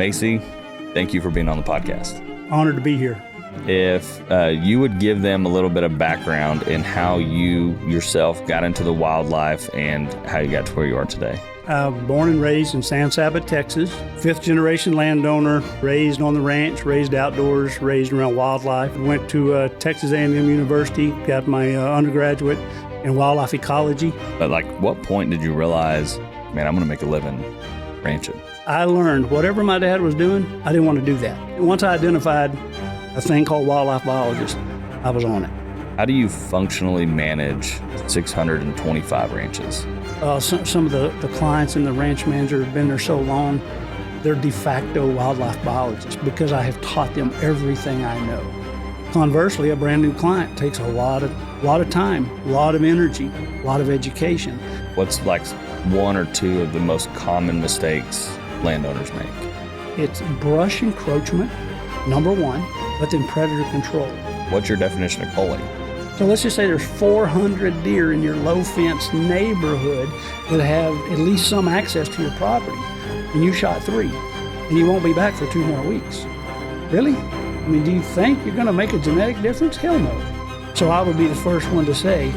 Macy, thank you for being on the podcast. Honored to be here. If you would give them a little bit of background in how you yourself got into the wildlife and how you got to where you are today. Born and raised in San Saba, Texas. Fifth generation landowner, raised on the ranch, raised outdoors, raised around wildlife. Went to Texas A&M University, got my undergraduate in wildlife ecology. But what point did you realize, man, I'm going to make a living ranching? I learned whatever my dad was doing, I didn't want to do that. Once I identified a thing called wildlife biologist, I was on it. How do you functionally manage 625 ranches? Some of the clients and the ranch manager have been there so long, they're de facto wildlife biologists because I have taught them everything I know. Conversely, a brand new client takes a lot of time, a lot of energy, a lot of education. What's one or two of the most common mistakes landowners make? It's brush encroachment, number one, but then predator control. What's your definition of culling? So let's just say there's 400 deer in your low-fence neighborhood that have at least some access to your property, and you shot 3, and you won't be back for 2 more weeks. Really? I mean, do you think you're going to make a genetic difference? Hell no. So I would be the first one to say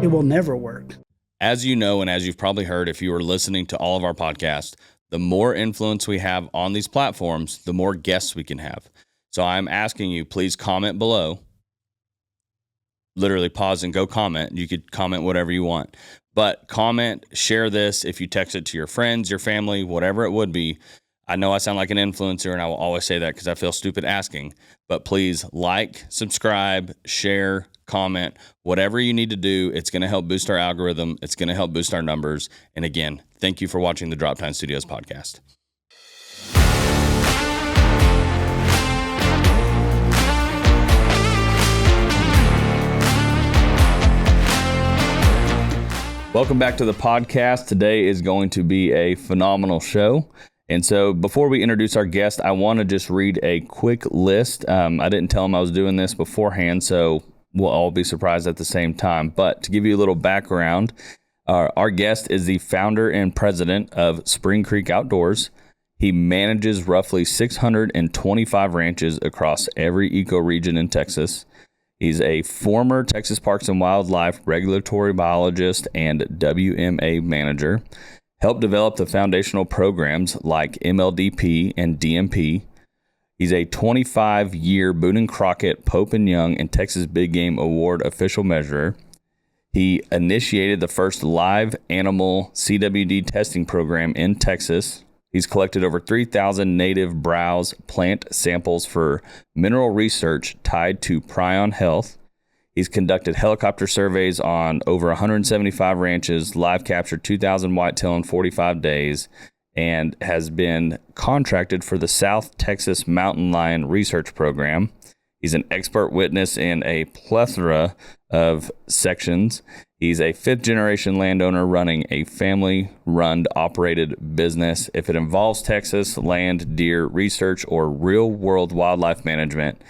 it will never work. As you know, and as you've probably heard if you are listening to all of our podcasts, the more influence we have on these platforms, the more guests we can have. So I'm asking you, please comment below. Literally pause and go comment. You could comment whatever you want. But comment, share this. If you text it to your friends, your family, whatever it would be. I know I sound like an influencer, and I will always say that because I feel stupid asking. But please subscribe, share, comment, whatever you need to do. It's going to help boost our algorithm. It's going to help boost our numbers. And again, thank you for watching the Droptine Studios Podcast. Welcome back to the podcast. Today is going to be a phenomenal show. And so before we introduce our guest, I want to just read a quick list. I didn't tell him I was doing this beforehand, so we'll all be surprised at the same time. But to give you a little background, our guest is the founder and president of Spring Creek Outdoors. He manages roughly 625 ranches across every ecoregion in Texas. He's a former Texas Parks and Wildlife regulatory biologist and WMA manager. Helped develop the foundational programs like MLDP and DMP. He's a 25-year Boone and Crockett, Pope and Young, and Texas Big Game Award official measurer. He initiated the first live animal CWD testing program in Texas. He's collected over 3,000 native browse plant samples for mineral research tied to prion health. He's conducted helicopter surveys on over 175 ranches, live captured 2,000 whitetail in 45 days, and has been contracted for the South Texas Mountain Lion Research Program. He's an expert witness in a plethora of sections. He's a fifth-generation landowner running a family-run operated business. If it involves Texas land, deer research, or real-world wildlife management,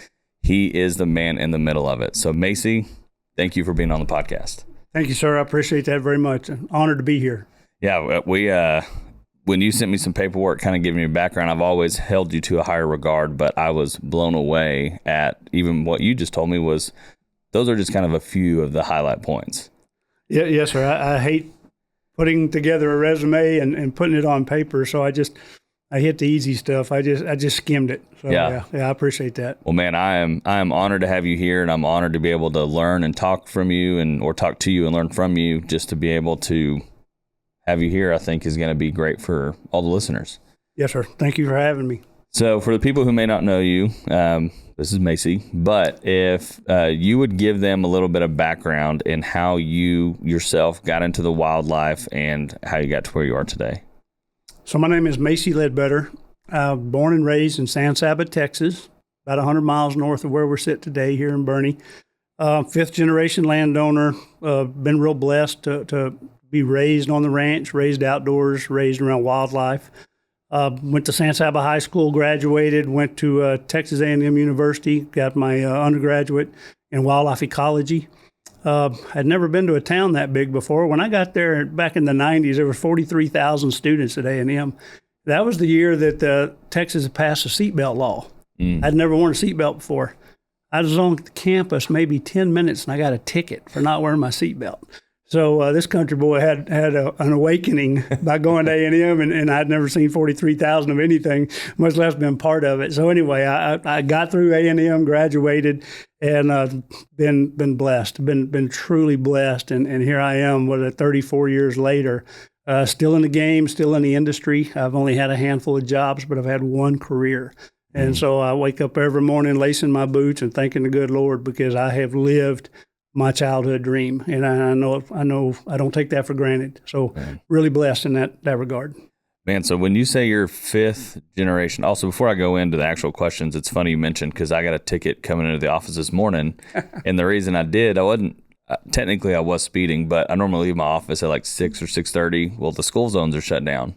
he is the man in the middle of it. So, Macy, thank you for being on the podcast. Thank you, sir. I appreciate that very much. Honored to be here. Yeah, when you sent me some paperwork kind of giving me a background, I've always held you to a higher regard, but I was blown away at even what you just told me was those are just kind of a few of the highlight points. Yeah, yes, sir. I hate putting together a resume and putting it on paper, so I hit the easy stuff. I just skimmed it. So, yeah, I appreciate that. Well, man, I am honored to have you here, and I'm honored to be able to learn and talk from you or talk to you and learn from you. Just to be able to have you here, I think is going to be great for all the listeners. Yes, sir. Thank you for having me. So for the people who may not know you, this is Macy, but if you would give them a little bit of background in how you yourself got into the wildlife and how you got to where you are today. So my name is Macy Ledbetter. Born and raised in San Saba, Texas, about 100 miles north of where we're sitting today here in Boerne. Fifth generation landowner, been real blessed to be raised on the ranch, raised outdoors, raised around wildlife. Went to San Saba High School, graduated, went to Texas A&M University, got my undergraduate in wildlife ecology. I'd never been to a town that big before. When I got there back in the 90s, there were 43,000 students at A&M. That was the year that Texas passed a seatbelt law. I'd never worn a seatbelt before. I was on campus maybe 10 minutes, and I got a ticket for not wearing my seatbelt. So this country boy had an awakening by going to A&M, and I'd never seen 43,000 of anything, much less been part of it. So anyway, I got through A&M, graduated, and been blessed, been truly blessed. And here I am, 34 years later, still in the game, still in the industry. I've only had a handful of jobs, but I've had one career. And so I wake up every morning lacing my boots and thanking the good Lord because I have lived my childhood dream. And I know I don't take that for granted. So really blessed in that regard. Man, so when you say you're fifth generation, also before I go into the actual questions, it's funny you mentioned because I got a ticket coming into the office this morning. And the reason I did, I wasn't, technically I was speeding, but I normally leave my office at like 6 or 6:30. Well, the school zones are shut down.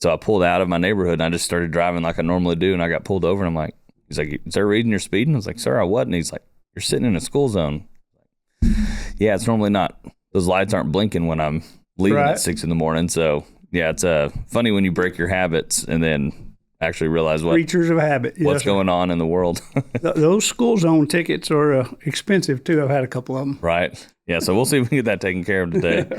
So I pulled out of my neighborhood and I just started driving like I normally do. And I got pulled over and I'm like, he's like, is there a reason you're speeding? I was like, sir, I wasn't. He's like, you're sitting in a school zone. Yeah, it's normally not. Those lights aren't blinking when I'm leaving at 6 in the morning. So yeah, it's funny when you break your habits and then actually realize creatures of habit. What's going on in the world. Those school zone tickets are expensive too. I've had a couple of them. Right. Yeah. So we'll see if we can get that taken care of today.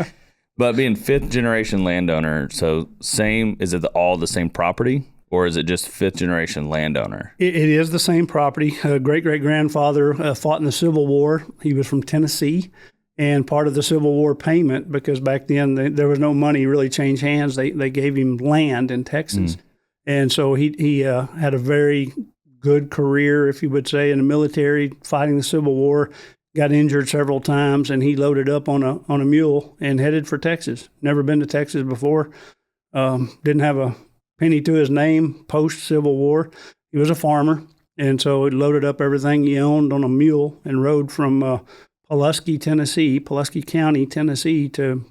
But being fifth generation landowner, so is it all the same property? Or is it just fifth generation landowner? It is the same property. Great-great-grandfather fought in the Civil War. He was from Tennessee. And part of the Civil War payment, because back then there was no money really changed hands, they gave him land in Texas. And so he had a very good career, if you would say, in the military, fighting the Civil War, got injured several times, and he loaded up on a mule and headed for Texas. Never been to Texas before. Didn't have a penny to his name post-Civil War. He was a farmer, and so he loaded up everything he owned on a mule and rode from Pulaski County, Tennessee to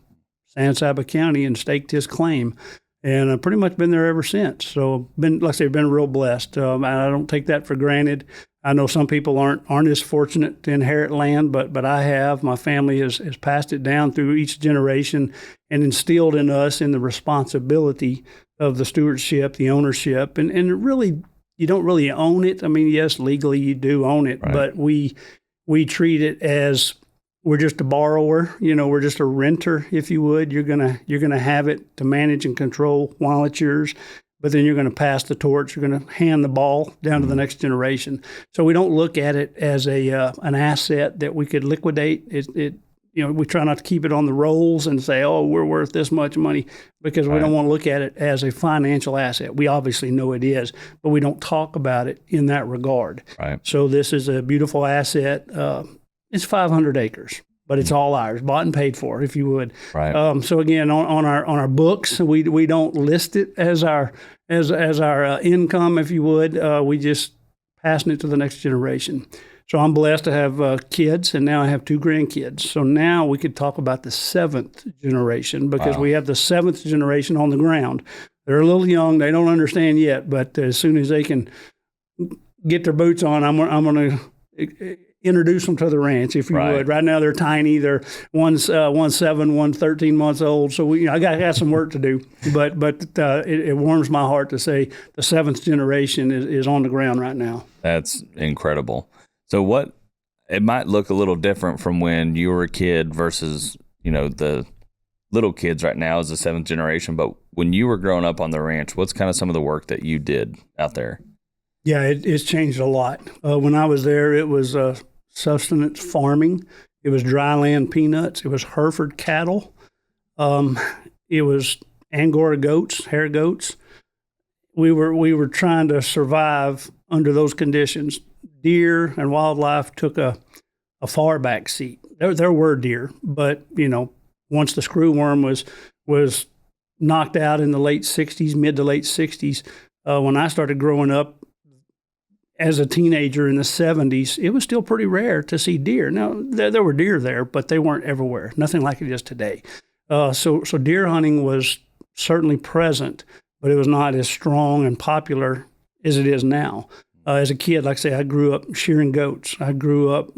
San Saba County and staked his claim. And I've pretty much been there ever since. So been real blessed. I don't take that for granted. I know some people aren't as fortunate to inherit land, but I have. My family has passed it down through each generation and instilled in us in the responsibility of the stewardship, the ownership, and really, you don't really own it. I mean, yes, legally you do own it, but we treat it as we're just a borrower. We're just a renter, if you would. You're gonna have it to manage and control while it's yours, but then you're gonna pass the torch. You're gonna hand the ball down to the next generation. So we don't look at it as an asset that we could liquidate. We try not to keep it on the rolls and say, oh, we're worth this much money, because we don't want to look at it as a financial asset. We obviously know it is, but we don't talk about it in that regard. Right. So this is a beautiful asset. It's 500 acres, but it's all ours, bought and paid for, if you would. Right. So again, on our books, we don't list it as our income, if you would. We just passing it to the next generation. So I'm blessed to have kids, and now I have 2 grandkids. So now we could talk about the 7th generation, because we have the 7th generation on the ground. They're a little young. They don't understand yet, but as soon as they can get their boots on, I'm going to introduce them to the ranch, if you would. Right now they're tiny. They're one's 7, one's 13 months old. So I got some work to do, but it warms my heart to say the 7th generation is on the ground right now. That's incredible. So it might look a little different from when you were a kid versus, the little kids right now as the 7th generation. But when you were growing up on the ranch, what's kind of some of the work that you did out there? Yeah, it's changed a lot. When I was there, it was sustenance farming. It was dry land peanuts. It was Hereford cattle. It was Angora goats, hair goats. We were trying to survive under those conditions. Deer and wildlife took a far back seat. There were deer, but once the screwworm was knocked out in the late 60s, mid to late 60s, when I started growing up as a teenager in the 70s, it was still pretty rare to see deer. Now there were deer there, but they weren't everywhere. Nothing like it is today. So deer hunting was certainly present, but it was not as strong and popular as it is now. As a kid, like I say, I grew up shearing goats. I grew up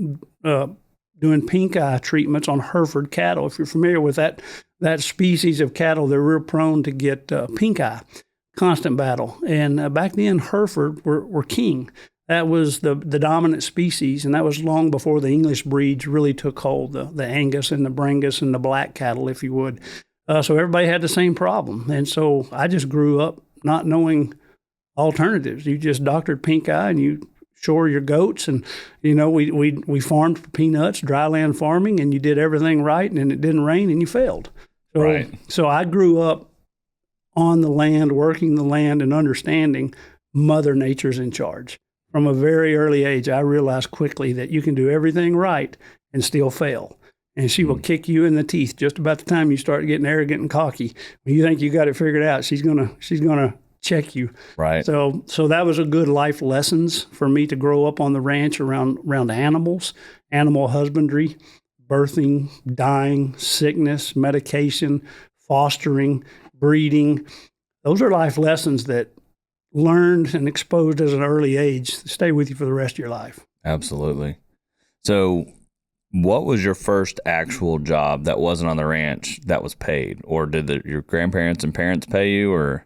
doing pink eye treatments on Hereford cattle. If you're familiar with that species of cattle, they're real prone to get pink eye constant battle. And back then, Hereford were king. That was the dominant species, and that was long before the English breeds really took hold, the Angus and the Brangus and the black cattle, if you would. So everybody had the same problem. And so I just grew up not knowing alternatives. You just doctored pink eye and you shore your goats, and we farmed for peanuts, dry land farming, and you did everything right, and it didn't rain and you failed. So I grew up on the land, working the land, and understanding Mother Nature's in charge. From a very early age, I realized quickly that you can do everything right and still fail. And she will kick you in the teeth just about the time you start getting arrogant and cocky. When you think you got it figured out, she's gonna check you. Right. So that was a good life lessons for me to grow up on the ranch around animals, animal husbandry, birthing, dying, sickness, medication, fostering, breeding. Those are life lessons that learned and exposed as an early age stay with you for the rest of your life. Absolutely. So what was your first actual job that wasn't on the ranch that was paid? Or did your grandparents and parents pay you, or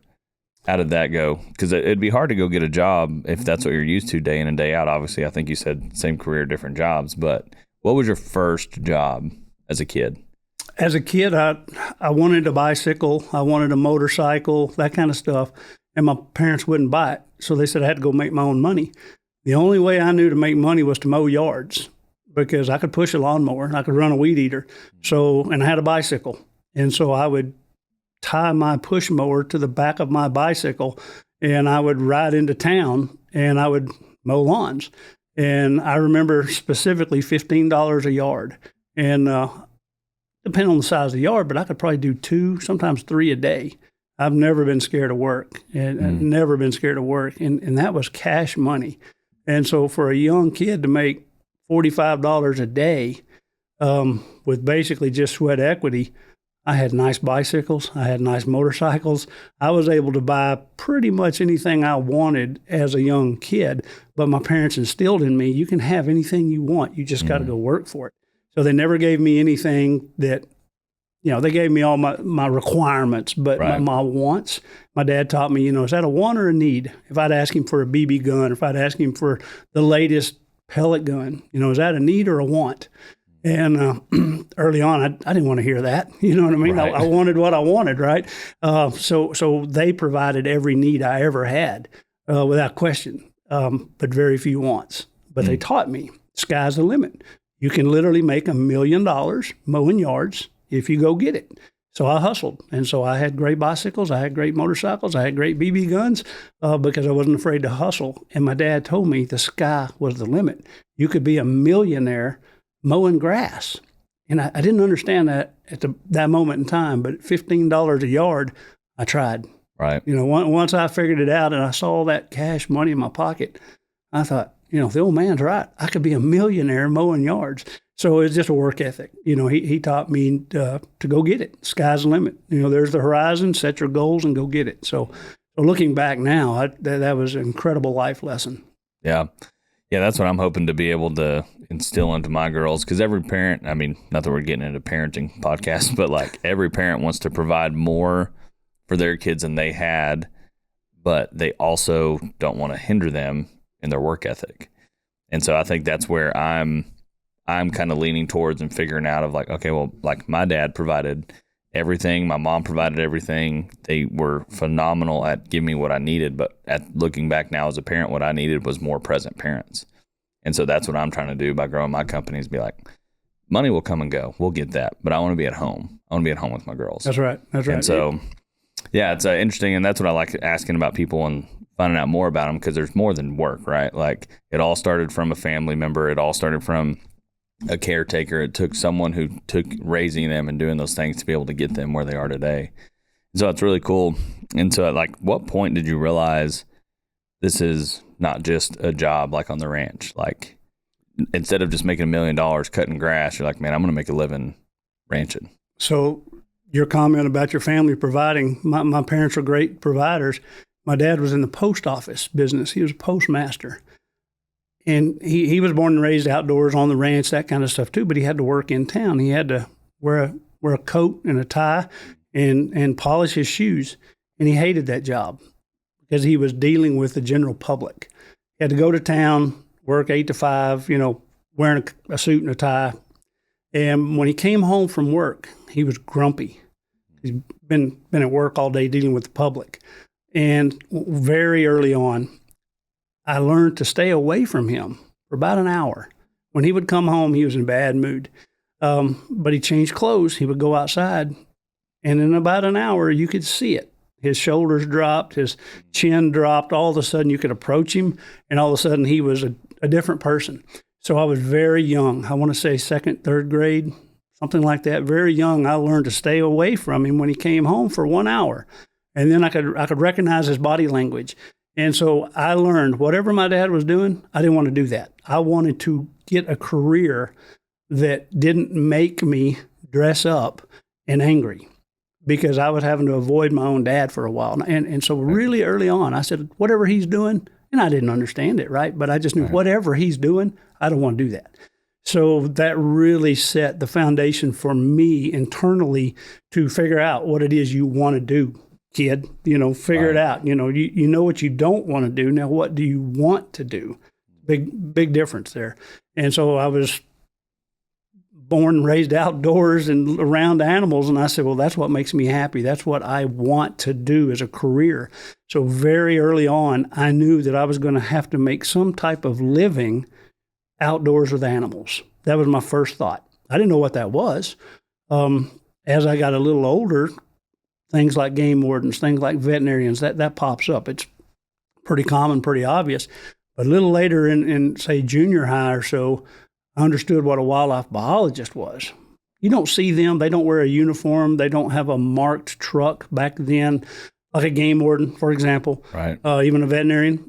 how did that go? Because it'd be hard to go get a job if that's what you're used to day in and day out. Obviously, I think you said same career, different jobs, but what was your first job as a kid? As a kid, I wanted a bicycle. I wanted a motorcycle, that kind of stuff. And my parents wouldn't buy it. So they said I had to go make my own money. The only way I knew to make money was to mow yards, because I could push a lawnmower and I could run a weed eater. And I had a bicycle. And so I would tie my push mower to the back of my bicycle, and I would ride into town and I would mow lawns. And I remember specifically $15 a yard. And depending on the size of the yard, but I could probably do 2, sometimes 3 a day. I've never been scared of work, and never been scared of work. And that was cash money. And so for a young kid to make $45 a day with basically just sweat equity, I had nice bicycles. I had nice motorcycles. I was able to buy pretty much anything I wanted as a young kid. But my parents instilled in me, you can have anything you want. You just got to go work for it. So they never gave me anything that, they gave me all my requirements, but my wants. My dad taught me, is that a want or a need? If I'd ask him for a BB gun, or if I'd ask him for the latest pellet gun, is that a need or a want? And early on, I didn't want to hear that. You know what I mean? Right. I wanted what I wanted, right? So they provided every need I ever had without question, but very few wants. But they taught me, sky's the limit. You can literally make $1 million mowing yards if you go get it. So I hustled. And so I had great bicycles. I had great motorcycles. I had great BB guns because I wasn't afraid to hustle. And my dad told me the sky was the limit. You could be a millionaire mowing grass. And I didn't understand that at that moment in time, but $15 a yard, I tried. Right. Once I figured it out and I saw that cash money in my pocket, I thought, the old man's right. I could be a millionaire mowing yards. So it's just a work ethic. He taught me to go get it. Sky's the limit. There's the horizon, set your goals and go get it. So looking back now, that was an incredible life lesson. Yeah. Yeah, that's what I'm hoping to be able to instill into my girls, because every parent, not that we're getting into parenting podcasts, but like every parent wants to provide more for their kids than they had, but they also don't want to hinder them in their work ethic. And so I think that's where I'm kind of leaning towards and figuring out of like, okay, well, like my dad provided everything. My mom provided everything. They were phenomenal at giving me what I needed. But at looking back now as a parent, what I needed was more present parents. And so that's what I'm trying to do by growing my company, is be like, money will come and go. We'll get that. But I want to be at home. I want to be at home with my girls. That's right. And so, yeah, it's interesting. And that's what I like asking about people and finding out more about them, because there's more than work, right? Like it all started from a family member. It all started from a caretaker. It took someone who took raising them and doing those things to be able to get them where they are today. So it's really cool. And so like, what point did you realize this is not just a job like on the ranch? Like instead of just making $1 million cutting grass, you're like, man, I'm going to make a living ranching. So your comment about your family providing, my parents were great providers. My dad was in the post office business. He was a postmaster. And he was born and raised outdoors on the ranch, that kind of stuff too, but he had to work in town. He had to wear a coat and a tie and polish his shoes. And he hated that job. because he was dealing with the general public. He had to go to town, work 8 to 5, wearing a suit and a tie. And when he came home from work, he was grumpy. He's been at work all day dealing with the public. And very early on, I learned to stay away from him for about an hour. When he would come home, he was in a bad mood. But he changed clothes. He would go outside. And in about an hour, you could see it. His shoulders dropped, his chin dropped. All of a sudden, you could approach him, and all of a sudden, he was a different person. So I was very young. I want to say second, third grade, something like that. Very young, I learned to stay away from him when he came home for 1 hour. And then I could recognize his body language. And so I learned whatever my dad was doing, I didn't want to do that. I wanted to get a career that didn't make me dress up and angry, because I was having to avoid my own dad for a while. And so really early on, I said, whatever he's doing, and I didn't understand it, right? But I just knew whatever he's doing, I don't want to do that. So that really set the foundation for me internally to figure out what it is you want to do, kid. Figure it out. You know what you don't want to do. Now, what do you want to do? Big difference there. And so I was born and raised outdoors and around animals. And I said, well, that's what makes me happy. That's what I want to do as a career. So very early on, I knew that I was going to have to make some type of living outdoors with animals. That was my first thought. I didn't know what that was. As I got a little older, things like game wardens, things like veterinarians, that pops up. It's pretty common, pretty obvious. But a little later in say, junior high or so, I understood what a wildlife biologist was. You don't see them. They don't wear a uniform. They don't have a marked truck back then, like a game warden, for example. Right. Even a veterinarian,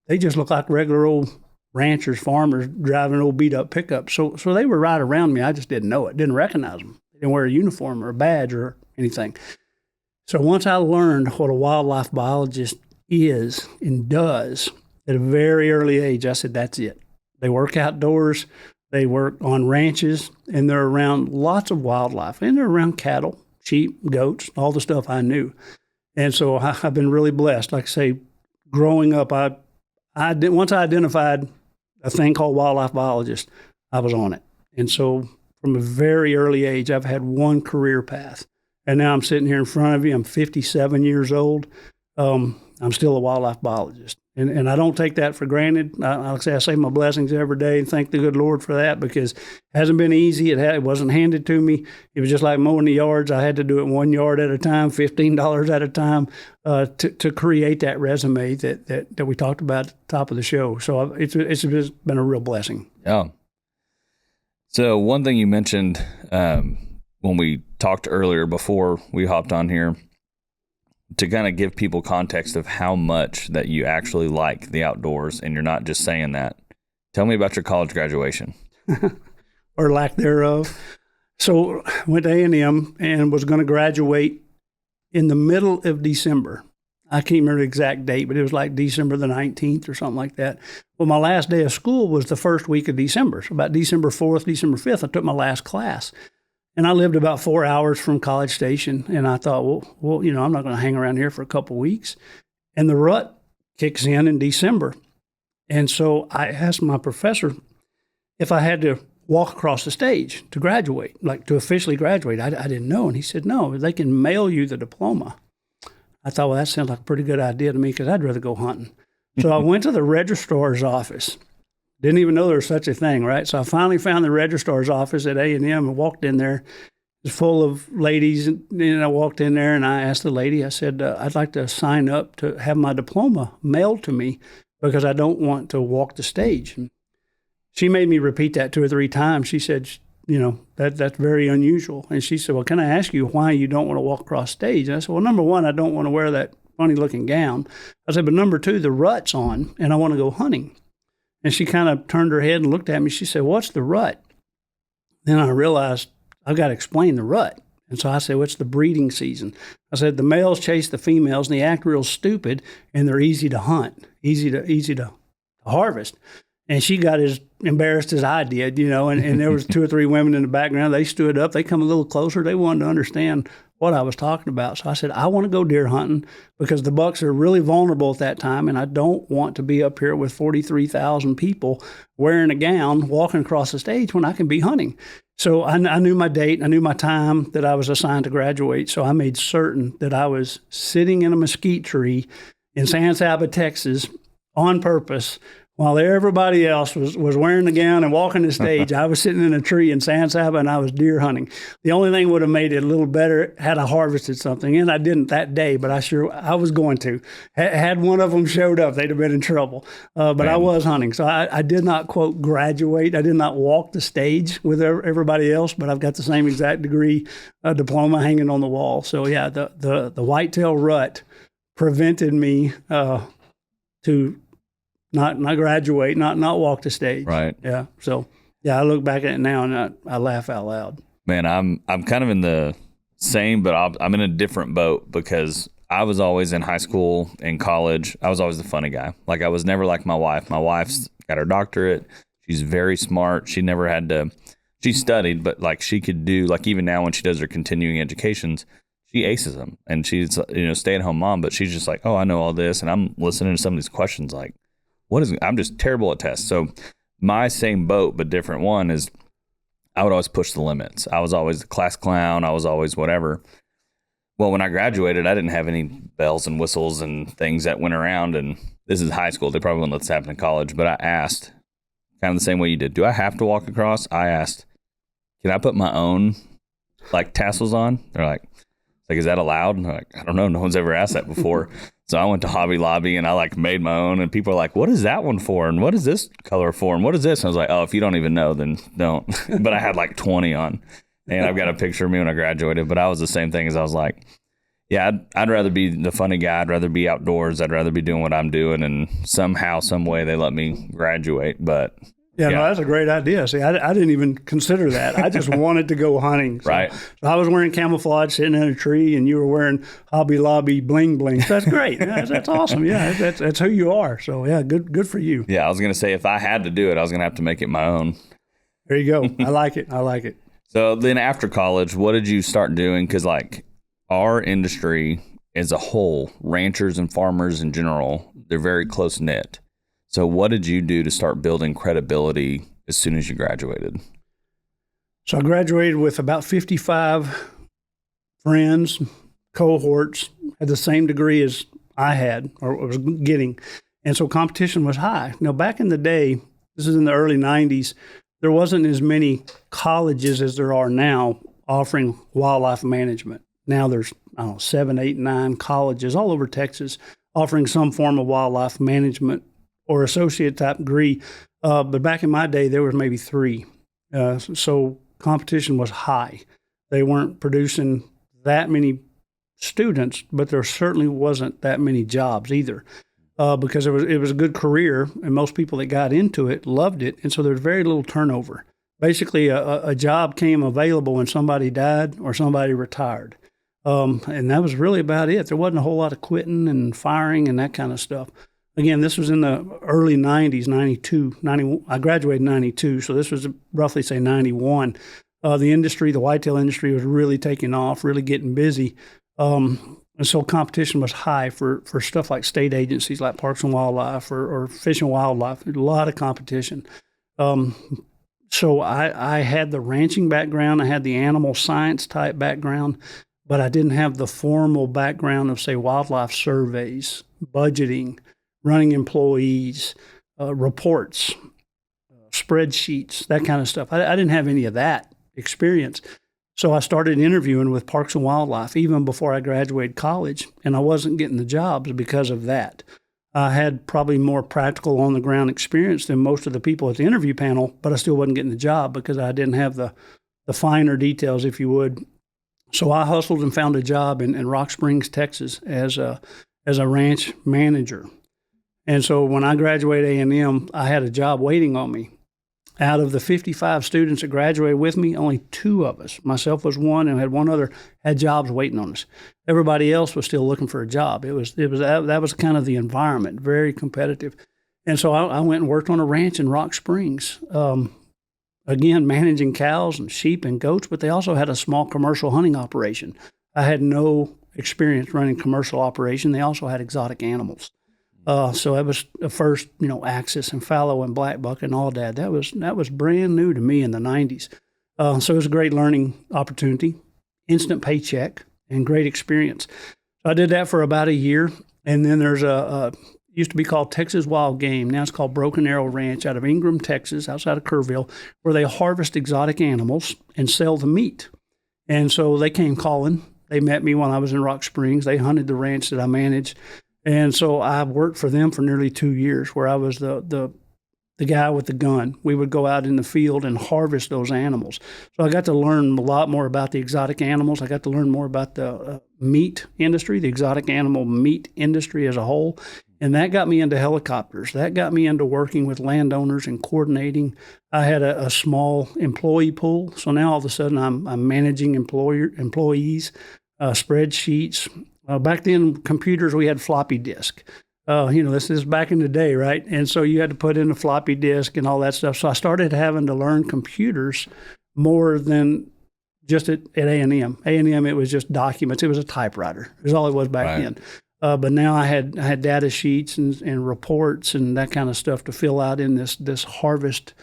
they just look like regular old ranchers, farmers driving an old beat-up pickup. So they were right around me. I just didn't know it, didn't recognize them. They didn't wear a uniform or a badge or anything. So once I learned what a wildlife biologist is and does at a very early age, I said, that's it. They work outdoors, they work on ranches, and they're around lots of wildlife. And they're around cattle, sheep, goats, all the stuff I knew. And so I've been really blessed. Like I say, growing up, once I identified a thing called wildlife biologist, I was on it. And so from a very early age, I've had one career path. And now I'm sitting here in front of you. I'm 57 years old. I'm still a wildlife biologist. And I don't take that for granted. I say my blessings every day and thank the good Lord for that, because it hasn't been easy. It wasn't handed to me. It was just like mowing the yards. I had to do it 1 yard at a time, $15 at a time, to create that resume that we talked about at the top of the show. So it's just been a real blessing. Yeah. So one thing you mentioned when we talked earlier before we hopped on here, to kind of give people context of how much that you actually like the outdoors, and you're not just saying that. Tell me about your college graduation. Or lack thereof. So went to A&M and was going to graduate in the middle of December. I can't remember the exact date, but it was like December the 19th or something like that. Well, my last day of school was the first week of December. So about December 4th, December 5th, I took my last class. And I lived about 4 hours from College Station, and I thought, well, I'm not going to hang around here for a couple of weeks. And the rut kicks in December. And so I asked my professor if I had to walk across the stage to graduate, like to officially graduate. I didn't know. And he said, no, they can mail you the diploma. I thought, well, that sounds like a pretty good idea to me, because I'd rather go hunting. So I went to the registrar's office. Didn't even know there was such a thing, right? So I finally found the registrar's office at A&M and walked in there. It was full of ladies. And I walked in there and I asked the lady, I said, I'd like to sign up to have my diploma mailed to me, because I don't want to walk the stage. And she made me repeat that 2 or 3 times. She said, that's very unusual. And she said, well, can I ask you why you don't want to walk across stage? And I said, well, number one, I don't want to wear that funny looking gown. I said, but number 2, the rut's on and I want to go hunting. And she kind of turned her head and looked at me. She said, what's the rut? Then I realized I've got to explain the rut. And so I said, well, it's the breeding season. I said, the males chase the females and they act real stupid and they're easy to hunt, easy to harvest. And she got as embarrassed as I did, and there was 2 or 3 women in the background. They stood up. They come a little closer. They wanted to understand what I was talking about. So I said, I want to go deer hunting because the bucks are really vulnerable at that time, and I don't want to be up here with 43,000 people wearing a gown walking across the stage when I can be hunting. So I knew my date, I knew my time that I was assigned to graduate. So I made certain that I was sitting in a mesquite tree in San Saba, Texas, on purpose. While everybody else was wearing the gown and walking the stage, I was sitting in a tree in San Saba and I was deer hunting. The only thing would have made it a little better had I harvested something, and I didn't that day, but I was going to. Had one of them showed up, they'd have been in trouble. But I was hunting, so I did not, quote, graduate. I did not walk the stage with everybody else, but I've got the same exact degree diploma hanging on the wall. So yeah, the whitetail rut prevented me to not graduate, not walk the stage. Right. Yeah. So yeah, I look back at it now and I laugh out loud. Man, I'm kind of in the same, but I'm in a different boat because I was always in high school and college. I was always the funny guy. Like I was never like my wife. My wife's got her doctorate. She's very smart. She never had to. She studied, but like she could do, like even now when she does her continuing educations, she aces them, and she's stay-at-home mom. But she's just like, oh, I know all this, and I'm listening to some of these questions like, I'm just terrible at tests. So my same boat, but different one is I would always push the limits. I was always the class clown. I was always whatever. Well, when I graduated, I didn't have any bells and whistles and things that went around. And this is high school. They probably wouldn't let this happen in college. But I asked, kind of the same way you did, do I have to walk across? I asked, can I put my own like tassels on? They're like, is that allowed? And they're like, I don't know. No one's ever asked that before. So I went to Hobby Lobby and I like made my own, and people are like, what is that one for? And what is this color for? And what is this? And I was like, oh, if you don't even know, then don't. But I had like 20 on, and I've got a picture of me when I graduated, but I was the same thing as I was like, yeah, I'd rather be the funny guy. I'd rather be outdoors. I'd rather be doing what I'm doing. And somehow, some way they let me graduate. But yeah, no, that's a great idea. See, I didn't even consider that. I just wanted to go hunting. So, right. So I was wearing camouflage sitting in a tree, and you were wearing Hobby Lobby bling bling. So that's great. That's awesome. Yeah, that's who you are. So yeah, good for you. Yeah, I was going to say if I had to do it, I was going to have to make it my own. There you go. I like it. So then after college, what did you start doing? Because like our industry as a whole, ranchers and farmers in general, they're very close knit. So what did you do to start building credibility as soon as you graduated? So I graduated with about 55 friends, cohorts, had the same degree as I had or was getting. And so competition was high. Now, back in the day, this is in the early 90s, there wasn't as many colleges as there are now offering wildlife management. Now there's, 7, 8, 9 colleges all over Texas offering some form of wildlife management or associate type degree. But back in my day, there was maybe 3. So competition was high. They weren't producing that many students, but there certainly wasn't that many jobs either. Because it was a good career, and most people that got into it loved it, and so there's very little turnover. Basically, a job came available when somebody died or somebody retired. And that was really about it. There wasn't a whole lot of quitting and firing and that kind of stuff. Again, this was in the early 90s, 92, 91. I graduated in 92, so this was roughly, say, 91. The whitetail industry was really taking off, really getting busy. And so competition was high for stuff like state agencies like Parks and Wildlife or Fish and Wildlife. A lot of competition. So I had the ranching background. I had the animal science type background, but I didn't have the formal background of, say, wildlife surveys, budgeting, running employees, reports, spreadsheets, that kind of stuff. I didn't have any of that experience. So I started interviewing with Parks and Wildlife even before I graduated college, and I wasn't getting the jobs because of that. I had probably more practical on-the-ground experience than most of the people at the interview panel, but I still wasn't getting the job because I didn't have the finer details, if you would. So I hustled and found a job in Rock Springs, Texas, as a ranch manager. And so when I graduated A&M, I had a job waiting on me. Out of the 55 students that graduated with me, only 2 of us, myself was one and had one other, had jobs waiting on us. Everybody else was still looking for a job. That was kind of the environment, very competitive. And so I went and worked on a ranch in Rock Springs, again, managing cows and sheep and goats, but they also had a small commercial hunting operation. I had no experience running commercial operation. They also had exotic animals. So that was the first, axis and fallow and blackbuck and all that. That was brand new to me in the 90s. So it was a great learning opportunity, instant paycheck, and great experience. So I did that for about a year, and then there's used to be called Texas Wild Game. Now it's called Broken Arrow Ranch out of Ingram, Texas, outside of Kerrville, where they harvest exotic animals and sell the meat. And so they came calling. They met me when I was in Rock Springs. They hunted the ranch that I managed. And so I worked for them for nearly 2 years, where I was the guy with the gun. We would go out in the field and harvest those animals. So I got to learn a lot more about the exotic animals. I got to learn more about the meat industry, the exotic animal meat industry as a whole. And that got me into helicopters. That got me into working with landowners and coordinating. I had a small employee pool. So now all of a sudden I'm managing employees, spreadsheets. Back then, computers, we had floppy disk. This is back in the day, right? And so you had to put in a floppy disk and all that stuff. So I started having to learn computers more than just at A&M. A&M, it was just documents. It was a typewriter. It was all it was back then. But now I had data sheets and reports and that kind of stuff to fill out in this harvest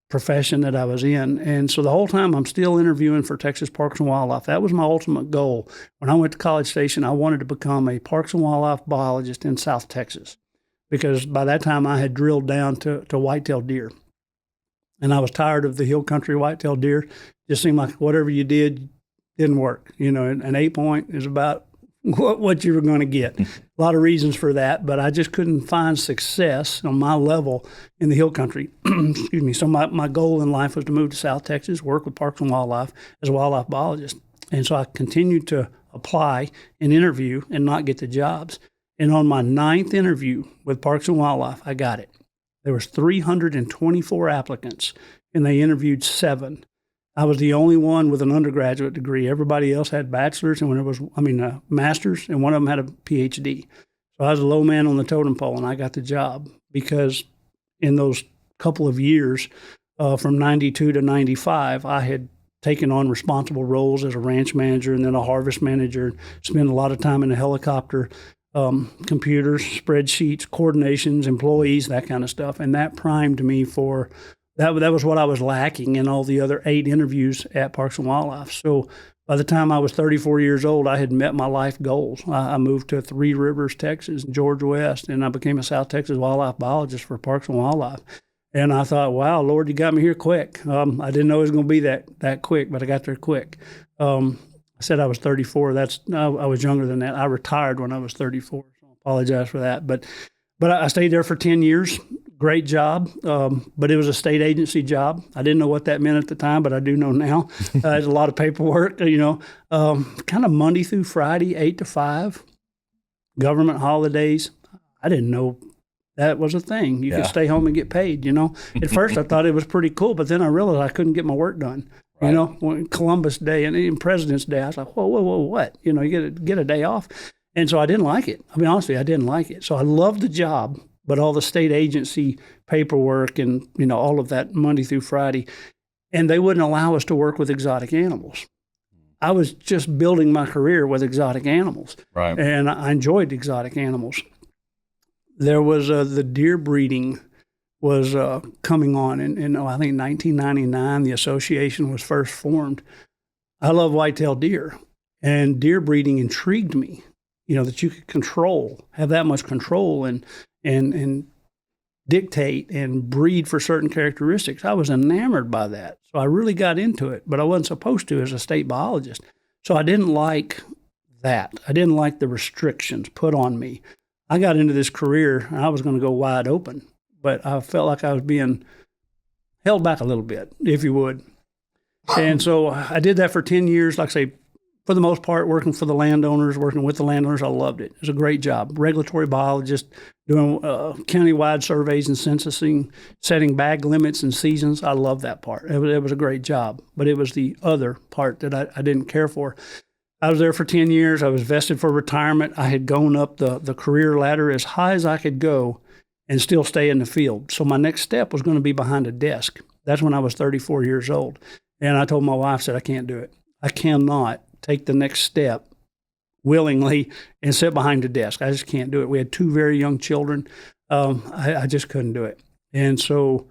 profession that I was in. And so the whole time I'm still interviewing for Texas Parks and Wildlife. That was my ultimate goal. When I went to College Station, I wanted to become a Parks and Wildlife biologist in South Texas, because by that time I had drilled down to whitetail deer. And I was tired of the hill country whitetail deer. Just seemed like whatever you did didn't work. An 8-point is about what you were going to get. A lot of reasons for that, but I just couldn't find success on my level in the hill country. Excuse me. So my goal in life was to move to South Texas, work with Parks and Wildlife as a wildlife biologist. And so I continued to apply and interview and not get the jobs. And on my 9th interview with Parks and Wildlife, I got it. There was 324 applicants, and they interviewed 7. I was the only one with an undergraduate degree. Everybody else had bachelor's and master's, and one of them had a PhD. So I was a low man on the totem pole, and I got the job because in those couple of years, from 92 to 95, I had taken on responsible roles as a ranch manager and then a harvest manager, spent a lot of time in the helicopter, computers, spreadsheets, coordinations, employees, that kind of stuff. And that primed me for That was what I was lacking in all the other 8 interviews at Parks and Wildlife. So by the time I was 34 years old, I had met my life goals. I moved to Three Rivers, Texas, George West, and I became a South Texas wildlife biologist for Parks and Wildlife. And I thought, wow, Lord, you got me here quick. I didn't know it was going to be that quick, but I got there quick. I said I was 34. I was younger than that. I retired when I was 34, so I apologize for that. But I stayed there for 10 years. Great job, but it was a state agency job. I didn't know what that meant at the time, but I do know now. There's a lot of paperwork, kind of Monday through Friday, 8 to 5, government holidays. I didn't know that was a thing. You could stay home and get paid, At first, I thought it was pretty cool, but then I realized I couldn't get my work done. Right. Columbus Day and President's Day, I was like, whoa, what? You get a day off. And so I didn't like it. I mean, honestly, I didn't like it. So I loved the job, but all the state agency paperwork and, all of that Monday through Friday, and they wouldn't allow us to work with exotic animals. I was just building my career with exotic animals. Right. And I enjoyed exotic animals. There was the deer breeding was coming on in I think 1999, the association was first formed. I love whitetail deer, and deer breeding intrigued me, that you could have that much control and dictate and breed for certain characteristics. I was enamored by that. So I really got into it, but I wasn't supposed to as a state biologist. So I didn't like that. I didn't like the restrictions put on me. I got into this career and I was going to go wide open, but I felt like I was being held back a little bit, if you would. And so I did that for 10 years, like I say, for the most part, working with the landowners. I loved it. It was a great job. Regulatory biologist, doing county-wide surveys and censusing, setting bag limits and seasons. I love that part. It was a great job, but it was the other part that I didn't care for. I was there for 10 years. I was vested for retirement. I had gone up the career ladder as high as I could go and still stay in the field. So my next step was going to be behind a desk. That's when I was 34 years old. And I told my wife, I said, I can't do it. I cannot take the next step willingly and sit behind a desk. I just can't do it. We had 2 very young children. I just couldn't do it. And so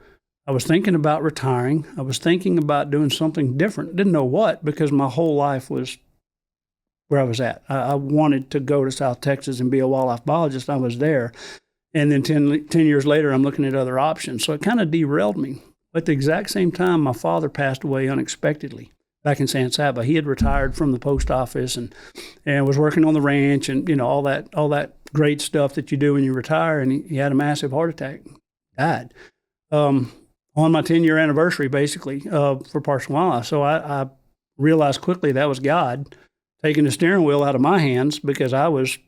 I was thinking about retiring. I was thinking about doing something different. Didn't know what, because my whole life was where I was at. I wanted to go to South Texas and be a wildlife biologist. I was there. And then 10 years later, I'm looking at other options. So it kind of derailed me. But at the exact same time, my father passed away unexpectedly back in San Saba. He had retired from the post office and was working on the ranch and, all that great stuff that you do when you retire. And he had a massive heart attack, died. On my 10-year anniversary, basically, for Parks and Wildlife. So I realized quickly that was God taking the steering wheel out of my hands because I was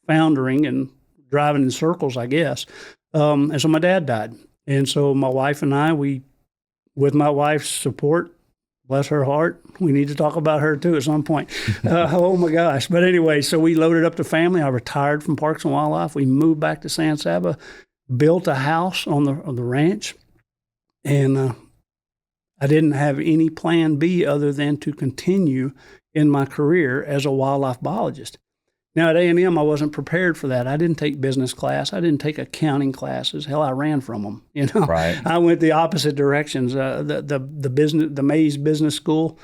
foundering and driving in circles, I guess. And so my dad died. And so my wife and I, with my wife's support, bless her heart, we need to talk about her too at some point. Oh my gosh. But anyway, so we loaded up the family. I retired from Parks and Wildlife. We moved back to San Saba, built a house on the ranch. And I didn't have any plan B other than to continue in my career as a wildlife biologist. Now, at A&M, I wasn't prepared for that. I didn't take business class. I didn't take accounting classes. Hell, I ran from them. Right. I went the opposite directions. The Mays Business School,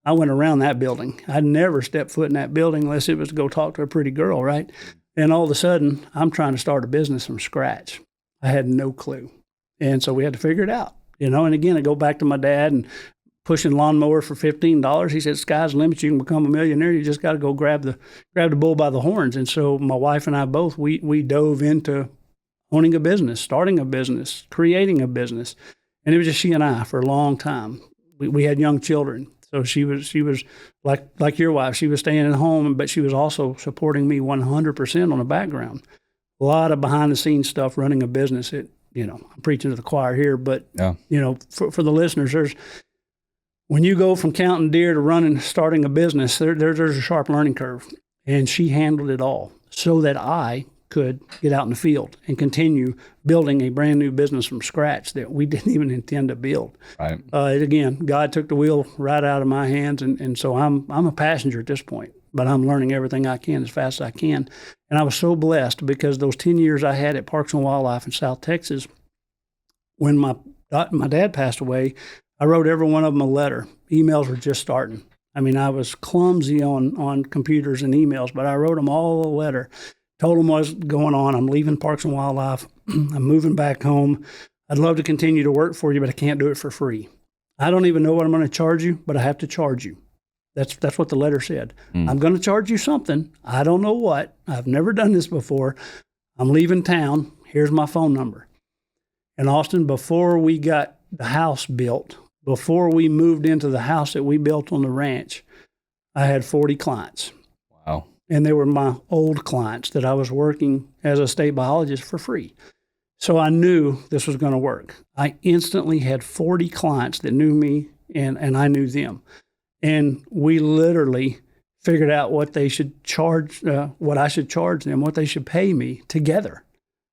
I went around that building. I'd never stepped foot in that building unless it was to go talk to a pretty girl, right? And all of a sudden, I'm trying to start a business from scratch. I had no clue. And so we had to figure it out. And again, I go back to my dad and pushing lawnmower for $15. He said, "Sky's the limit. You can become a millionaire. You just got to go grab the bull by the horns." And so my wife and I both, we dove into owning a business, starting a business, creating a business. And it was just she and I for a long time. We had young children. So she was like your wife. She was staying at home, but she was also supporting me 100% on the background. A lot of behind the scenes stuff running a business. I'm preaching to the choir here, but yeah. For the listeners, when you go from counting deer to starting a business, there's a sharp learning curve. And she handled it all so that I could get out in the field and continue building a brand new business from scratch that we didn't even intend to build. Right. Again, God took the wheel right out of my hands. And so I'm a passenger at this point, but I'm learning everything I can as fast as I can. And I was so blessed because those 10 years I had at Parks and Wildlife in South Texas, when my dad passed away, I wrote every one of them a letter. Emails were just starting. I mean, I was clumsy on computers and emails, but I wrote them all a letter. Told them what's going on. I'm leaving Parks and Wildlife. I'm moving back home. I'd love to continue to work for you, but I can't do it for free. I don't even know what I'm going to charge you, but I have to charge you. That's what the letter said. I'm going to charge you something. I don't know what. I've never done this before. I'm leaving town. Here's my phone number. And Austin, before we got the house built, before we moved into the house that we built on the ranch, I had 40 clients. Wow. And they were my old clients that I was working as a state biologist for free. So I knew this was going to work. I instantly had 40 clients that knew me and I knew them. And we literally figured out what they should charge, what I should charge them, what they should pay me together.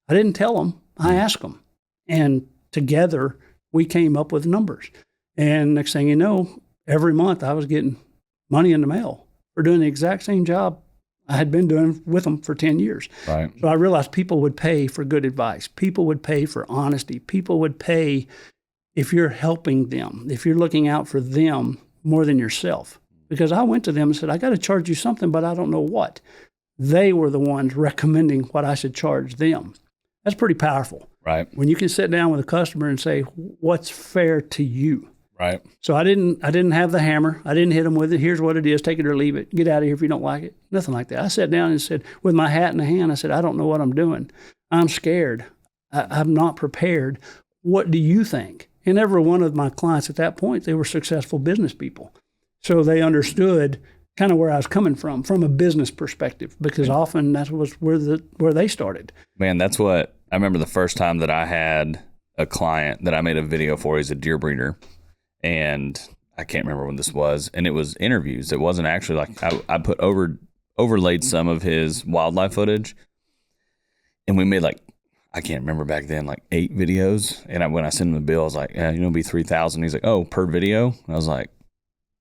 I didn't tell them. I asked them. And together we came up with numbers. And next thing you know, every month I was getting money in the mail for doing the exact same job I had been doing with them for 10 years. Right. So I realized people would pay for good advice. People would pay for honesty. People would pay if you're helping them, if you're looking out for them more than yourself. Because I went to them and said, I got to charge you something, but I don't know what. They were the ones recommending what I should charge them. That's pretty powerful. Right. When you can sit down with a customer and say, what's fair to you? Right. So I didn't have the hammer. I didn't hit them with it. Here's what it is. Take it or leave it. Get out of here if you don't like it. Nothing like that. I sat down and said, with my hat in the hand, I said, I don't know what I'm doing. I'm scared. I'm not prepared. What do you think? And every one of my clients at that point, they were successful business people. So they understood kind of where I was coming from a business perspective, because often that was where they started. Man, that's what I remember the first time that I had a client that I made a video for. He's a deer breeder. And I can't remember when this was. And it was interviews. It wasn't actually like I put overlaid some of his wildlife footage. And we made I can't remember back then, 8 videos. And when I sent him the bill, I was like, yeah, it'll be $3,000. He's like, oh, per video? And I was like,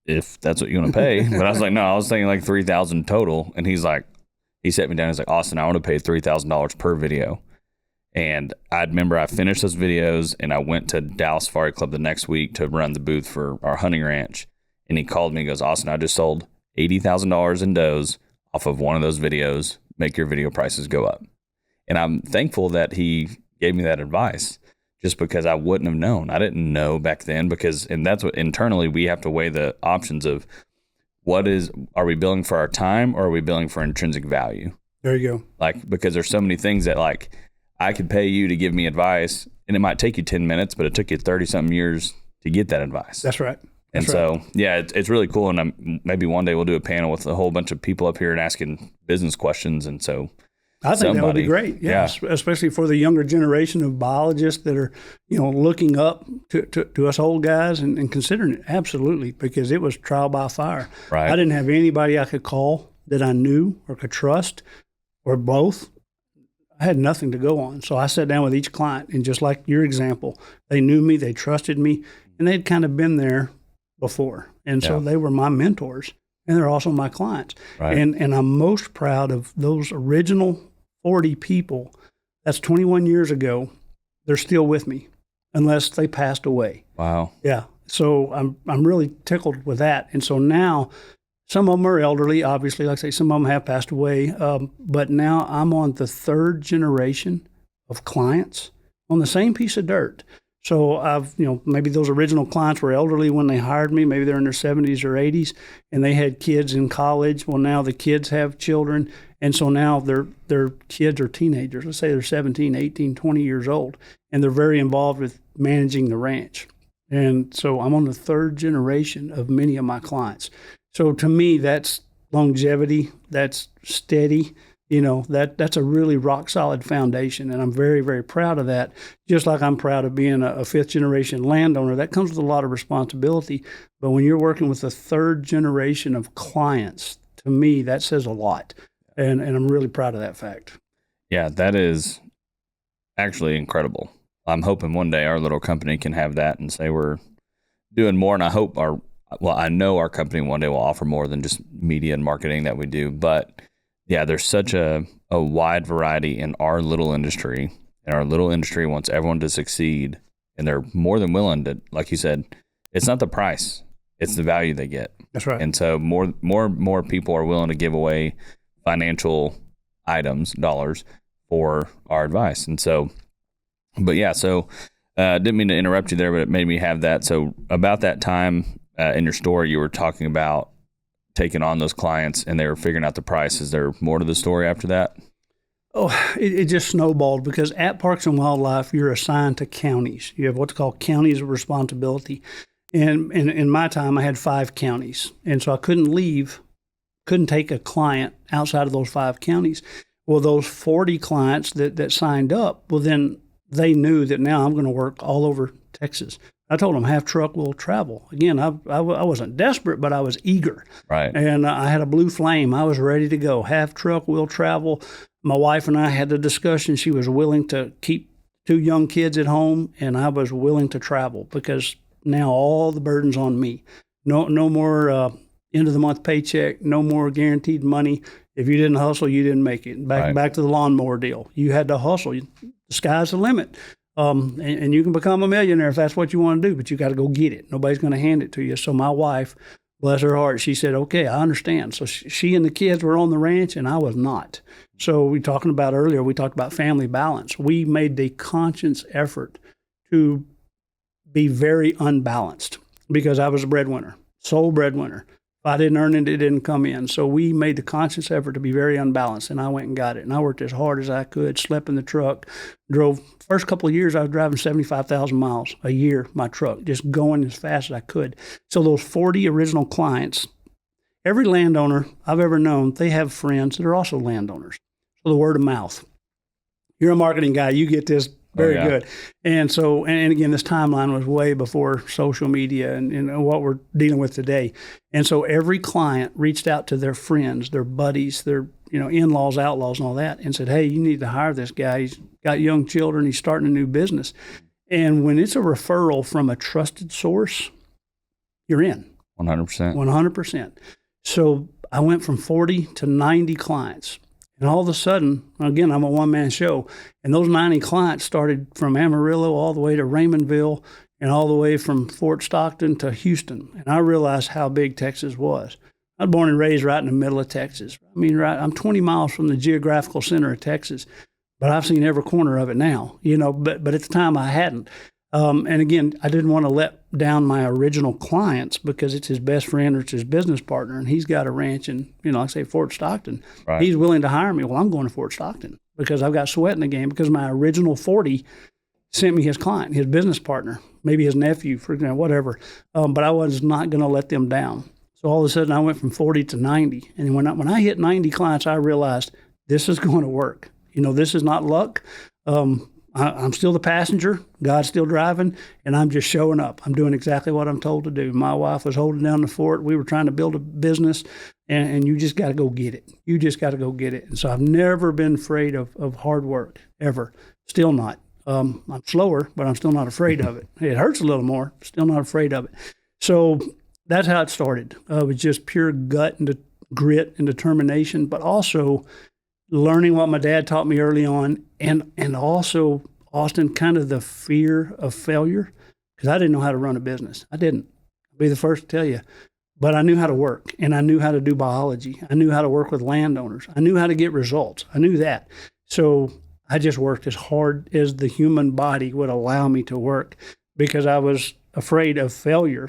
if that's what you want to pay. But I was like, no, I was thinking like 3,000 total. And he sat me down. He's like, Austin, I want to pay $3,000 per video. And I remember I finished those videos and I went to Dallas Safari Club the next week to run the booth for our hunting ranch. And he called me and goes, Austin, I just sold $80,000 in does off of one of those videos. Make your video prices go up. And I'm thankful that he gave me that advice, just because I wouldn't have known. I didn't know back then, and that's what internally we have to weigh the options of are we billing for our time or are we billing for intrinsic value? There you go. Like, because there's so many things that like I could pay you to give me advice and it might take you 10 minutes, but it took you 30 something years to get that advice. That's right. And so, yeah, it's really cool. And maybe one day we'll do a panel with a whole bunch of people up here and asking business questions. And so I think that would be great. Yeah. Especially for the younger generation of biologists that are, looking up to us old guys and considering it. Absolutely. Because it was trial by fire. Right. I didn't have anybody I could call that I knew or could trust, or both. I had nothing to go on. So I sat down with each client, and just like your example, they knew me, they trusted me, and they'd kind of been there before. And so they were my mentors, and they're also my clients. Right. And I'm most proud of those original 40 people. That's 21 years ago. They're still with me unless they passed away. Wow. Yeah. So I'm really tickled with that. And so now some of them are elderly, obviously. Like I say, some of them have passed away. But now I'm on the third generation of clients on the same piece of dirt. So I've, maybe those original clients were elderly when they hired me. Maybe they're in their 70s or 80s, and they had kids in college. Well, now the kids have children, and so now their kids are teenagers. Let's say they're 17, 18, 20 years old, and they're very involved with managing the ranch. And so I'm on the third generation of many of my clients. So to me, that's longevity, that's steady. That's a really rock solid foundation, and I'm very, very proud of that. Just like I'm proud of being a fifth generation landowner. That comes with a lot of responsibility, but when you're working with a third generation of clients, to me, that says a lot, and I'm really proud of that fact. Yeah, that is actually incredible. I'm hoping one day our little company can have that and say we're doing more, and I know our company one day will offer more than just media and marketing that we do, but yeah, there's such a wide variety in our little industry, and our little industry wants everyone to succeed, and they're more than willing to, like you said, it's not the price, it's the value they get. That's right. And so more people are willing to give away financial items, dollars, for our advice. And so, but yeah, so didn't mean to interrupt you there, but it made me have that. So about that time in your story, you were talking about taking on those clients and they were figuring out the price. Is there more to the story after that? Oh, it just snowballed, because at Parks and Wildlife, you're assigned to counties. You have what's called counties of responsibility. And in my time, I had 5 counties. And so I couldn't take a client outside of those 5 counties. Well, those 40 clients that signed up, well, then they knew that now I'm going to work all over Texas. I told them half truck will travel. Again, I wasn't desperate, but I was eager. Right. And I had a blue flame. I was ready to go. Half truck will travel. My wife and I had the discussion. She was willing to keep 2 young kids at home, and I was willing to travel, because now all the burden's on me. No more end of the month paycheck. No more guaranteed money. If you didn't hustle, you didn't make it. Back to the lawnmower deal. You had to hustle. The sky's the limit. And you can become a millionaire if that's what you want to do, but you got to go get it. Nobody's going to hand it to you. So my wife, bless her heart, she said, okay, I understand. So she and the kids were on the ranch, and I was not. So we talked about family balance. We made the conscious effort to be very unbalanced, because I was a breadwinner, sole breadwinner. If I didn't earn it, it didn't come in. So we made the conscious effort to be very unbalanced, and I went and got it. And I worked as hard as I could, slept in the truck, drove. First couple of years, I was driving 75,000 miles a year, my truck, just going as fast as I could. So those 40 original clients, every landowner I've ever known, they have friends that are also landowners. So the word of mouth. You're a marketing guy, you get this very good. And so, and again, this timeline was way before social media and what we're dealing with today. And so every client reached out to their friends, their buddies, their in-laws, outlaws, and all that, and said, hey, you need to hire this guy. He's got young children. He's starting a new business. And when it's a referral from a trusted source, you're in. 100%. 100%. So I went from 40 to 90 clients. And all of a sudden, again, I'm a one-man show. And those 90 clients started from Amarillo all the way to Raymondville and all the way from Fort Stockton to Houston. And I realized how big Texas was. I was born and raised right in the middle of Texas. I mean, I'm 20 miles from the geographical center of Texas, but I've seen every corner of it now, but at the time I hadn't. And again, I didn't want to let down my original clients because it's his best friend or it's his business partner, and he's got a ranch in, like I say, Fort Stockton. Right. He's willing to hire me. Well, I'm going to Fort Stockton because I've got sweat in the game because my original 40 sent me his client, his business partner, maybe his nephew, for example, whatever. But I was not going to let them down. So all of a sudden I went from 40 to 90. And when I hit 90 clients, I realized this is going to work. This is not luck. I'm still the passenger, God's still driving, and I'm just showing up. I'm doing exactly what I'm told to do. My wife was holding down the fort. We were trying to build a business, and you just got to go get it. You just got to go get it. And so I've never been afraid of hard work, ever. Still not. I'm slower, but I'm still not afraid of it. It hurts a little more, still not afraid of it. So that's how it started. It was just pure gut and grit and determination, but also learning what my dad taught me early on, and also, Austin, kind of the fear of failure, because I didn't know how to run a business. I didn't. I'll be the first to tell you. But I knew how to work, and I knew how to do biology. I knew how to work with landowners. I knew how to get results. I knew that. So I just worked as hard as the human body would allow me to work because I was afraid of failure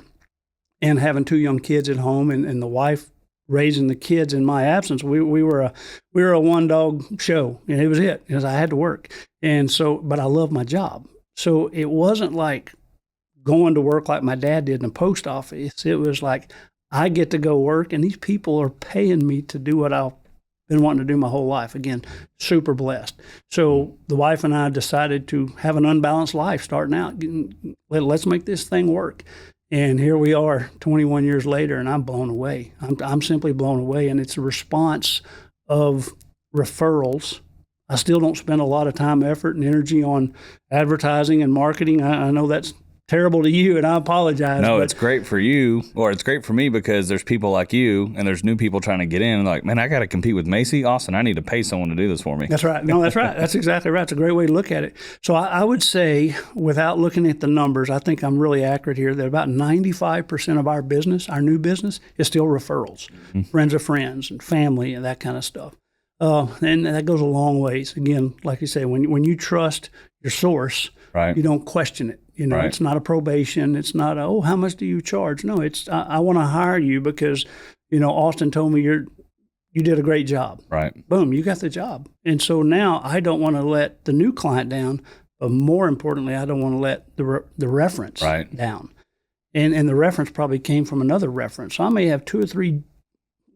and having 2 young kids at home and the wife raising the kids in my absence. We were a one dog show, and it was it, because I had to work. And so, but I loved my job. So it wasn't like going to work like my dad did in the post office. It was like, I get to go work, and these people are paying me to do what I've been wanting to do my whole life. Again, super blessed. So the wife and I decided to have an unbalanced life starting out. Let's make this thing work. And here we are 21 years later, and I'm blown away. I'm simply blown away. And it's a response of referrals. I still don't spend a lot of time, effort, and energy on advertising and marketing. I know that's terrible to you, and I apologize. No, it's great for you, or it's great for me, because there's people like you, and there's new people trying to get in, and like, man, I got to compete with Macy. Austin, I need to pay someone to do this for me. That's right. No, that's right. That's exactly right. It's a great way to look at it. So I would say, without looking at the numbers, I think I'm really accurate here, that about 95% of our business, our new business, is still referrals, friends of friends and family and that kind of stuff. And that goes a long ways. Again, like you say, when you trust your source, right, you don't question it. Right. It's not a probation. It's not how much do you charge? No, it's I want to hire you because, Austin told me you did a great job. Right. Boom, you got the job. And so now I don't want to let the new client down, but more importantly, I don't want to let the reference down. And the reference probably came from another reference. So I may have 2 or 3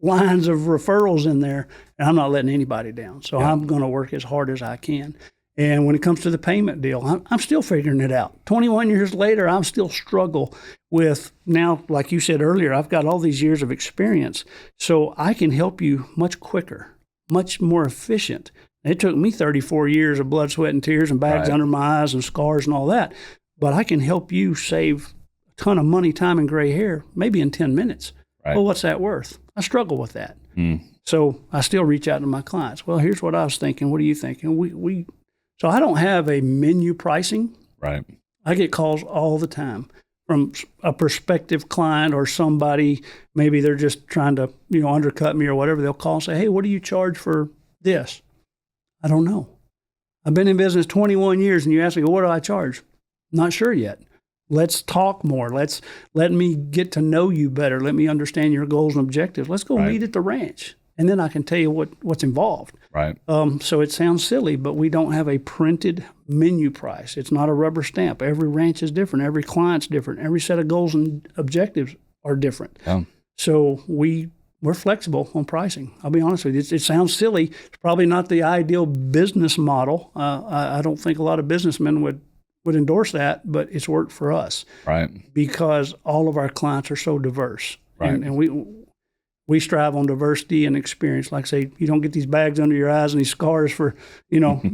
lines of referrals in there, and I'm not letting anybody down. So I'm going to work as hard as I can. And when it comes to the payment deal, I'm still figuring it out. 21 years later, I'm still struggle with now, like you said earlier, I've got all these years of experience, so I can help you much quicker, much more efficient. It took me 34 years of blood, sweat, and tears and bags under my eyes and scars and all that, but I can help you save a ton of money, time, and gray hair, maybe in 10 minutes. Right. Well, what's that worth? I struggle with that. So I still reach out to my clients. Well, here's what I was thinking. What are you thinking? So I don't have a menu pricing. Right. I get calls all the time from a prospective client or somebody, maybe they're just trying to, undercut me or whatever. They'll call and say, hey, what do you charge for this? I don't know. I've been in business 21 years, and you ask me, what do I charge? Not sure yet. Let's talk more. Let me get to know you better. Let me understand your goals and objectives. Let's go meet at the ranch. And then I can tell you what's involved. Right. So it sounds silly, but we don't have a printed menu price. It's not a rubber stamp. Every ranch is different. Every client's different. Every set of goals and objectives are different. So we're flexible on pricing. I'll be honest with you. It sounds silly. It's probably not the ideal business model. I don't think a lot of businessmen would endorse that, but it's worked for us. Right. Because all of our clients are so diverse. Right. And we strive on diversity and experience. Like I say, you don't get these bags under your eyes and these scars for,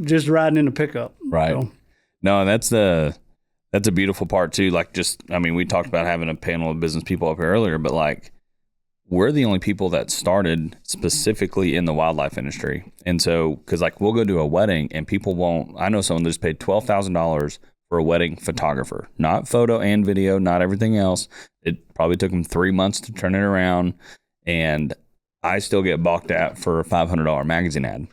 just riding in a pickup. Right. So. No, that's the That's a beautiful part too. Like we talked about having a panel of business people up here earlier, but like we're the only people that started specifically in the wildlife industry. And so, cause like we'll go to a wedding and people won't, I know someone that just paid $12,000 for a wedding photographer, not photo and video, not everything else. It probably took them 3 months to turn it around. And I still get balked at for a $500 magazine ad,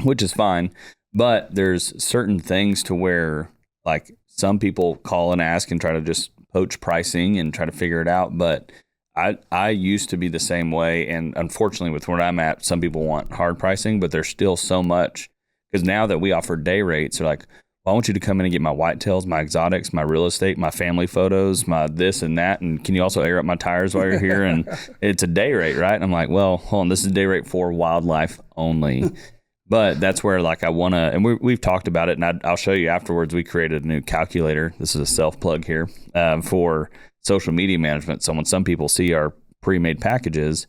which is fine. But there's certain things to where like some people call and ask and try to just poach pricing and try to figure it out. But I used to be the same way. And unfortunately, with where I'm at, some people want hard pricing, but there's still so much. Because now that we offer day rates, they're like, well, I want you to come in and get my whitetails, my exotics, my real estate, my family photos, my this and that. And can you also air up my tires while you're here? And it's a day rate, right? And I'm like, well, hold on, this is day rate for wildlife only. But that's where like I want to, and we've talked about it, and I'll show you afterwards. We created a new calculator. This is a self plug here for social media management. So when some people see our pre-made packages,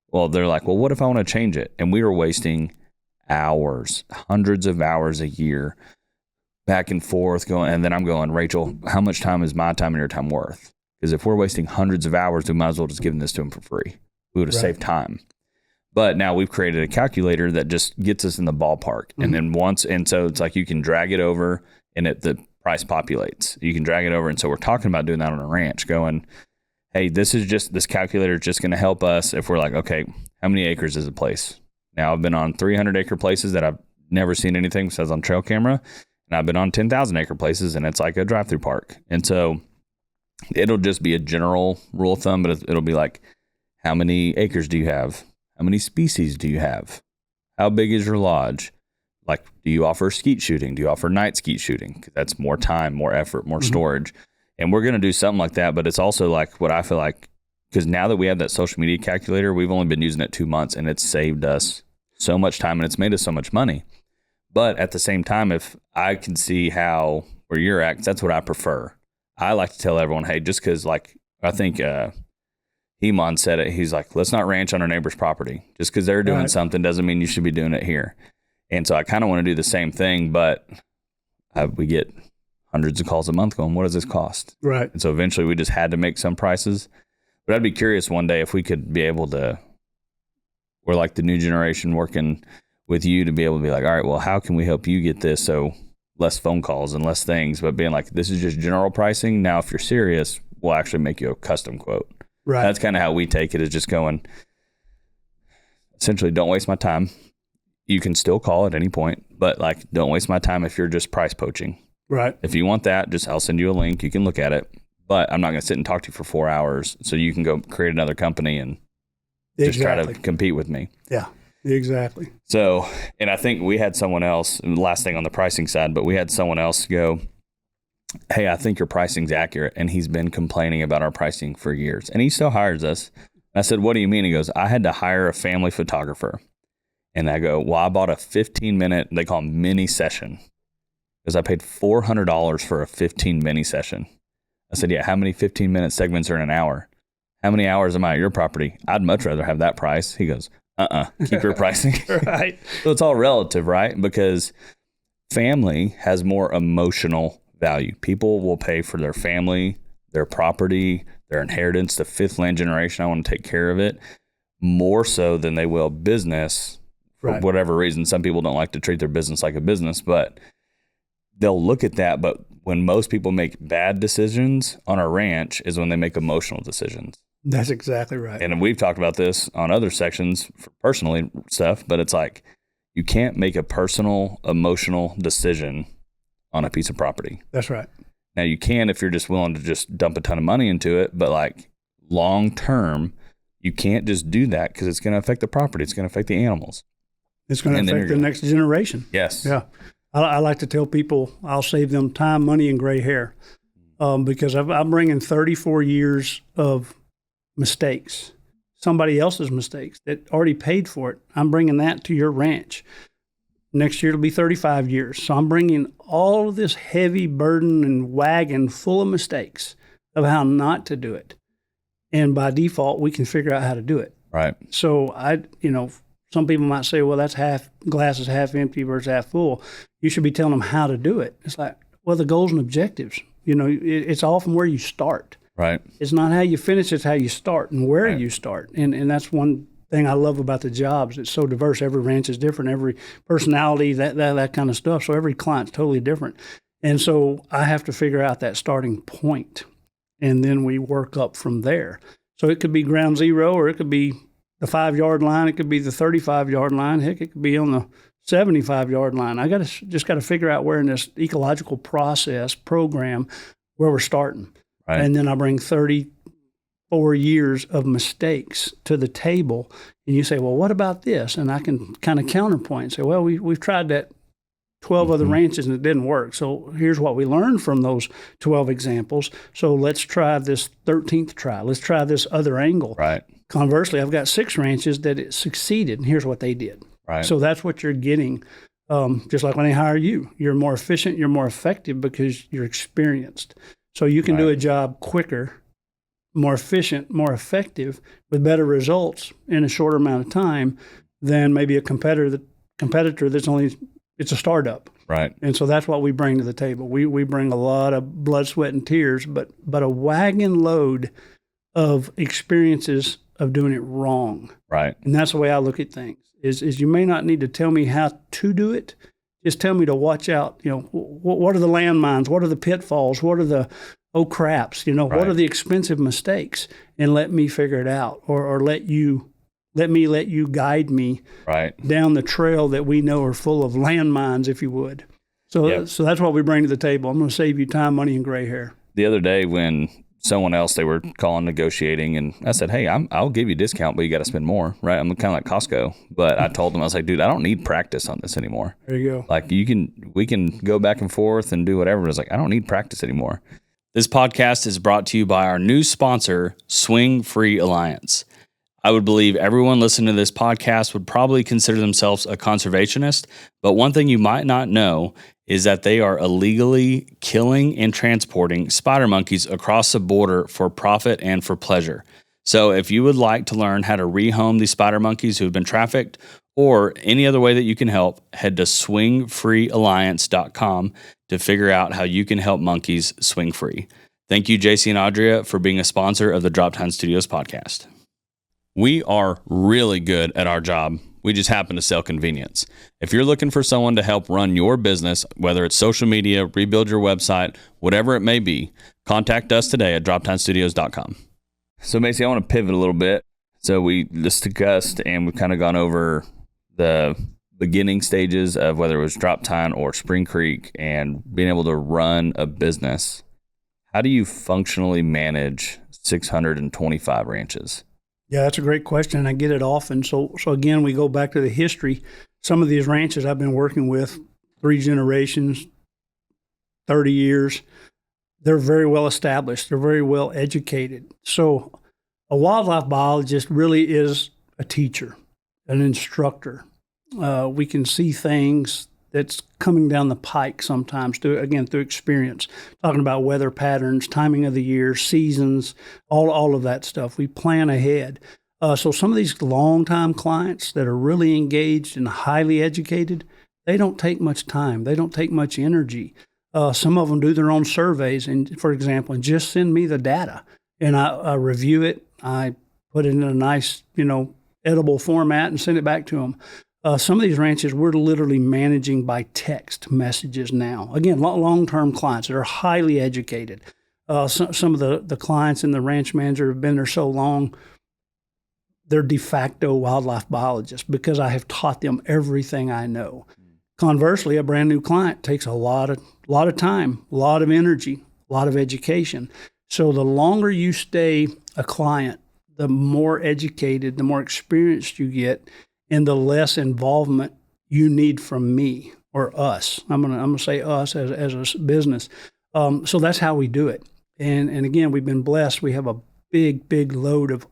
well, they're like, well, what if I want to change it? And we were wasting hours, hundreds of hours a year back and forth going. And then I'm going, Rachel, how much time is my time and your time worth? Because if we're wasting hundreds of hours, we might as well just give this to them for free. We would have saved time. But now we've created a calculator that just gets us in the ballpark. Mm-hmm. And then so it's like you can drag it over and the price populates. You can drag it over. And so we're talking about doing that on a ranch, going, hey, this calculator is just going to help us if we're like, okay, how many acres is a place? Now I've been on 300 acre places that I've never seen anything says on trail camera. And I've been on 10,000 acre places and it's like a drive-through park. And so it'll just be a general rule of thumb, but it'll be like, how many acres do you have? How many species do you have? How big is your lodge? Like, do you offer skeet shooting? Do you offer night skeet shooting? Because that's more time, more effort, more storage. And we're going to do something like that. But it's also like what I feel like, because now that we have that social media calculator, we've only been using it 2 months and it's saved us so much time and it's made us so much money. But at the same time, if I can see where you're at, 'cause that's what I prefer. I like to tell everyone, hey, just because like, I think Hemon said it, he's like, let's not ranch on our neighbor's property. Just because they're doing something doesn't mean you should be doing it here. And so I kind of want to do the same thing, but we get hundreds of calls a month going, what does this cost? Right. And so eventually we just had to make some prices. But I'd be curious one day if we could be able to, we're like the new generation working with you to be able to be like, all right, well, how can we help you get this? So less phone calls and less things, but being like, this is just general pricing. Now, if you're serious, we'll actually make you a custom quote. Right. That's kind of how we take it, is just going, essentially, don't waste my time. You can still call at any point, but like, don't waste my time if you're just price poaching. Right. If you want that, I'll send you a link. You can look at it, but I'm not going to sit and talk to you for 4 hours. So you can go create another company and just try to compete with me. Yeah, exactly. So, and I think we had someone else, last thing on the pricing side, but we had someone else go, hey, I think your pricing's accurate. And he's been complaining about our pricing for years and he still hires us. And I said, what do you mean? He goes, I had to hire a family photographer. And I go, well, I bought a 15-minute, they call them mini session, because I paid $400 for a 15 mini session. I said, yeah, how many 15-minute segments are in an hour? How many hours am I at your property? I'd much rather have that price. He goes, keep your pricing. Right. So it's all relative, right? Because family has more emotional value. People will pay for their family, their property, their inheritance, the fifth land generation. I want to take care of it more so than they will business. For whatever reason, some people don't like to treat their business like a business, but they'll look at that. But when most people make bad decisions on a ranch is when they make emotional decisions. That's exactly right. And we've talked about this on other sections for personally stuff, but it's like you can't make a personal, emotional decision on a piece of property. That's right. Now you can if you're just willing to just dump a ton of money into it, but like long term, you can't just do that because it's going to affect the property. It's going to affect the animals. It's going to affect the next generation. Yes. Yeah. I like to tell people I'll save them time, money, and gray hair because I'm bringing 34 years of mistakes, somebody else's mistakes that already paid for it. I'm bringing that to your ranch. Next year it'll be 35 years. So I'm bringing all of this heavy burden and wagon full of mistakes of how not to do it. And by default, we can figure out how to do it. Right. So some people might say, well, that's glass is half empty versus half full. You should be telling them how to do it. It's like, well, the goals and objectives. It's all from where you start. Right. It's not how you finish, it's how you start and where you start. And that's one thing I love about the jobs. It's so diverse. Every ranch is different, every personality, that kind of stuff. So every client's totally different. And so I have to figure out that starting point, and then we work up from there. So it could be ground zero, or it could be the 5-yard line. It could be the 35-yard line. Heck, it could be on the 75-yard line. I just got to figure out where in this ecological process program where we're starting. Right. And then I bring 34 years of mistakes to the table, and you say, well, what about this? And I can kind of counterpoint and say, well, we've tried that 12 other ranches and it didn't work. So here's what we learned from those 12 examples. So let's try this 13th try. Let's try this other angle. Right. Conversely, I've got 6 ranches that it succeeded, and here's what they did. Right. So that's what you're getting. Just like when they hire you, you're more efficient, you're more effective because you're experienced. So you can do a job quicker, more efficient, more effective, with better results in a shorter amount of time than maybe a competitor that's it's a startup. Right. And so that's what we bring to the table. We bring a lot of blood, sweat, and tears, but a wagon load of experiences of doing it wrong. Right. And that's the way I look at things, is you may not need to tell me how to do it. Just tell me to watch out. What are the landmines? What are the pitfalls? What are the craps? What are the expensive mistakes? And let me figure it out, or let you guide me down the trail that we know are full of landmines, if you would. So that's what we bring to the table. I'm going to save you time, money, and gray hair. The other day when someone else, they were calling negotiating, and I said, hey, I'll give you a discount, but you got to spend more, right? I'm kind of like Costco. But I told them, I was like, dude, I don't need practice on this anymore. There you go. Like we can go back and forth and do whatever. I was like, I don't need practice anymore. This podcast is brought to you by our new sponsor, Swing Free Alliance. I would believe everyone listening to this podcast would probably consider themselves a conservationist, but one thing you might not know is that they are illegally killing and transporting spider monkeys across the border for profit and for pleasure. So if you would like to learn how to rehome these spider monkeys who have been trafficked, or any other way that you can help, head to swingfreealliance.com to figure out how you can help monkeys swing free. Thank you, JC and Audria, for being a sponsor of the Droptine Studios podcast. We are really good at our job. We just happen to sell convenience. If you're looking for someone to help run your business, whether it's social media, rebuild your website, whatever it may be, contact us today at droptinestudios.com. So Macy, I want to pivot a little bit. So we discussed and we've kind of gone over the beginning stages of whether it was Droptine or Spring Creek and being able to run a business. How do you functionally manage 625 ranches? Yeah, that's a great question. I get it often. So again, we go back to the history. Some of these ranches I've been working with 3 generations, 30 years. They're very well established. They're very well educated. So a wildlife biologist really is a teacher, an instructor. We can see things that's coming down the pike sometimes through experience, talking about weather patterns, timing of the year, seasons, all of that stuff. We plan ahead. So some of these long-time clients that are really engaged and highly educated, they don't take much time. They don't take much energy. Some of them do their own surveys, and for example, and just send me the data, and I review it. I put it in a nice, edible format and send it back to them. Some of these ranches we're literally managing by text messages now. Again, long-term clients that are highly educated. Some of the clients and the ranch manager have been there so long, they're de facto wildlife biologists because I have taught them everything I know. Conversely, a brand new client takes a lot of time, a lot of energy, a lot of education. So the longer you stay a client, the more educated, the more experienced you get, and the less involvement you need from me or us. I'm gonna say us as a business. So that's how we do it. And again, we've been blessed. We have a big load of,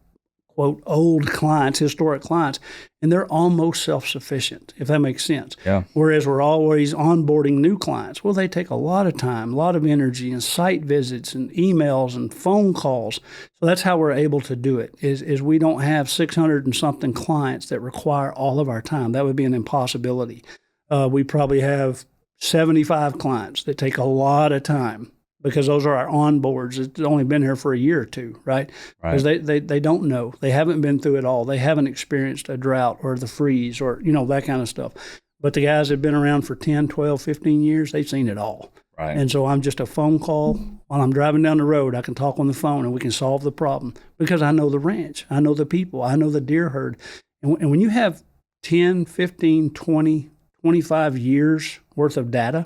quote, old clients, historic clients, and they're almost self-sufficient, if that makes sense. Yeah. Whereas we're always onboarding new clients. Well, they take a lot of time, a lot of energy, and site visits and emails and phone calls. So that's how we're able to do it, is we don't have 600 and something clients that require all of our time. That would be an impossibility. We probably have 75 clients that take a lot of time, because those are our onboards. It's only been here for a year or two, right? Because they don't know. They haven't been through it all. They haven't experienced a drought or the freeze or, that kind of stuff. But the guys that have been around for 10, 12, 15 years, they've seen it all. Right. And so I'm just a phone call. While I'm driving down the road, I can talk on the phone and we can solve the problem because I know the ranch. I know the people. I know the deer herd. And when you have 10, 15, 20, 25 years worth of data,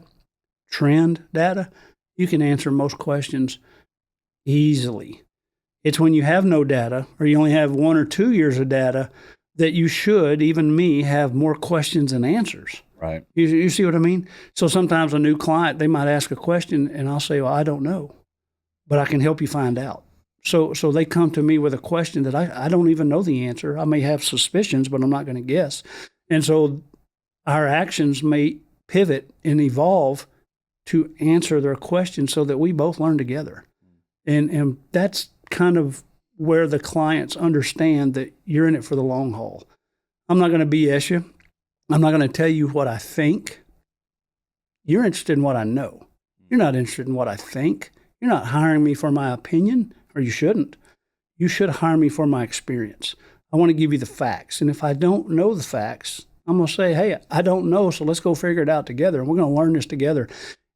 trend data, you can answer most questions easily. It's when you have no data or you only have 1 or 2 years of data that you should, even me, have more questions than answers. Right. You see what I mean? So sometimes a new client, they might ask a question and I'll say, well, I don't know, but I can help you find out. So they come to me with a question that I don't even know the answer. I may have suspicions, but I'm not going to guess. And so our actions may pivot and evolve to answer their question so that we both learn together. And that's kind of where the clients understand that you're in it for the long haul. I'm not going to BS you. I'm not going to tell you what I think. You're interested in what I know. You're not interested in what I think. You're not hiring me for my opinion, or you shouldn't. You should hire me for my experience. I want to give you the facts. And if I don't know the facts, I'm going to say, hey, I don't know, so let's go figure it out together. And we're going to learn this together.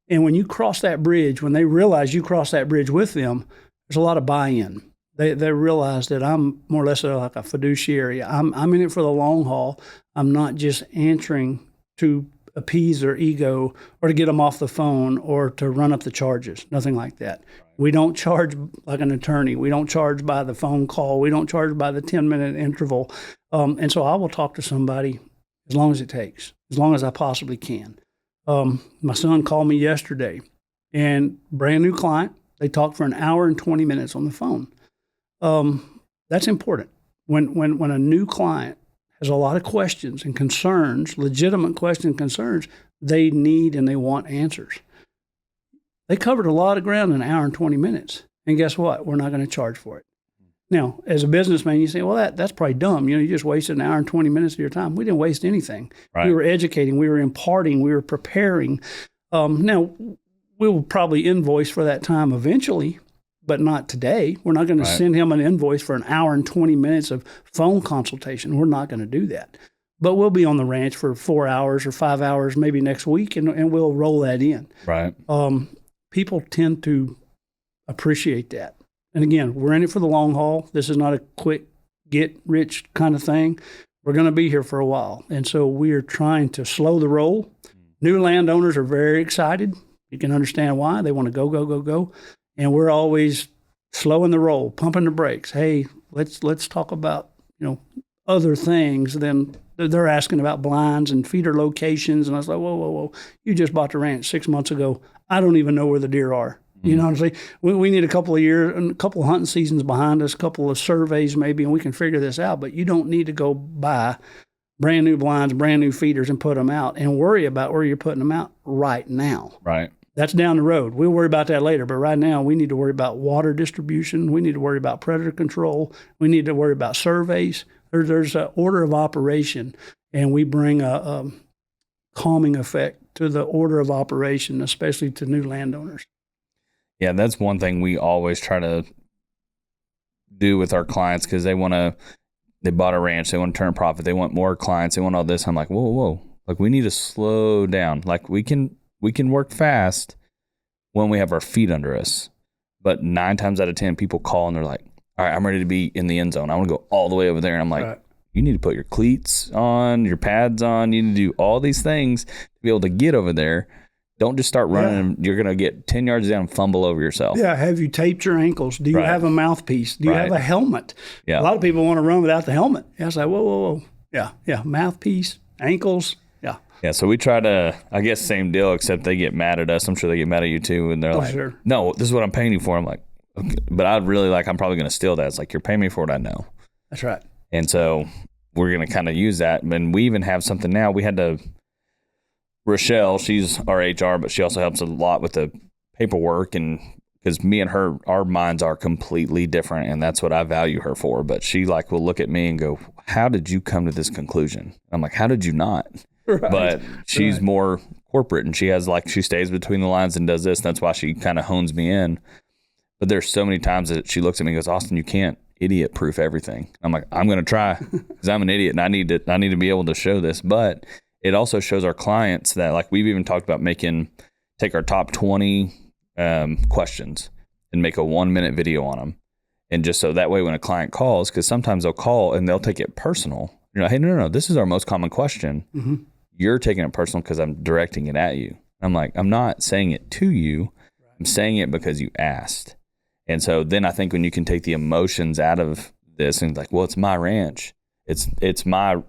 And when you cross that bridge, when they realize you cross that bridge with them, there's a lot of buy-in. They realize that I'm more or less like a fiduciary. I'm in it for the long haul. I'm not just answering to appease their ego or to get them off the phone or to run up the charges. Nothing like that. We don't charge like an attorney. We don't charge by the phone call. We don't charge by the 10-minute interval. And so I will talk to somebody as long as it takes, as long as I possibly can. My son called me yesterday, and brand new client. They talked for an hour and 20 minutes on the phone. That's important. When a new client has a lot of questions and concerns, legitimate questions and concerns, they need and they want answers. They covered a lot of ground in an hour and 20 minutes. And guess what? We're not going to charge for it. Now, as a businessman, you say, well, that's probably dumb. You just wasted an hour and 20 minutes of your time. We didn't waste anything. Right. We were educating. We were imparting. We were preparing. Now, we will probably invoice for that time eventually, but not today. We're not going to send him an invoice for an hour and 20 minutes of phone consultation. We're not going to do that. But we'll be on the ranch for 4 hours or 5 hours maybe next week, and we'll roll that in. Right. People tend to appreciate that. And again, we're in it for the long haul. This is not a quick get-rich kind of thing. We're going to be here for a while. And so we are trying to slow the roll. New landowners are very excited. You can understand why. They want to go, go, go, go. And we're always slowing the roll, pumping the brakes. Hey, let's talk about, other things than they're asking about blinds and feeder locations. And I was like, whoa. You just bought the ranch 6 months ago. I don't even know where the deer are. You know what I'm saying? We need a couple of years and a couple of hunting seasons behind us, a couple of surveys maybe, and we can figure this out. But you don't need to go buy brand new blinds, brand new feeders and put them out and worry about where you're putting them out right now. Right. That's down the road. We'll worry about that later. But right now, we need to worry about water distribution. We need to worry about predator control. We need to worry about surveys. There's an order of operation, and we bring a calming effect to the order of operation, especially to new landowners. Yeah, that's one thing we always try to do with our clients because they bought a ranch, they want to turn a profit, they want more clients, they want all this. I'm like, whoa. Like, we need to slow down. Like, we can work fast when we have our feet under us. But 9 times out of 10, people call and they're like, all right, I'm ready to be in the end zone. I want to go all the way over there. And I'm like, You need to put your cleats on, your pads on. You need to do all these things to be able to get over there. Don't just start running and you're going to get 10 yards down and fumble over yourself. Yeah. Have you taped your ankles? Do you have a mouthpiece? Do you have a helmet? Yeah. A lot of people want to run without the helmet. Yeah, it's like, whoa. Yeah. Mouthpiece, ankles. Yeah. Yeah. So we try to, I guess, same deal, except they get mad at us. I'm sure they get mad at you too. And they're like, no, this is what I'm paying you for. I'm like, okay. But I'm probably going to steal that. It's like, you're paying me for what I know. That's right. And so we're going to kind of use that. And we even have something now. We had to, Rochelle, she's our HR, but she also helps a lot with the paperwork, and because me and her, our minds are completely different, and that's what I value her for. But she will look at me and go, how did you come to this conclusion? I'm like, how did you not? Right. But she's more corporate, and she stays between the lines and does this. And that's why she kind of hones me in. But there's so many times that she looks at me and goes, Austin, you can't idiot proof everything. I'm like, I'm going to try, because I'm an idiot and I need to be able to show this. But it also shows our clients that, like, we've even talked about take our top 20 questions and make a 1-minute video on them. And just so that way when a client calls, because sometimes they'll call and they'll take it personal. You're like, hey, no, this is our most common question. Mm-hmm. You're taking it personal because I'm directing it at you. I'm like, I'm not saying it to you. I'm saying it because you asked. And so then I think when you can take the emotions out of this and like, well, it's my ranch. It's my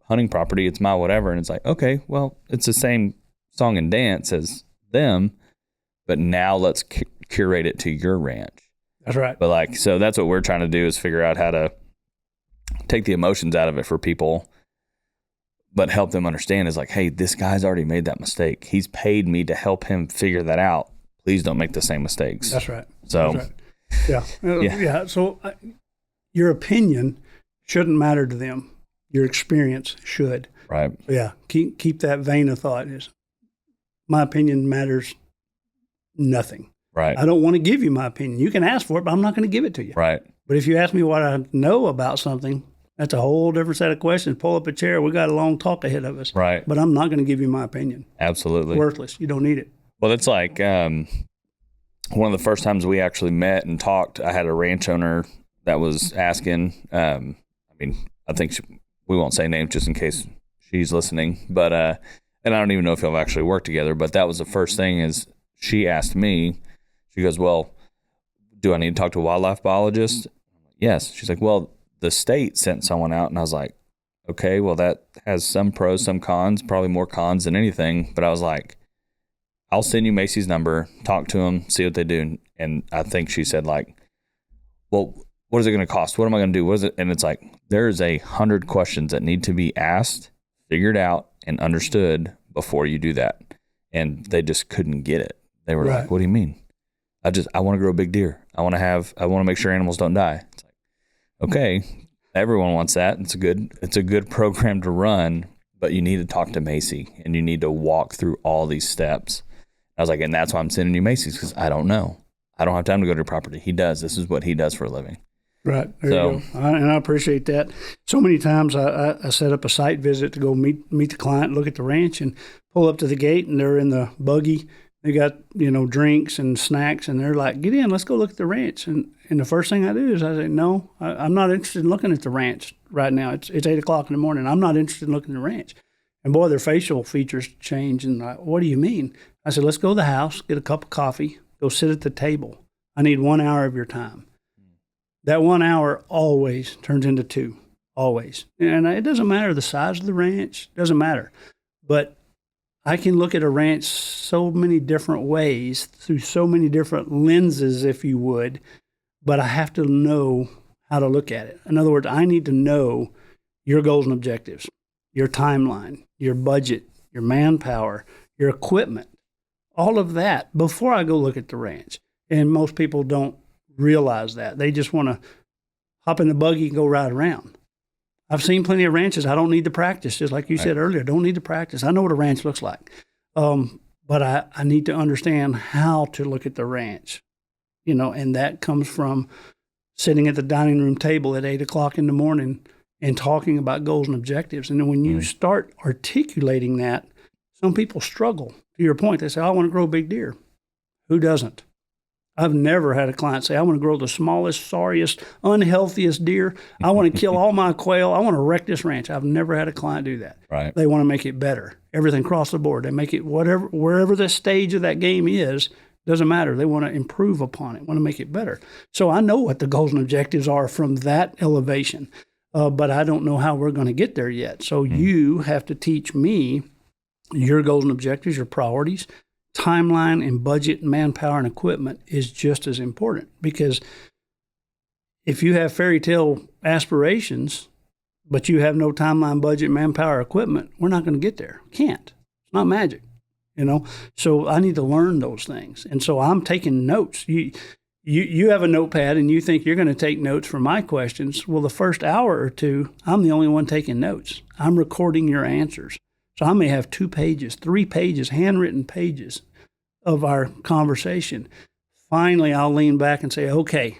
hunting property. It's my whatever. And it's like, okay, well, it's the same song and dance as them, but now let's curate it to your ranch. That's right. But like, so that's what we're trying to do, is figure out how to take the emotions out of it for people, but help them understand is like, hey, this guy's already made that mistake. He's paid me to help him figure that out. Please don't make the same mistakes. That's right. So, that's right. Yeah. So your opinion shouldn't matter to them. Your experience should. Right. Yeah. Keep that vein of thought. My opinion matters nothing. Right. I don't want to give you my opinion. You can ask for it, but I'm not going to give it to you. Right. But if you ask me what I know about something, that's a whole different set of questions. Pull up a chair. We got a long talk ahead of us. Right. But I'm not going to give you my opinion. Absolutely. Worthless. You don't need it. Well, it's like one of the first times we actually met and talked, I had a ranch owner that was asking, I think we won't say names just in case she's listening, but, and I don't even know if you'll actually work together, but that was the first thing is she asked me, she goes, well, do I need to talk to a wildlife biologist? Yes. She's like, well, the state sent someone out. And I was like, okay, well, that has some pros, some cons, probably more cons than anything. But I was like, I'll send you Macy's number, talk to them, see what they do. And I think she said like, well, what is it going to cost? What am I going to do? What is it? And it's like, there's 100 questions that need to be asked, figured out, and understood before you do that. And they just couldn't get it. They were like, what do you mean? I want to grow a big deer. I want to make sure animals don't die. It's like, okay, everyone wants that. It's a good program to run, but you need to talk to Macy and you need to walk through all these steps. I was like, and that's why I'm sending you Macy's, because I don't know. I don't have time to go to your property. He does. This is what he does for a living. Right. There you go. And I appreciate that. So many times I set up a site visit to go meet the client, look at the ranch, and pull up to the gate, and they're in the buggy. They got, drinks and snacks, and they're like, get in, let's go look at the ranch. And the first thing I do is I say, no, I'm not interested in looking at the ranch right now. It's 8 o'clock in the morning. I'm not interested in looking at the ranch. And boy, their facial features change. And like, what do you mean? I said, let's go to the house, get a cup of coffee, go sit at the table. I need 1 hour of your time. That 1 hour always turns into 2, always. And it doesn't matter the size of the ranch, doesn't matter. But I can look at a ranch so many different ways, through so many different lenses, if you would, but I have to know how to look at it. In other words, I need to know your goals and objectives, your timeline, your budget, your manpower, your equipment, all of that before I go look at the ranch. And most people don't realize that. They just want to hop in the buggy and go ride around. I've seen plenty of ranches. I don't need to practice, just like you said earlier. Don't need to practice. I know what a ranch looks like. But I need to understand how to look at the ranch, and that comes from sitting at the dining room table at 8 o'clock in the morning and talking about goals and objectives. And then when you start articulating that, some people struggle. To your point, they say, I want to grow a big deer. Who doesn't? I've never had a client say, I want to grow the smallest, sorriest, unhealthiest deer. I want to kill all my quail. I want to wreck this ranch. I've never had a client do that. Right. They want to make it better. Everything across the board. They make it wherever the stage of that game is, doesn't matter. They want to improve upon it, want to make it better. So I know what the goals and objectives are from that elevation, but I don't know how we're going to get there yet. So you have to teach me your goals and objectives, your priorities. Timeline and budget, manpower and equipment is just as important, because if you have fairy tale aspirations, but you have no timeline, budget, manpower, equipment, we're not going to get there. Can't. It's not magic, So I need to learn those things. And so I'm taking notes. You have a notepad and you think you're going to take notes for my questions. Well, the first hour or two, I'm the only one taking notes. I'm recording your answers. So I may have 2 pages, 3 pages, handwritten pages of our conversation. Finally, I'll lean back and say, okay,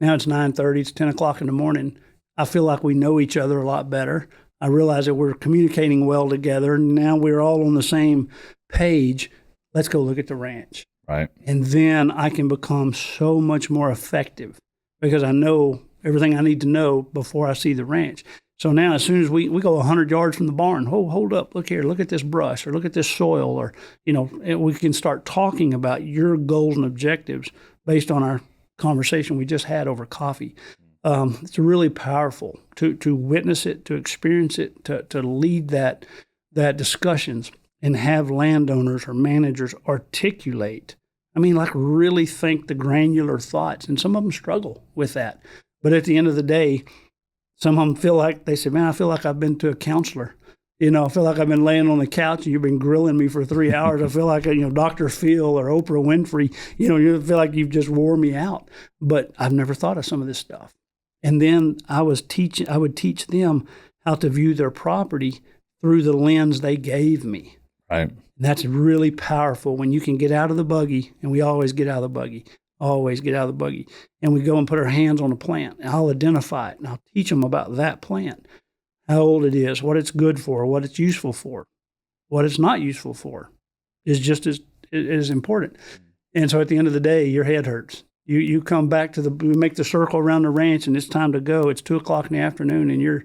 now it's 9:30, it's 10 o'clock in the morning. I feel like we know each other a lot better. I realize that we're communicating well together. Now we're all on the same page. Let's go look at the ranch. Right. And then I can become so much more effective because I know everything I need to know before I see the ranch. So now as soon as we go 100 yards from the barn, hold up, look here, look at this brush or look at this soil, or, we can start talking about your goals and objectives based on our conversation we just had over coffee. It's really powerful to witness it, to experience it, to lead that discussions and have landowners or managers articulate. I mean, like really think the granular thoughts, and some of them struggle with that. But at the end of the day, some of them feel like, they say, man, I feel like I've been to a counselor. I feel like I've been laying on the couch and you've been grilling me for 3 hours. I feel like, Dr. Phil or Oprah Winfrey, you feel like you've just wore me out. But I've never thought of some of this stuff. And then I would teach them how to view their property through the lens they gave me. Right. And that's really powerful when you can get out of the buggy, and we always get out of the buggy. Always get out of the buggy. And we go and put our hands on a plant. And I'll identify it, and I'll teach them about that plant, how old it is, what it's good for, what it's useful for, what it's not useful for is just as important. And so at the end of the day, your head hurts. You come back we make the circle around the ranch, and it's time to go. It's 2 o'clock in the afternoon, and you're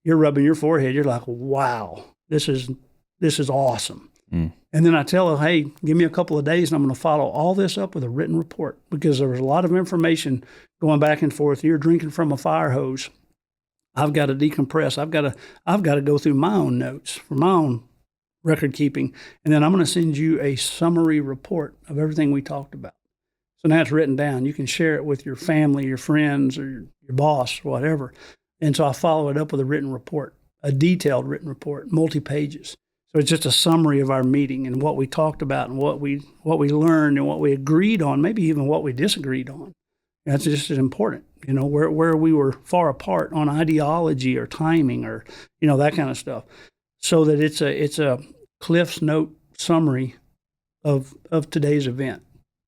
rubbing your forehead. You're like, wow, this is awesome. Mm. And then I tell her, hey, give me a couple of days and I'm going to follow all this up with a written report, because there was a lot of information going back and forth. You're drinking from a fire hose. I've got to decompress. I've got to go through my own notes for my own record keeping. And then I'm going to send you a summary report of everything we talked about. So now it's written down. You can share it with your family, your friends, or your boss, or whatever. And so I follow it up with a written report, a detailed written report, multi-pages. So it's just a summary of our meeting and what we talked about and what we learned and what we agreed on, maybe even what we disagreed on. That's just as important, where we were far apart on ideology or timing or, that kind of stuff. So that it's a Cliff's Note summary of today's event.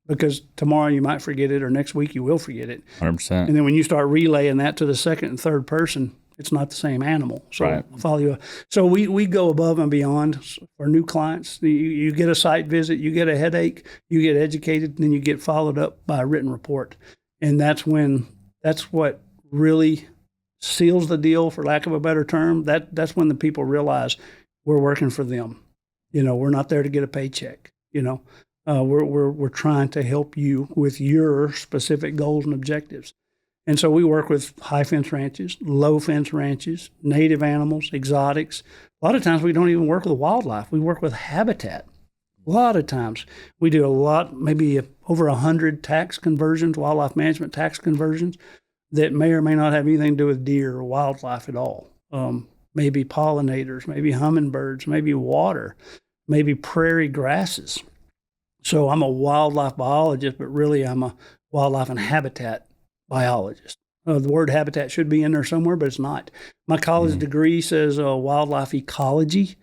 Because tomorrow you might forget it, or next week you will forget it. 100%. And then when you start relaying that to the second and third person, it's not the same animal. So right. I'll follow you. So we go above and beyond for new clients. You get a site visit, you get a headache, you get educated, and then you get followed up by a written report. And that's what really seals the deal, for lack of a better term. That's when the people realize we're working for them. We're not there to get a paycheck. We're trying to help you with your specific goals and objectives. And so we work with high fence ranches, low fence ranches, native animals, exotics. A lot of times we don't even work with wildlife. We work with habitat. A lot of times we do maybe over 100 tax conversions, wildlife management tax conversions, that may or may not have anything to do with deer or wildlife at all. Maybe pollinators, maybe hummingbirds, maybe water, maybe prairie grasses. So I'm a wildlife biologist, but really I'm a wildlife and habitat biologist. The word habitat should be in there somewhere, but it's not. My college degree says wildlife ecology.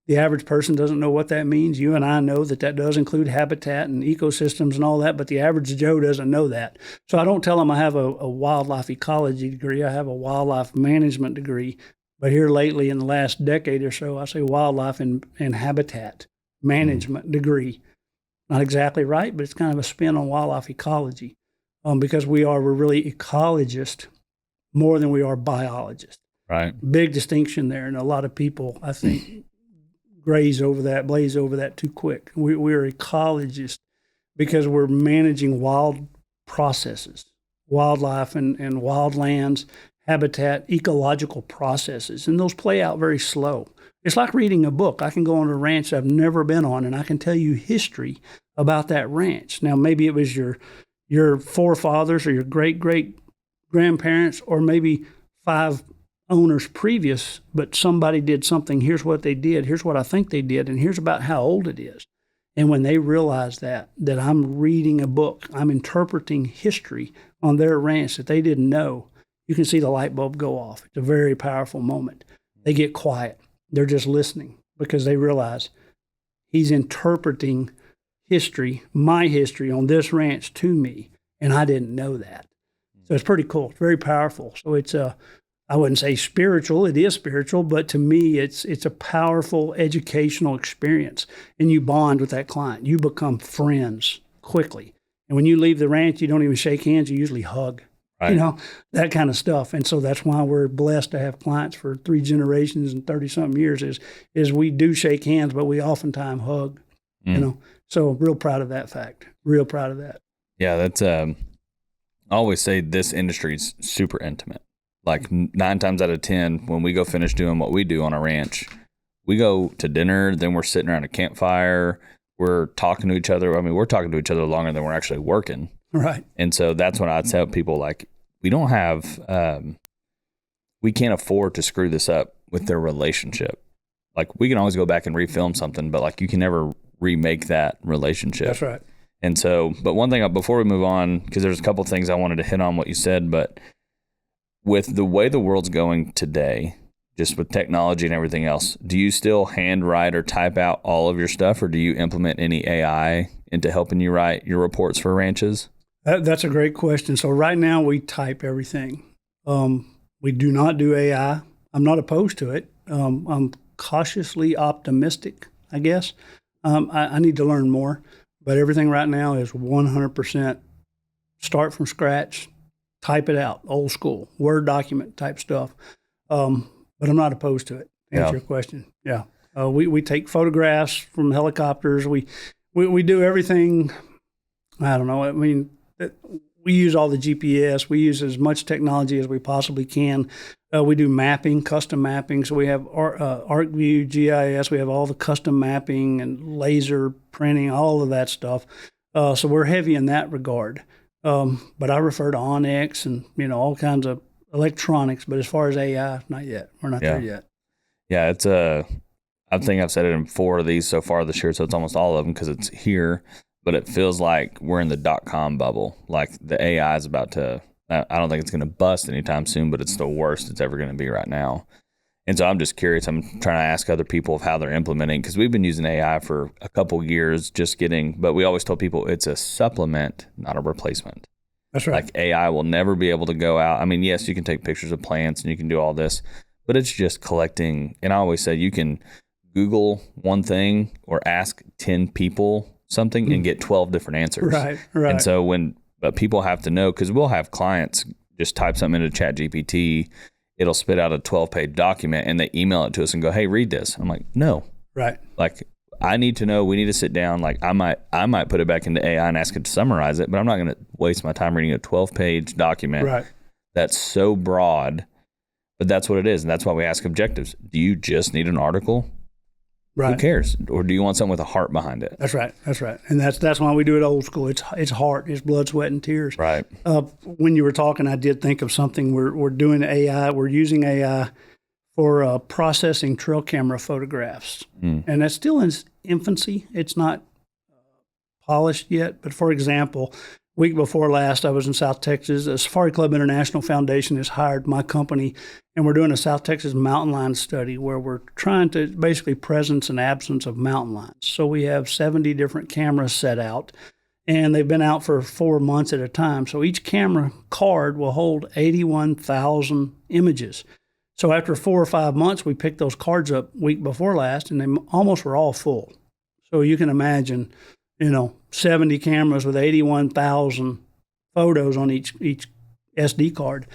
The average person doesn't know what that means. You and I know that does include habitat and ecosystems and all that, but the average Joe doesn't know that. So I don't tell them I have a wildlife ecology degree. I have a wildlife management degree. But here lately, in the last decade or so, I say wildlife and habitat management degree. Not exactly right, but it's kind of a spin on wildlife ecology. Because we're really ecologist more than we are biologist. Right. Big distinction there. And a lot of people, I think, blaze over that too quick. We're ecologists because we're managing wild processes, wildlife and wildlands, habitat, ecological processes. And those play out very slow. It's like reading a book. I can go on a ranch I've never been on, and I can tell you history about that ranch. Now, maybe it was your forefathers or your great-great-grandparents, or maybe 5 owners previous, but somebody did something. Here's what they did. Here's what I think they did. And here's about how old it is. And when they realize that I'm reading a book, I'm interpreting history on their ranch that they didn't know, you can see the light bulb go off. It's a very powerful moment. They get quiet. They're just listening. because they realize he's interpreting history, my history on this ranch to me, and I didn't know that. So it's pretty cool. It's very powerful. So it's I wouldn't say spiritual. It is spiritual, but to me, it's a powerful educational experience. And you bond with that client. You become friends quickly. And when you leave the ranch, you don't even shake hands. You usually hug. Right. You know, that kind of stuff. And so that's why we're blessed to have clients for 3 generations and 30-something years is we do shake hands, but we oftentimes hug, you know. So real proud of that fact. Real proud of that. Yeah, that's I always say this industry is super intimate. Like 9 times out of 10, when we go finish doing what we do on a ranch, we go to dinner, then we're sitting around a campfire, we're talking to each other. I mean, we're talking to each other longer than we're actually working. Right. And so that's when I'd tell people, like, we don't have, we can't afford to screw this up with their relationship. Like, we can always go back and refilm something, but like, you can never remake that relationship. That's right. And so, but one thing before we move on, because there's a couple of things I wanted to hit on what you said, but with the way the world's going today, just with technology and everything else, do you still handwrite or type out all of your stuff, or do you implement any AI into helping you write your reports for ranches? That's a great question. So right now we type everything. We do not do AI. I'm not opposed to it. I'm cautiously optimistic, I guess. I need to learn more, but everything right now is 100% start from scratch, type it out, old school, Word document type stuff. But I'm not opposed to it, to answer your question. Yeah. We take photographs from helicopters. We do everything. I don't know. I mean, we use all the GPS. We use as much technology as we possibly can. We do mapping, custom mapping. So we have ArcView, GIS. We have all the custom mapping and laser printing, all of that stuff. So we're heavy in that regard. But I refer to Onyx and, you know, all kinds of electronics. But as far as AI, not yet. We're not there yet. Yeah, it's I think I've said it in 4 of these so far this year, so it's almost all of them because it's here. But it feels like we're in the .com bubble. Like the AI is about to, I don't think it's going to bust anytime soon, but it's the worst it's ever going to be right now. And so I'm just curious. I'm trying to ask other people of how they're implementing, because we've been using AI for a couple years, but we always tell people it's a supplement, not a replacement. That's right. Like AI will never be able to go out. I mean, yes, you can take pictures of plants and you can do all this, but it's just collecting. And I always say you can Google one thing or ask 10 people something and get 12 different answers. Right. And so but people have to know, because we'll have clients just type something into ChatGPT, it'll spit out a 12-page document and they email it to us and go, hey, read this. I'm like, no. Right. Like, I need to know, we need to sit down. Like I might put it back into AI and ask it to summarize it, but I'm not going to waste my time reading a 12-page document that's so broad, but that's what it is. And that's why we ask objectives. Do you just need an article? Right. Who cares? Or do you want something with a heart behind it? That's right. And that's why we do it old school. It's heart, it's blood, sweat, and tears. Right. When you were talking, I did think of something. We're doing AI. We're using AI for processing trail camera photographs. And that's still in infancy. It's not polished yet. But for example, week before last, I was in South Texas. The Safari Club International Foundation has hired my company, and we're doing a South Texas mountain lion study where we're trying to basically presence and absence of mountain lions. So we have 70 different cameras set out, and they've been out for 4 months at a time. So each camera card will hold 81,000 images. So after 4 or 5 months, we picked those cards up week before last, and they almost were all full. So you can imagine, 70 cameras with 81,000 photos on each SD card.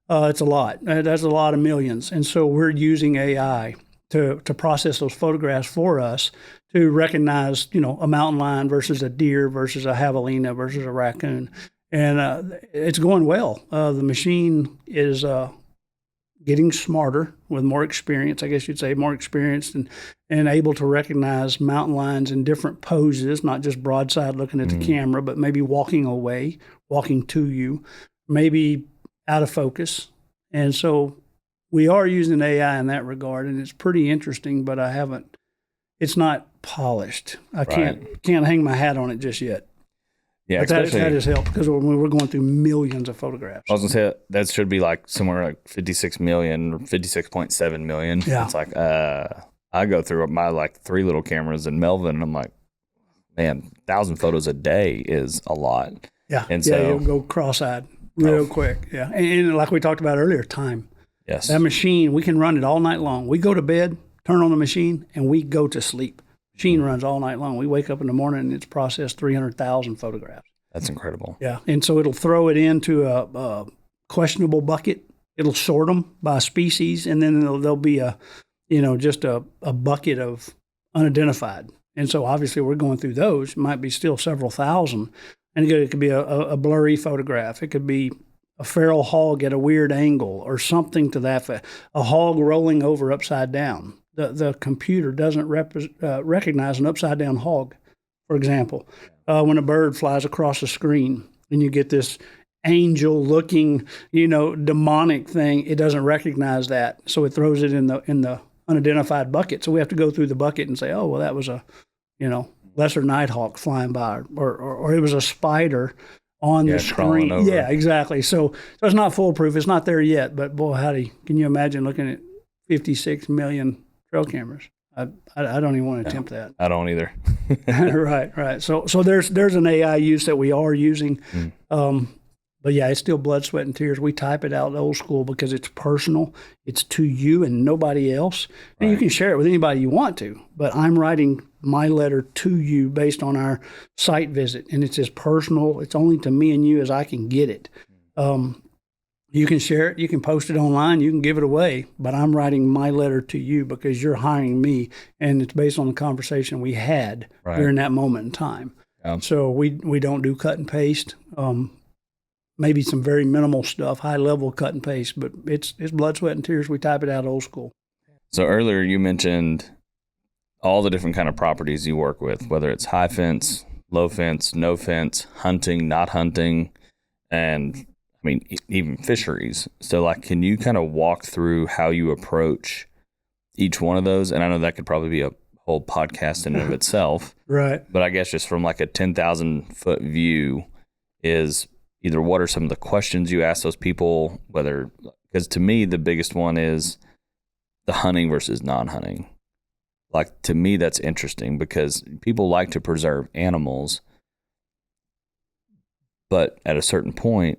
It's a lot. That's a lot of millions. And so we're using AI to process those photographs for us to recognize, a mountain lion versus a deer versus a javelina versus a raccoon. And it's going well. The machine is getting smarter with more experience, I guess you'd say, more experienced and able to recognize mountain lions in different poses, not just broadside looking at the camera, but maybe walking away, walking to you, maybe out of focus. And so we are using AI in that regard, and it's pretty interesting, but it's not polished. I can't hang my hat on it just yet. Yeah, but that has helped, because we're going through millions of photographs. I was going to say that should be like somewhere like 56 million or 56.7 million. Yeah. It's like, I I go through my like 3 little cameras in Melvin, and I'm like, man, 1,000 photos a day is a lot. Yeah. And so you'll go cross-eyed real quick. Yeah. And like we talked about earlier, time. yes, That machine, we can run it all night long. We go to bed, turn on the machine, and we go to sleep. Machine runs all night long. We wake up in the morning and it's processed 300,000 photographs. that's incredible. Yeah. And so it'll throw it into a questionable bucket. It'll sort them by species, and then there'll be just a bucket of unidentified. And so obviously we're going through those. It might be still several thousand. And it could be a blurry photograph. It could be a feral hog at a weird angle or something to that effect. A hog rolling over upside down. The computer doesn't recognize an upside down hog, for example. When a bird flies across the screen and you get this angel looking, demonic thing, it doesn't recognize that. So it throws it in the unidentified bucket. So we have to go through the bucket and say, oh, well, that was a, lesser nighthawk flying by, or it was a spider on the screen. Over. Yeah, exactly. So it's not foolproof. It's not there yet. But boy, can you imagine looking at 56 million trail cameras? I don't even want to attempt that. I don't either. Right. So there's an AI use that we are using. But yeah, it's still blood, sweat, and tears. We type it out old school because it's personal. It's to you and nobody else. And you can share it with anybody you want to. But I'm writing my letter to you based on our site visit. And it's as personal. It's only to me and you as I can get it. You can share it. You can post it online. You can give it away. But I'm writing my letter to you because you're hiring me. And it's based on the conversation we had during that moment in time. So we don't do cut and paste. Maybe some very minimal stuff, high level cut and paste, but it's blood, sweat, and tears. We type it out old school. So earlier you mentioned all the different kind of properties you work with, whether it's high fence, low fence, no fence, hunting, not hunting, and I mean, even fisheries. So like, can you kind of walk through how you approach each one of those? And I know that could probably be a whole podcast in and of itself. Right. But I guess just from like a 10,000 foot view is either what are some of the questions you ask those people, because to me, the biggest one is the hunting versus non-hunting. Like, to me, that's interesting because people like to preserve animals, but at a certain point,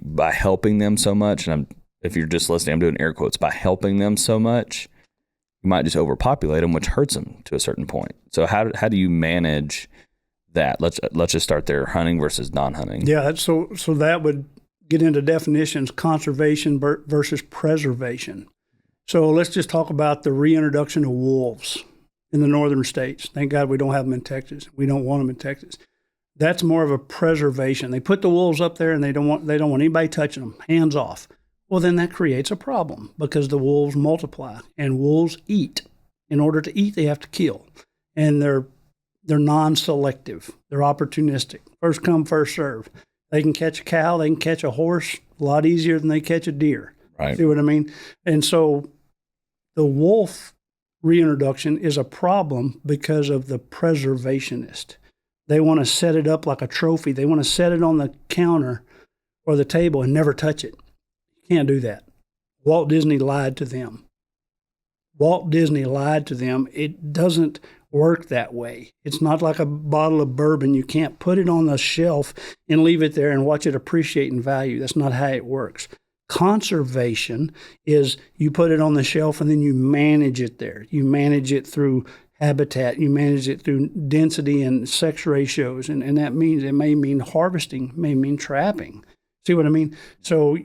by helping them so much, and if you're just listening, I'm doing air quotes, by helping them so much, you might just overpopulate them, which hurts them to a certain point. So how do you manage that? Let's just start there, hunting versus non-hunting. Yeah, so that would get into definitions, conservation versus preservation. So let's just talk about the reintroduction of wolves in the northern states. Thank God we don't have them in Texas. We don't want them in Texas. That's more of a preservation. They put the wolves up there and they don't want anybody touching them, hands off. Well, then that creates a problem because the wolves multiply and wolves eat. In order to eat, they have to kill. And they're non-selective. They're opportunistic. First come, first serve. They can catch a cow. They can catch a horse a lot easier than they catch a deer. Right. See what I mean? And so the wolf reintroduction is a problem because of the preservationist. They want to set it up like a trophy. They want to set it on the counter or the table and never touch it. You can't do that. Walt Disney lied to them. It doesn't work that way. It's not like a bottle of bourbon. You can't put it on the shelf and leave it there and watch it appreciate in value. That's not how it works. Conservation is you put it on the shelf and then you manage it there. You manage it through habitat. You manage it through density and sex ratios. And that means it may mean harvesting, may mean trapping. See what I mean? So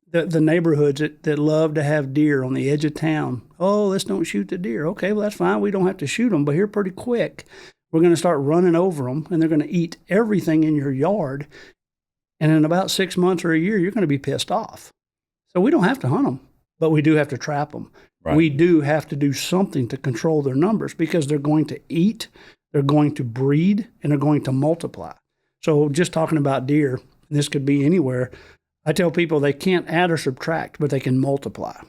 the neighborhoods that love to have deer on the edge of town, oh, let's don't shoot the deer. Okay, well, that's fine. We don't have to shoot them, but here pretty quick, we're going to start running over them, and they're going to eat everything in your yard. And in about 6 months or a year, you're going to be pissed off. So we don't have to hunt them, but we do have to trap them. Right. We do have to do something to control their numbers because they're going to eat, they're going to breed, and they're going to multiply. So just talking about deer, and this could be anywhere, I tell people they can't add or subtract, but they can multiply.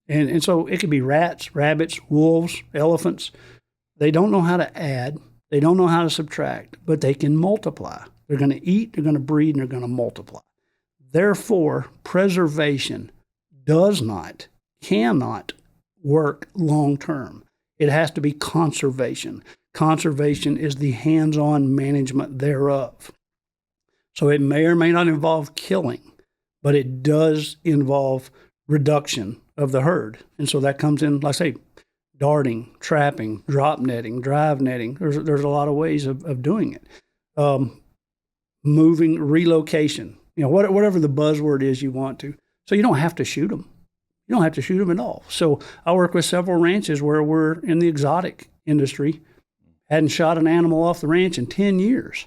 And so it could be rats, rabbits, wolves, elephants. They don't know how to add. They don't know how to subtract, but they can multiply. They're going to eat, they're going to breed, and they're going to multiply. Therefore, preservation cannot work long term. It has to be conservation. Conservation is the hands-on management thereof. So it may or may not involve killing, but it does involve reduction of the herd. And so that comes in, like I say, darting, trapping, drop netting, drive netting. There's a lot of ways of doing it. Moving, relocation, whatever the buzzword is you want to. So you don't have to shoot them. You don't have to shoot them at all. So I work with several ranches where we're in the exotic industry, hadn't shot an animal off the ranch in 10 years,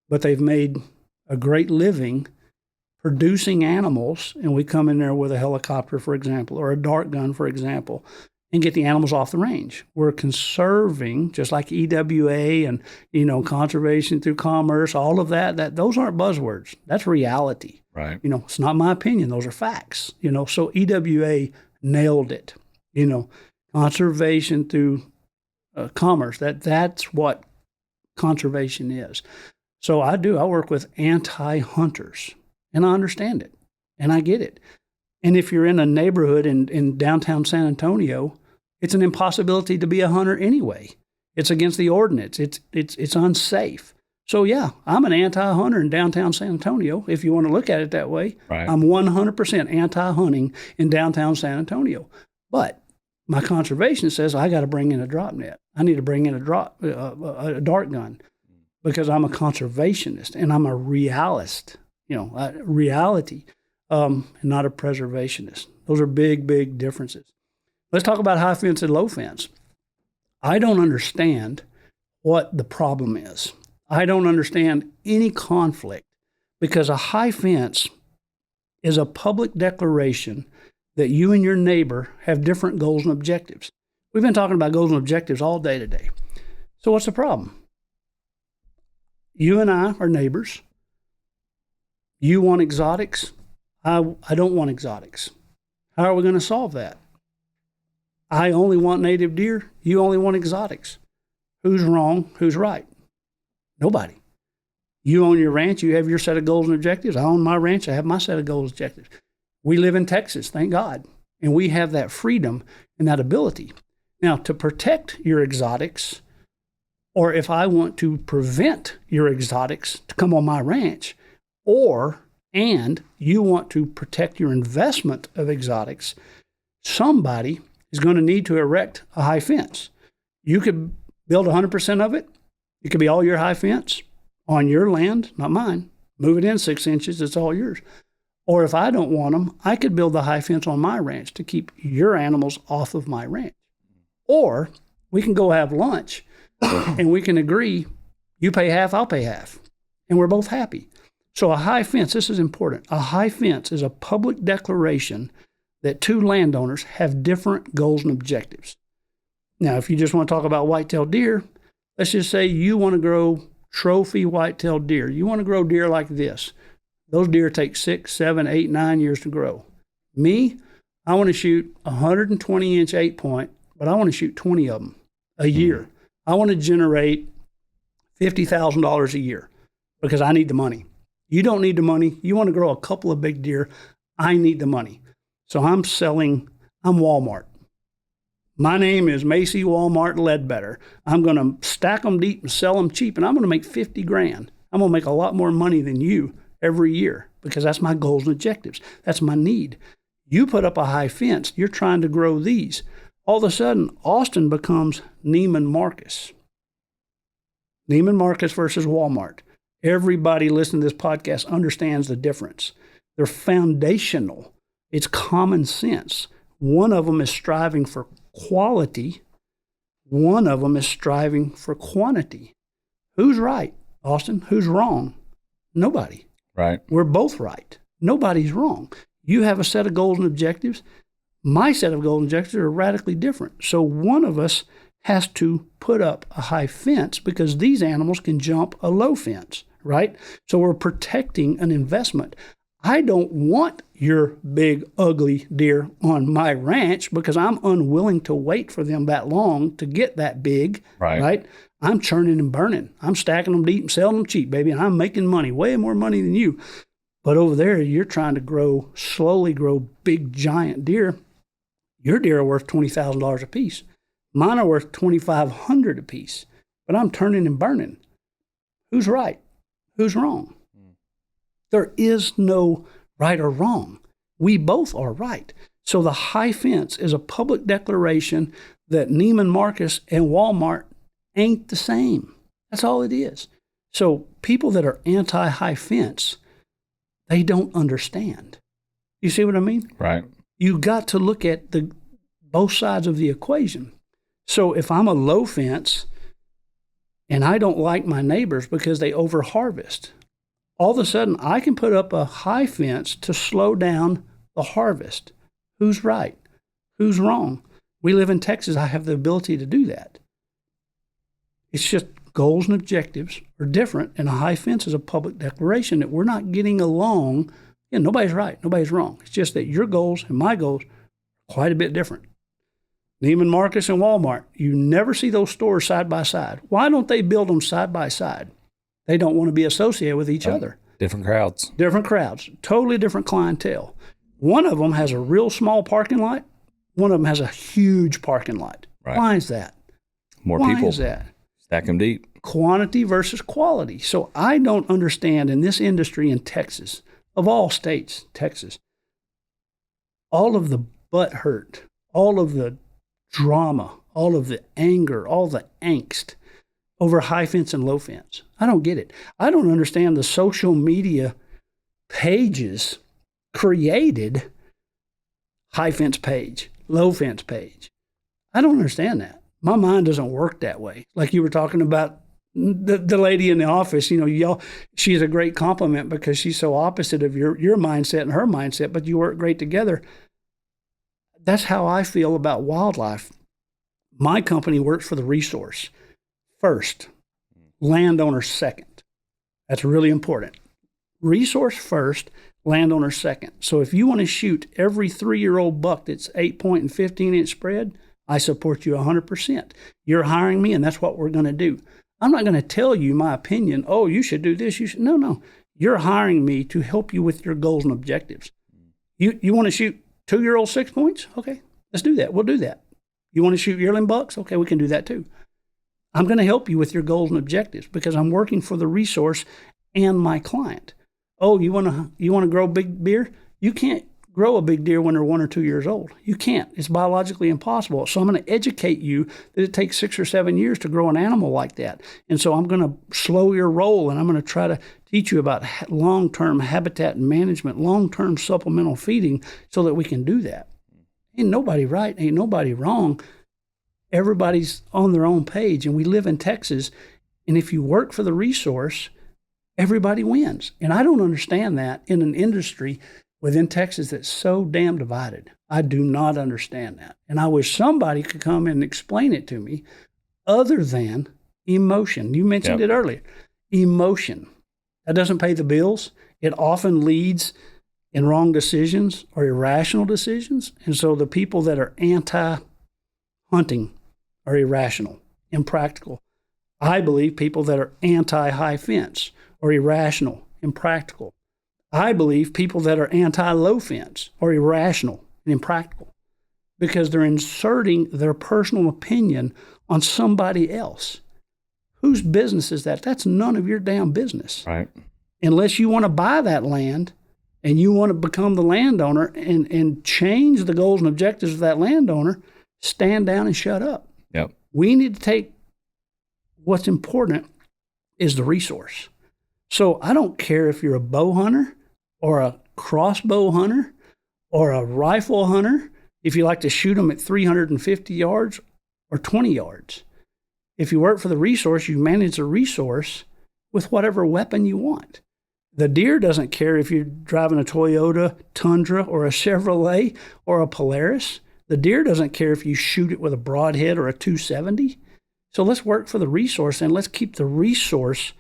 but they've made a great living producing animals, and we come in there with a helicopter, for example, or a dart gun, for example, and get the animals off the range. We're conserving, just like EWA and, conservation through commerce, all of that, those aren't buzzwords. That's reality. Right. It's not my opinion. Those are facts. So EWA nailed it. Conservation through commerce, that's what conservation is. So I work with anti-hunters, and I understand it, and I get it. And if you're in a neighborhood in downtown San Antonio, it's an impossibility to be a hunter anyway. It's against the ordinance. It's unsafe. So yeah, I'm an anti-hunter in downtown San Antonio, if you want to look at it that way. Right. I'm 100% anti-hunting in downtown San Antonio. But my conservation says I got to bring in a drop net. I need to bring in a dart gun because I'm a conservationist and I'm a realist, reality, and not a preservationist. Those are big, big differences. Let's talk about high fence and low fence. I don't understand what the problem is. I don't understand any conflict because a high fence is a public declaration that you and your neighbor have different goals and objectives. We've been talking about goals and objectives all day today. So what's the problem? You and I are neighbors. You want exotics. I don't want exotics. How are we going to solve that? I only want native deer. You only want exotics. Who's wrong? Who's right? Nobody. You own your ranch. You have your set of goals and objectives. I own my ranch. I have my set of goals and objectives. We live in Texas, thank God. And we have that freedom and that ability. Now, to protect your exotics, or if I want to prevent your exotics to come on my ranch, and you want to protect your investment of exotics, somebody is going to need to erect a high fence. You could build 100% of it. It could be all your high fence on your land, not mine. Move it in 6 inches, it's all yours. Or if I don't want them, I could build the high fence on my ranch to keep your animals off of my ranch. Or we can go have lunch and we can agree, you pay half, I'll pay half. And we're both happy. So a high fence, this is important. A high fence is a public declaration that two landowners have different goals and objectives. Now, if you just want to talk about whitetail deer, let's just say you want to grow trophy whitetail deer. You want to grow deer like this. Those deer take 6, 7, 8, 9 years to grow. Me, I want to shoot 120-inch 8-point, but I want to shoot 20 of them a year. I want to generate $50,000 a year because I need the money. You don't need the money. You want to grow a couple of big deer. I need the money. So I'm Walmart. My name is Macy Walmart Ledbetter. I'm going to stack them deep and sell them cheap, and I'm going to make $50,000. I'm going to make a lot more money than you every year because that's my goals and objectives. That's my need. You put up a high fence. You're trying to grow these. All of a sudden, Austin becomes Neiman Marcus. Neiman Marcus versus Walmart. Everybody listening to this podcast understands the difference. They're foundational. It's common sense. One of them is striving for quality. One of them is striving for quantity. Who's right, Austin? Who's wrong? Nobody. Right. We're both right. Nobody's wrong. You have a set of goals and objectives. My set of goals and objectives are radically different. So one of us has to put up a high fence because these animals can jump a low fence, right? So we're protecting an investment. I don't want your big, ugly deer on my ranch because I'm unwilling to wait for them that long to get that big, right? I'm churning and burning. I'm stacking them deep and selling them cheap, baby, and I'm making money, way more money than you. But over there, you're trying to slowly grow big, giant deer. Your deer are worth $20,000 a piece. Mine are worth $2,500 a piece, but I'm turning and burning. Who's right? Who's wrong? There is no right or wrong. We both are right. So the high fence is a public declaration that Neiman Marcus and Walmart ain't the same. That's all it is. So people that are anti-high fence, they don't understand. You see what I mean? Right. You got to look at both sides of the equation. So if I'm a low fence and I don't like my neighbors because they over-harvest, all of a sudden I can put up a high fence to slow down the harvest. Who's right? Who's wrong? We live in Texas. I have the ability to do that. It's just goals and objectives are different, and a high fence is a public declaration that we're not getting along. Yeah, nobody's right, nobody's wrong. It's just that your goals and my goals are quite a bit different. Neiman Marcus and Walmart, you never see those stores side by side. Why don't they build them side by side? They don't want to be associated with each other. Different crowds. Different crowds. Totally different clientele. One of them has a real small parking lot. One of them has a huge parking lot. Right. Why is that? More Why people. Why is that? Stack them deep. Quantity versus quality. So I don't understand in this industry in Texas, of all states, Texas, all of the butt hurt, all of the drama, all of the anger, all the angst over high fence and low fence. I don't get it. I don't understand the social media pages created high fence page, low fence page. I don't understand that. My mind doesn't work that way. Like you were talking about the lady in the office, she's a great compliment because she's so opposite of your mindset and her mindset, but you work great together. That's how I feel about wildlife. My company works for the resource first, landowner second. That's really important. Resource first, landowner second. So if you want to shoot every 3-year-old buck that's 8-point and 15-inch spread, I support you 100%. You're hiring me, and that's what we're going to do. I'm not going to tell you my opinion. Oh, you should do this. You should. No. You're hiring me to help you with your goals and objectives. You want to shoot 2-year-old 6 points? Okay, let's do that. We'll do that. You want to shoot yearling bucks? Okay, we can do that too. I'm going to help you with your goals and objectives because I'm working for the resource and my client. Oh, you want to grow big deer? You can't grow a big deer when they're 1 or 2 years old. You can't. It's biologically impossible. So I'm going to educate you that it takes 6 or 7 years to grow an animal like that. And so I'm going to slow your roll, and I'm going to try to teach you about long-term habitat management, long-term supplemental feeding so that we can do that. Ain't nobody right, ain't nobody wrong. Everybody's on their own page, and we live in Texas. And if you work for the resource, everybody wins. And I don't understand that in an industry within Texas that's so damn divided. I do not understand that. And I wish somebody could come and explain it to me other than emotion. You mentioned it earlier. Emotion. That doesn't pay the bills. It often leads in wrong decisions or irrational decisions. And so the people that are anti-hunting are irrational, impractical. I believe people that are anti-high fence are irrational, impractical. I believe people that are anti-low fence are irrational and impractical because they're inserting their personal opinion on somebody else. Whose business is that? That's none of your damn business. Right. Unless you want to buy that land and you want to become the landowner and change the goals and objectives of that landowner, stand down and shut up. Yep. We need to take what's important is the resource. So I don't care if you're a bow hunter or a crossbow hunter or a rifle hunter, if you like to shoot them at 350 yards or 20 yards. If you work for the resource, you manage the resource with whatever weapon you want. The deer doesn't care if you're driving a Toyota Tundra or a Chevrolet or a Polaris. The deer doesn't care if you shoot it with a broadhead or a 270. So let's work for the resource and let's keep the resource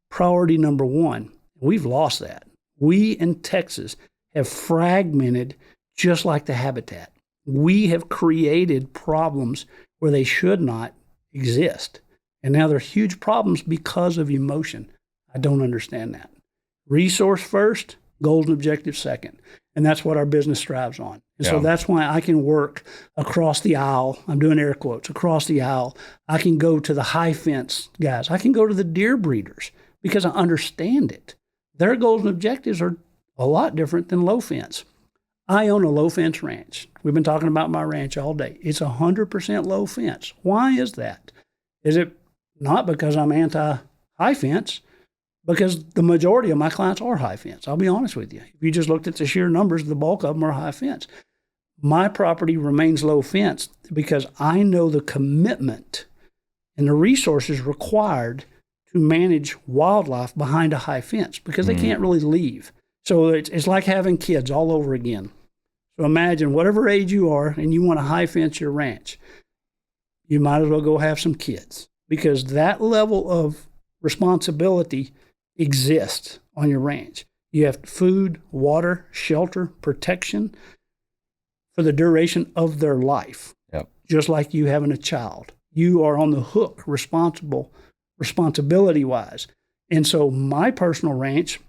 priority number one. We've lost that. We in Texas have fragmented just like the habitat. We have created problems where they should not exist. And now they're huge problems because of emotion. I don't understand that. Resource first, goals and objectives second. And that's what our business strives on. And so Yeah. that's why I can work across the aisle. I'm doing air quotes, across the aisle. I can go to the high fence guys. I can go to the deer breeders because I understand it. Their goals and objectives are a lot different than low fence. I own a low fence ranch. We've been talking about my ranch all day. It's 100% low fence. Why is that? Is it not because I'm anti-high fence? Because the majority of my clients are high fence. I'll be honest with you. If you just looked at the sheer numbers, the bulk of them are high fence. My property remains low fence because I know the commitment and the resources required to manage wildlife behind a high fence because they can't really leave. So it's like having kids all over again. So imagine whatever age you are and you want to high fence your ranch, you might as well go have some kids because that level of responsibility exists on your ranch. You have food, water, shelter, protection for the duration of their life. Yep. Just like you having a child. You are on the hook responsibility-wise. And so my personal ranch,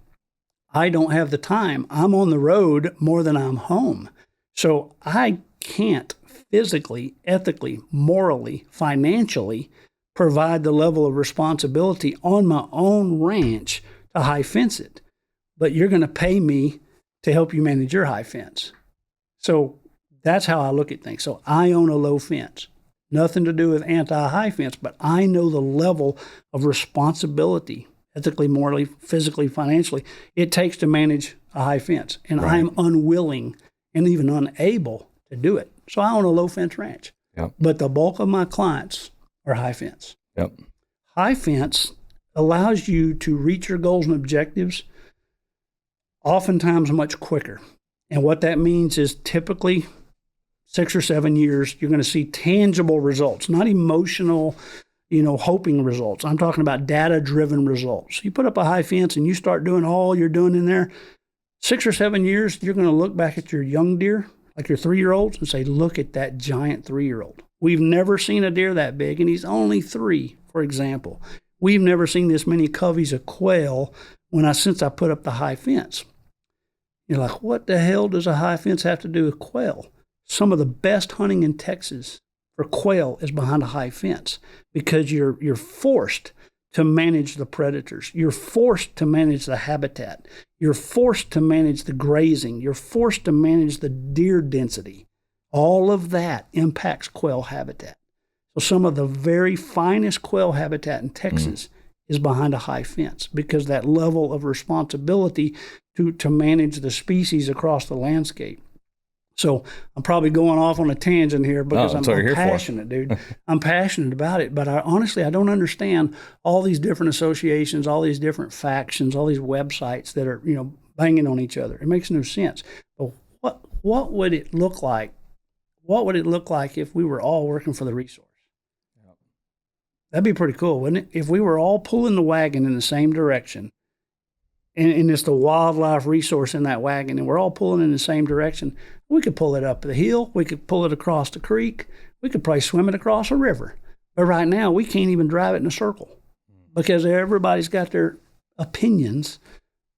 I don't have the time. I'm on the road more than I'm home. So I can't physically, ethically, morally, financially provide the level of responsibility on my own ranch to high fence it. But you're going to pay me to help you manage your high fence. So that's how I look at things. So I own a low fence. Nothing to do with anti-high fence, but I know the level of responsibility, ethically, morally, physically, financially, it takes to manage a high fence. And Right. I'm unwilling and even unable to do it. So I own a low fence ranch. Yep. But the bulk of my clients are high fence. Yep. High fence allows you to reach your goals and objectives oftentimes much quicker. And what that means is typically 6 or 7 years, you're going to see tangible results, not emotional, hoping results. I'm talking about data-driven results. You put up a high fence and you start doing all you're doing in there, 6 or 7 years, you're going to look back at your young deer, like your 3-year-olds, and say, look at that giant 3-year-old. We've never seen a deer that big, and he's only 3, for example. We've never seen this many coveys of quail since I put up the high fence. You're like, what the hell does a high fence have to do with quail? Some of the best hunting in Texas for quail is behind a high fence because you're forced to manage the predators. You're forced to manage the habitat. You're forced to manage the grazing. You're forced to manage the deer density. All of that impacts quail habitat. So some of the very finest quail habitat in Texas is behind a high fence because that level of responsibility to manage the species across the landscape. So I'm probably going off on a tangent here because I'm passionate, dude. I'm passionate about it, but honestly, I don't understand all these different associations, all these different factions, all these websites that are, banging on each other. It makes no sense. But what would it look like? What would it look like if we were all working for the resource? That'd be pretty cool, wouldn't it? If we were all pulling the wagon in the same direction, and it's the wildlife resource in that wagon, and we're all pulling in the same direction, we could pull it up the hill, we could pull it across the creek, we could probably swim it across a river. But right now, we can't even drive it in a circle because everybody's got their opinions,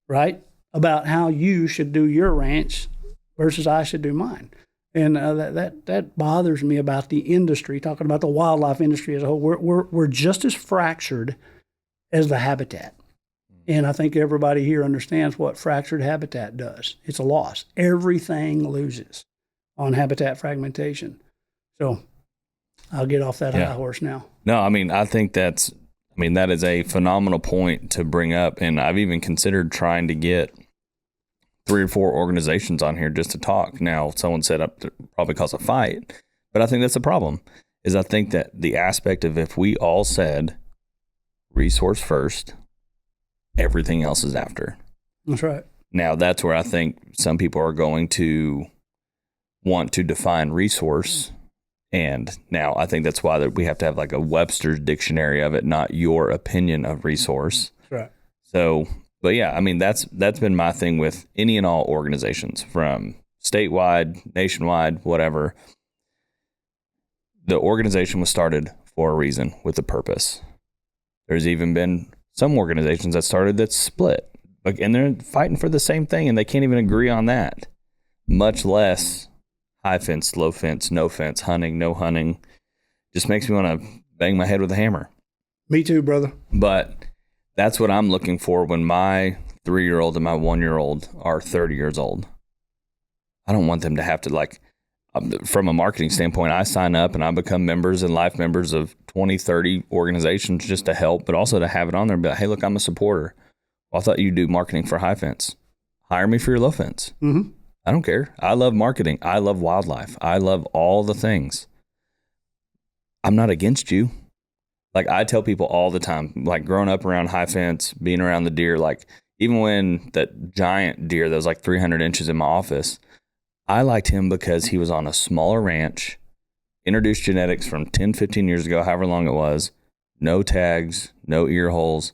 right, about how you should do your ranch versus I should do mine. And that bothers me about the industry, talking about the wildlife industry as a whole. We're just as fractured as the habitat. And I think everybody here understands what fractured habitat does. It's a loss. Everything loses on habitat fragmentation. So I'll get off that high horse now. No, I think that is a phenomenal point to bring up. And I've even considered trying to get 3 or 4 organizations on here just to talk. Now, someone set up to probably cause a fight, but I think that's the problem. Is I think that the aspect of if we all said resource first, everything else is after. That's right. Now, that's where I think some people are going to want to define resource. And now I think that's why that we have to have like a Webster's dictionary of it, not your opinion of resource. That's right. So, but yeah, that's been my thing with any and all organizations from statewide, nationwide, whatever. The organization was started for a reason with a purpose. There's even been some organizations that started that split, and they're fighting for the same thing, and they can't even agree on that. much less high fence, low fence, no fence, hunting, no hunting. Just makes me want to bang my head with a hammer. Me too, brother. But that's what I'm looking for when my 3-year-old and my 1-year-old are 30 years old. I don't want them to have to, like, from a marketing standpoint, I sign up and I become members and life members of 20, 30 organizations just to help, but also to have it on there and be like, hey, look, I'm a supporter. Well, I thought you do marketing for high fence. Hire me for your low fence. Mm-hmm. I don't care. I love marketing. I love wildlife. I love all the things. I'm not against you. Like, I tell people all the time, like, growing up around high fence, being around the deer, like, even when that giant deer that was like 300 inches in my office, I liked him because he was on a smaller ranch, introduced genetics from 10, 15 years ago, however long it was, no tags, no ear holes,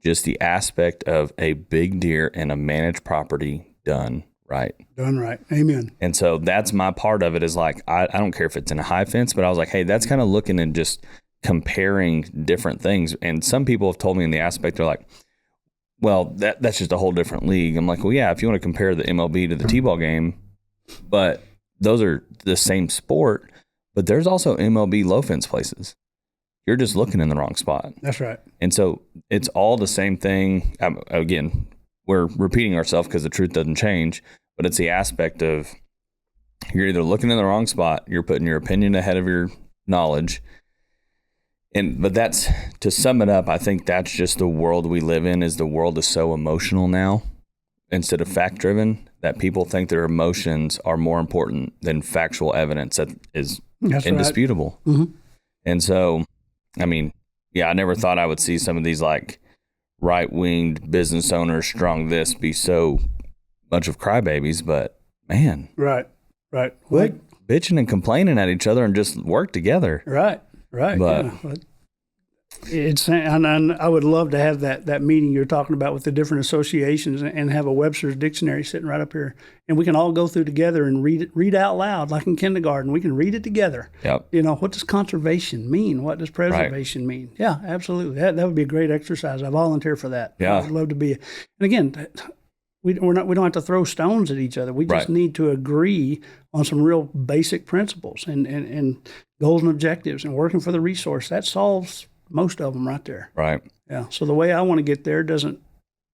just the aspect of a big deer and a managed property done right. Done right. Amen. And so that's my part of it is like, I don't care if it's in a high fence, but I was like, hey, that's kind of looking and just comparing different things. And some people have told me in the aspect, they're like, well, that's just a whole different league. I'm like, well, yeah, if you want to compare the MLB to the T-ball game, but those are the same sport, but there's also MLB low fence places. You're just looking in the wrong spot. That's right. And so it's all the same thing. Again, we're repeating ourselves because the truth doesn't change, but it's the aspect of you're either looking in the wrong spot, you're putting your opinion ahead of your knowledge. But that's, to sum it up, I think that's just the world we live in. Is the world is so emotional now instead of fact driven that people think their emotions are more important than factual evidence that is indisputable. Right. Mm-hmm. And so, I mean, yeah, I never thought I would see some of these like right-winged business owners strong this be so much of crybabies, but man. Right. Quit bitching and complaining at each other and just work together. Right. But yeah. It's, and I would love to have that meeting you're talking about with the different associations and have a Webster's dictionary sitting right up here, and we can all go through together and read out loud like in kindergarten. We can read it together. Yep. You know, what does conservation mean? What does preservation mean? Yeah, absolutely. That would be a great exercise. I volunteer for that. Yeah. I would love to be. And again, we don't have to throw stones at each other. We just need to agree on some real basic principles and goals and objectives and working for the resource. That solves most of them right there. Right. Yeah. So the way I want to get there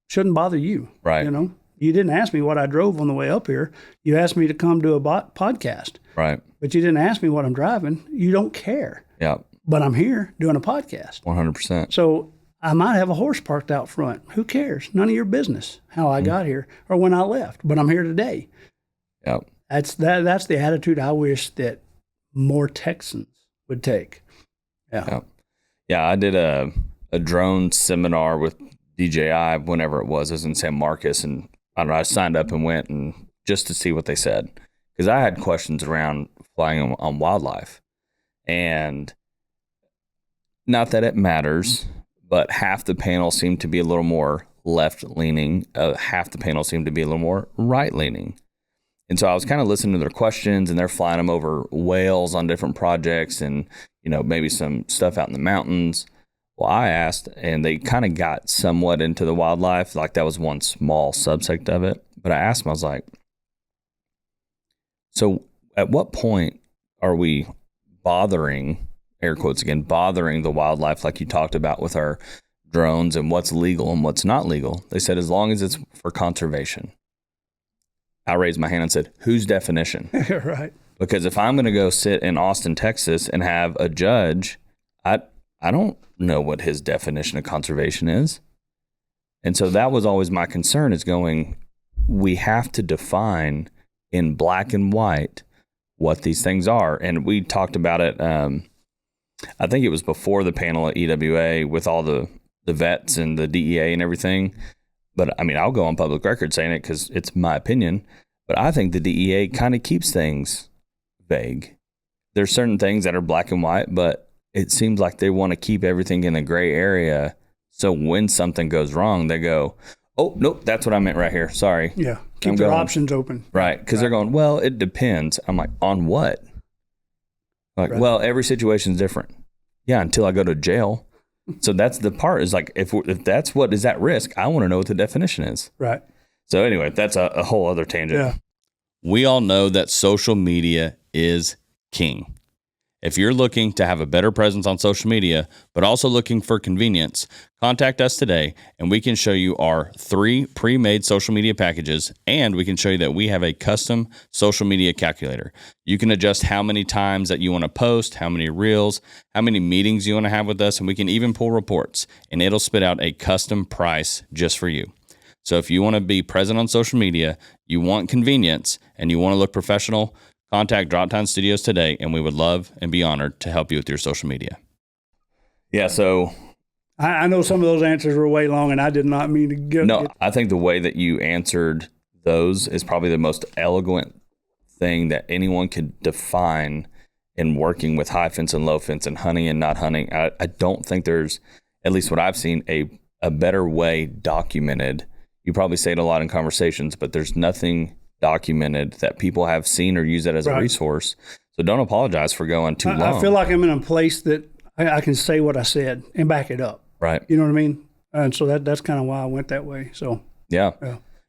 shouldn't bother you. Right. You know, you didn't ask me what I drove on the way up here. You asked me to come do a podcast. Right. But you didn't ask me what I'm driving. You don't care. Yeah. But I'm here doing a podcast. 100%. So I might have a horse parked out front. Who cares? None of your business how I got here or when I left. But I'm here today. Yeah. That's the attitude I wish that more Texans would take. Yeah. Yeah, I did a drone seminar with DJI whenever it was in San Marcos, and I don't know, I signed up and went and just to see what they said, because I had questions around flying on wildlife, and not that it matters, but half the panel seemed to be a little more left leaning, half the panel seemed to be a little more right leaning. And so I was kind of listening to their questions, and they're flying them over whales on different projects and, you know, maybe some stuff out in the mountains. Well, I asked, and they kind of got somewhat into the wildlife. Like, that was one small subsect of it. But I asked them, I was like, so at what point are we bothering, air quotes again, bothering the wildlife like you talked about with our drones and what's legal and what's not legal? They said, as long as it's for conservation. I raised my hand and said, whose definition? Right. Because if I'm going to go sit in Austin, Texas and have a judge, I don't know what his definition of conservation is. And so that was always my concern, is going, we have to define in black and white what these things are. And we talked about it, I think it was before the panel at EWA with all the vets and the DEA and everything. But I mean, I'll go on public record saying it because it's my opinion. But I think the DEA kind of keeps things vague. There's certain things that are black and white, but it seems like they want to keep everything in the gray area. So when something goes wrong, they go, oh, nope, that's what I meant right here. Sorry. Yeah. Keep their options open. Right. Because they're going, well, it depends. I'm like, on what? Like, well, every situation's different. Yeah, until I go to jail. So that's the part, is like, if that's what is at risk, I want to know what the definition is. Right. So anyway, that's a whole other tangent. Yeah. We all know that social media is king. If you're looking to have a better presence on social media, but also looking for convenience, contact us today and we can show you our 3 pre-made social media packages, and we can show you that we have a custom social media calculator. You can adjust how many times that you want to post, how many reels, how many meetings you want to have with us, and we can even pull reports, and it'll spit out a custom price just for you. So if you want to be present on social media, you want convenience, and you want to look professional, contact Droptine Studios today, and we would love and be honored to help you with your social media. Yeah, so I know some of those answers were way long, and I did not mean to get. No, I think the way that you answered those is probably the most eloquent thing that anyone could define in working with high fence and low fence and hunting and not hunting. I don't think there's, at least what I've seen, a better way documented. You probably say it a lot in conversations, but there's nothing documented that people have seen or use that as a resource. So don't apologize for going too long. I feel like I'm in a place that I can say what I said and back it up. Right. You know what I mean? And so that's kind of why I went that way. So yeah.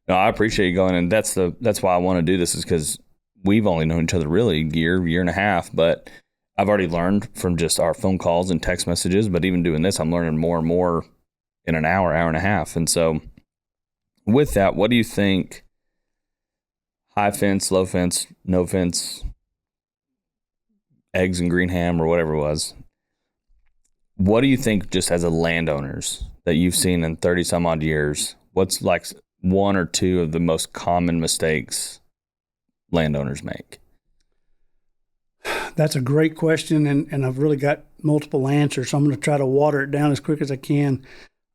No, I appreciate you going, and that's why I want to do this, is because we've only known each other really a year and a half, but I've already learned from just our phone calls and text messages. But even doing this, I'm learning more and more in an hour and a half. And so with that, what do you think? High fence, low fence, no fence, eggs and green ham, or whatever it was. What do you think, just as a landowners that you've seen in 30 some odd years, what's like 1 or 2 of the most common mistakes landowners make? That's a great question, and I've really got multiple answers, so I'm going to try to water it down as quick as I can.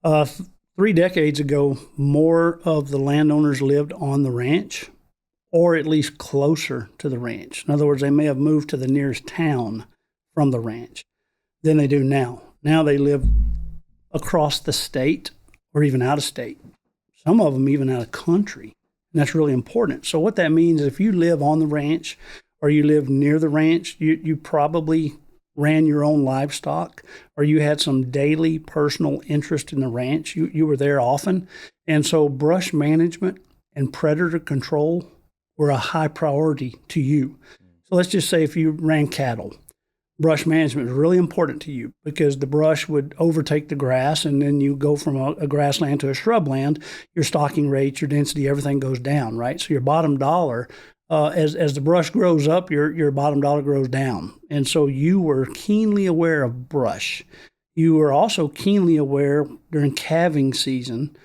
3 decades ago, more of the landowners lived on the ranch, or at least closer to the ranch. In other words, they may have moved to the nearest town from the ranch than they do now. Now they live across the state or even out of state. Some of them even out of country. And that's really important. So what that means is if you live on the ranch or you live near the ranch, you probably ran your own livestock, or you had some daily personal interest in the ranch. You were there often. And so brush management and predator control were a high priority to you. So let's just say if you ran cattle, brush management was really important to you, because the brush would overtake the grass, and then you go from a grassland to a shrubland, your stocking rates, your density, everything goes down, right? So your bottom dollar, as the brush grows up, your bottom dollar grows down. And so you were keenly aware of brush. You were also keenly aware during calving season,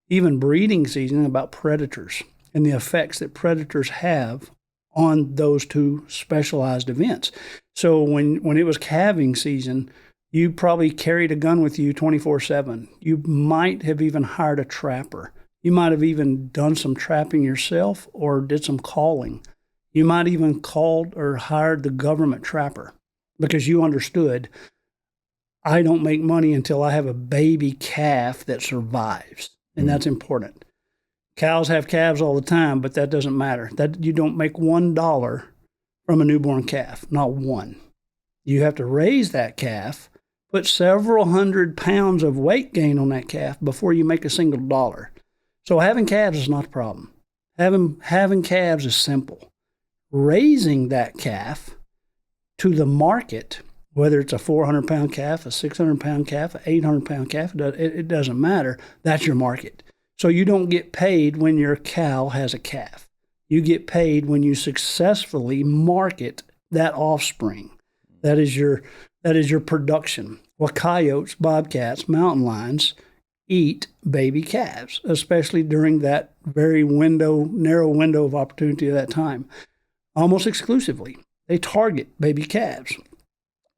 even breeding season, about predators and the effects that predators have on those 2 specialized events. So when it was calving season, you probably carried a gun with you 24/7. You might have even hired a trapper. You might have even done some trapping yourself or did some calling. You might even called or hired the government trapper, because you understood, I don't make money until I have a baby calf that survives. And that's important. Cows have calves all the time, but that doesn't matter. That you don't make $1 from a newborn calf, not one. You have to raise that calf, put several hundred pounds of weight gain on that calf before you make a single dollar. So having calves is not a problem. Having calves is simple. Raising that calf to the market, whether it's a 400-pound calf, a 600-pound calf, an 800-pound calf, it doesn't matter. That's your market. So you don't get paid when your cow has a calf. You get paid when you successfully market that offspring. That is your production. Well, coyotes, bobcats, mountain lions eat baby calves, especially during that very narrow window of opportunity at that time. Almost exclusively, they target baby calves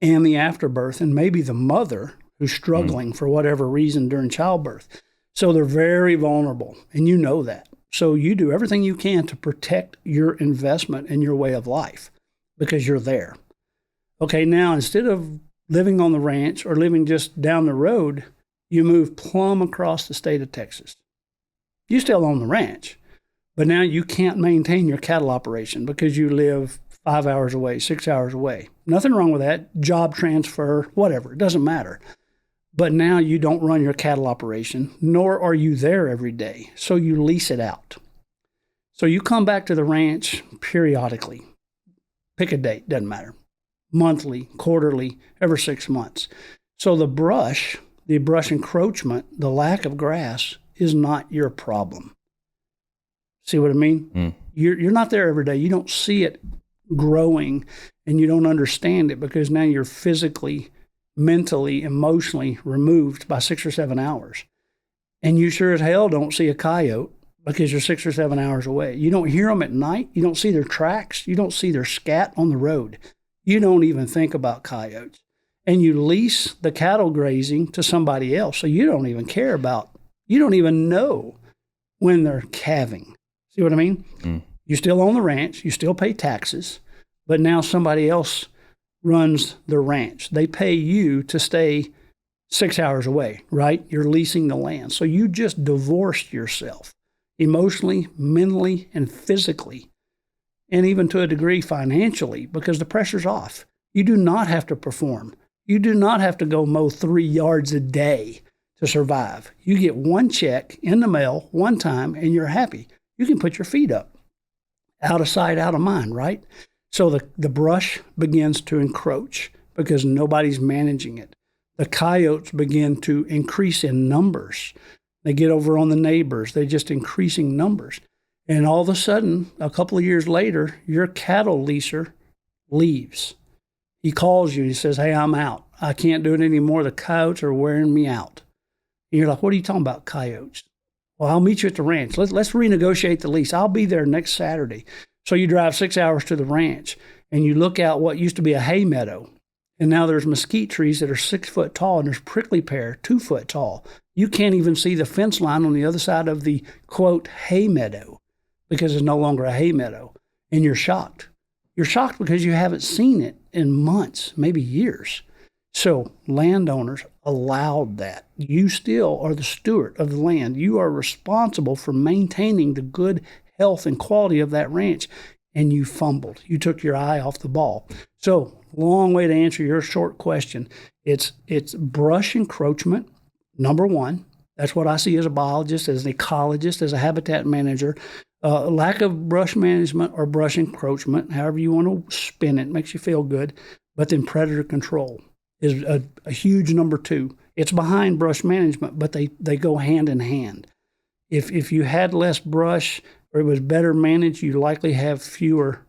and the afterbirth, and maybe the mother who's struggling for whatever reason during childbirth. So they're very vulnerable, and you know that. So you do everything you can to protect your investment and your way of life, because you're there. Okay, now instead of living on the ranch or living just down the road, you move plumb across the state of Texas. You still own the ranch, but now you can't maintain your cattle operation because you live 5 hours away, 6 hours away. Nothing wrong with that. Job transfer, whatever, it doesn't matter. But now you don't run your cattle operation, nor are you there every day. So you lease it out. So you come back to the ranch periodically. Pick a date, doesn't matter. Monthly, quarterly, every 6 months. So the brush encroachment, the lack of grass is not your problem. See what I mean? You're not there every day. You don't see it growing, and you don't understand it because now you're physically, mentally, emotionally removed by 6 or 7 hours. And you sure as hell don't see a coyote because you're 6 or 7 hours away. You don't hear them at night. You don't see their tracks. You don't see their scat on the road. You don't even think about coyotes. And you lease the cattle grazing to somebody else, so you don't even care about, you don't even know when they're calving. See what I mean? You still own the ranch. You still pay taxes. But now somebody else runs the ranch. They pay you to stay 6 hours away, right? You're leasing the land. So you just divorced yourself emotionally, mentally, and physically, and even to a degree financially, because the pressure's off. You do not have to perform. You do not have to go mow 3 yards a day to survive. You get one check in the mail one time and you're happy. You can put your feet up. Out of sight, out of mind, right? So the brush begins to encroach because nobody's managing it. The coyotes begin to increase in numbers. They get over on the neighbors. They're just increasing numbers. And all of a sudden, a couple of years later, your cattle leaser leaves. He calls you. He says, hey, I'm out. I can't do it anymore. The coyotes are wearing me out. And you're like, what are you talking about, coyotes? Well, I'll meet you at the ranch. Let's renegotiate the lease. I'll be there next Saturday. So you drive 6 hours to the ranch, and you look out what used to be a hay meadow. And now there's mesquite trees that are 6 foot tall, and there's prickly pear 2 foot tall. You can't even see the fence line on the other side of the, quote, hay meadow, because it's no longer a hay meadow. And you're shocked. You're shocked because you haven't seen it in months, maybe years. So landowners allowed that. You still are the steward of the land. You are responsible for maintaining the good health and quality of that ranch. And you fumbled. You took your eye off the ball. So long way to answer your short question. It's brush encroachment, number one. That's what I see as a biologist, as an ecologist, as a habitat manager. Lack of brush management or brush encroachment, however you want to spin it, makes you feel good. But then predator control is a huge number two. It's behind brush management, but they go hand in hand. If you had less brush or it was better managed, you likely have fewer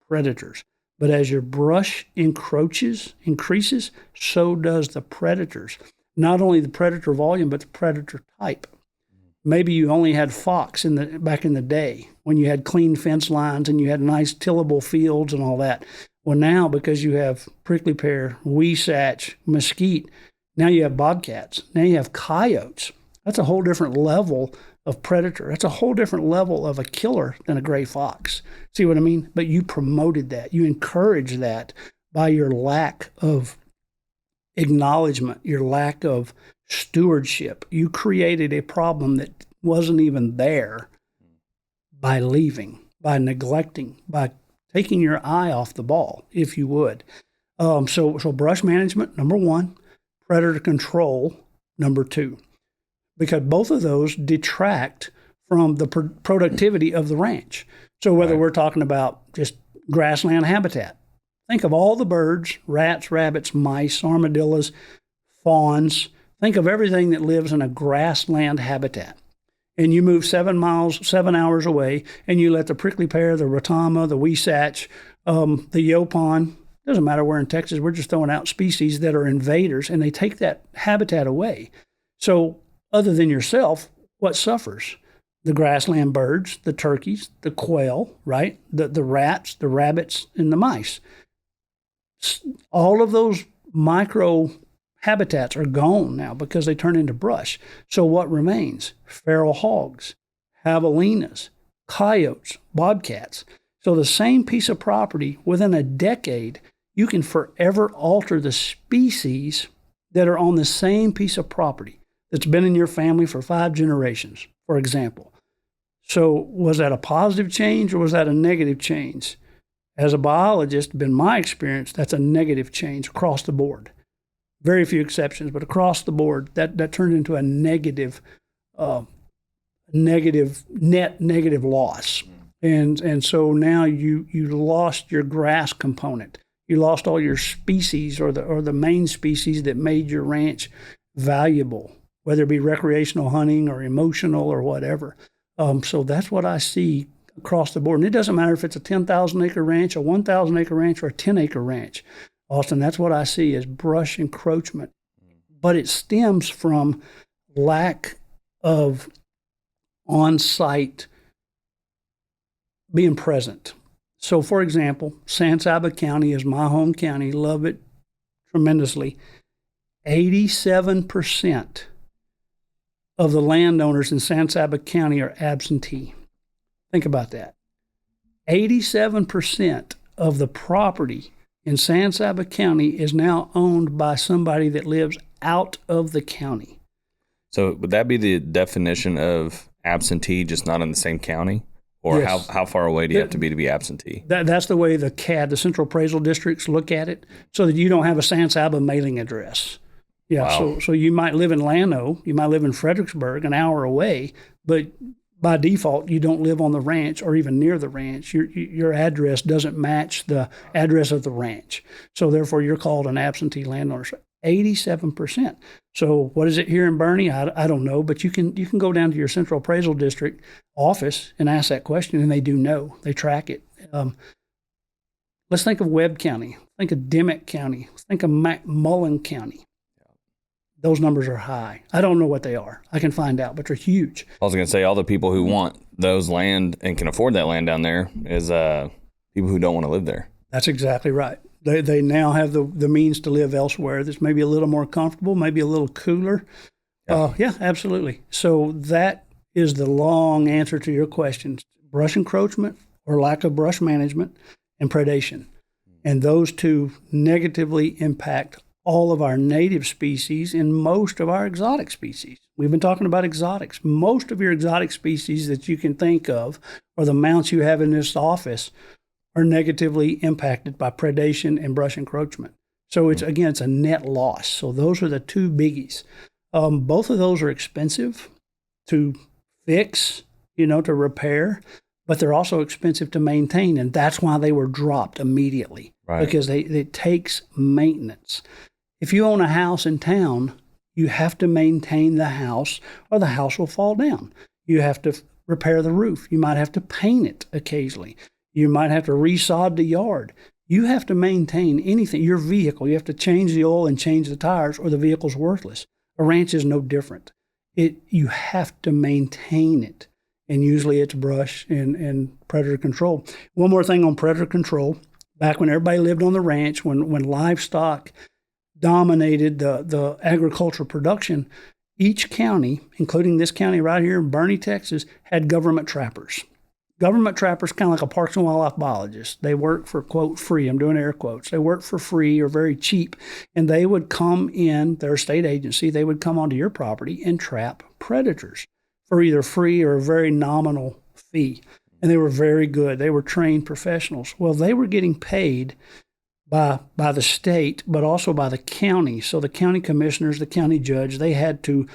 predators. But as your brush increases, so does the predators. Not only the predator volume, but the predator type. Maybe you only had fox back in the day when you had clean fence lines and you had nice tillable fields and all that. Well, now because you have prickly pear, weesatch, mesquite, now you have bobcats. Now you have coyotes. That's a whole different level of predator. That's a whole different level of a killer than a gray fox. See what I mean? But you promoted that. You encouraged that by your lack of acknowledgement, your lack of stewardship. You created a problem that wasn't even there by leaving, by neglecting, by taking your eye off the ball, if you would. So brush management, number one, predator control, number two, because both of those detract from the productivity of the ranch. So whether we're talking about just grassland habitat, think of all the birds, rats, rabbits, mice, armadillos, fawns. Think of everything that lives in a grassland habitat. And you move 7 hours away, and you let the prickly pear, the ratama, the weesatch, the yopon, doesn't matter where in Texas, we're just throwing out species that are invaders, and they take that habitat away. So other than yourself, what suffers? The grassland birds, the turkeys, the quail, right? The rats, the rabbits, and the mice. All of those micro habitats are gone now because they turn into brush. So what remains? Feral hogs, javelinas, coyotes, bobcats. So the same piece of property, within a decade, you can forever alter the species that are on the same piece of property that's been in your family for 5 generations, for example. So was that a positive change or was that a negative change? As a biologist, been my experience, that's a negative change across the board. Very few exceptions, but across the board, that turned into a negative loss. And so now you lost your grass component. You lost all your species or the main species that made your ranch valuable, whether it be recreational hunting or emotional or whatever. So that's what I see across the board. And it doesn't matter if it's a 10,000 acre ranch, a 1,000 acre ranch, or a 10 acre ranch. Austin, that's what I see is brush encroachment. But it stems from lack of on-site being present. So, for example, San Saba County is my home county. Love it tremendously. 87% of the landowners in San Saba County are absentee. Think about that. 87% of the property in San Saba County is now owned by somebody that lives out of the county. So would that be the definition of absentee, just not in the same county? Or Yes. how far away do you have to be absentee? That's the way the CAD, the Central Appraisal Districts, look at it, so that you don't have a San Saba mailing address. Yeah, Wow. so you might live in Llano, you might live in Fredericksburg, an hour away, but by default, you don't live on the ranch or even near the ranch. Your address doesn't match the address of the ranch. So therefore, you're called an absentee landowner. 87%. So what is it here in Bernie? I don't know, but you can go down to your Central Appraisal District office and ask that question, and they do know. They track it. Let's think of Webb County. Think of Dimmick County. Think of McMullen County. Those numbers are high. I don't know what they are. I can find out, but they're huge. I was going to say all the people who want those land and can afford that land down there is people who don't want to live there. That's exactly right. They now have the means to live elsewhere that's maybe a little more comfortable, maybe a little cooler. Yeah, absolutely. So that is the long answer to your question. Brush encroachment or lack of brush management and predation. And those two negatively impact all of our native species and most of our exotic species. We've been talking about exotics. Most of your exotic species that you can think of, or the mounts you have in this office, are negatively impacted by predation and brush encroachment. So it's a net loss. So those are the two biggies. Both of those are expensive to fix, to repair, but they're also expensive to maintain, and that's why they were dropped immediately, Right. because it takes maintenance. If you own a house in town, you have to maintain the house or the house will fall down. You have to repair the roof. You might have to paint it occasionally. You might have to resod the yard. You have to maintain anything. Your vehicle, you have to change the oil and change the tires or the vehicle's worthless. A ranch is no different. You have to maintain it. And usually it's brush and predator control. One more thing on predator control. Back when everybody lived on the ranch, when livestock dominated the agricultural production, each county, including this county right here in Bernie, Texas, had government trappers. Government trappers, kind of like a Parks and Wildlife biologist. They work for, quote, free. I'm doing air quotes. They work for free or very cheap. And they would come in, their state agency, they would come onto your property and trap predators for either free or a very nominal fee. And they were very good. They were trained professionals. Well, they were getting paid by the state, but also by the county. So the county commissioners, the county judge, they had to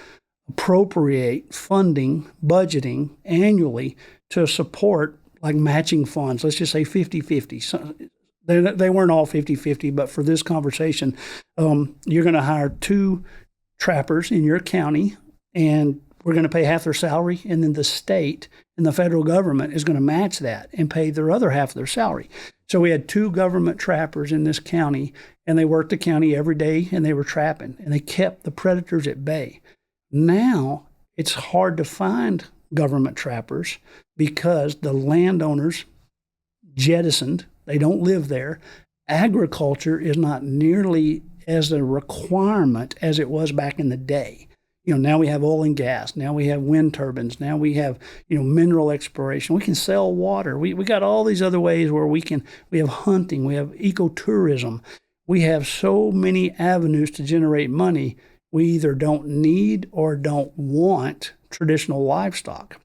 appropriate funding, budgeting annually to support like matching funds. Let's just say 50-50. So they weren't all 50-50, but for this conversation, you're going to hire 2 trappers in your county, and we're going to pay half their salary, and then the state and the federal government is going to match that and pay their other half of their salary. So we had 2 government trappers in this county, and they worked the county every day, and they were trapping, and they kept the predators at bay. Now it's hard to find government trappers because the landowners jettisoned. They don't live there. Agriculture is not nearly as a requirement as it was back in the day. Now we have oil and gas. Now we have wind turbines. Now we have, mineral exploration. We can sell water. We got all these other ways where we have hunting. We have ecotourism. We have so many avenues to generate money. We either don't need or don't want traditional livestock.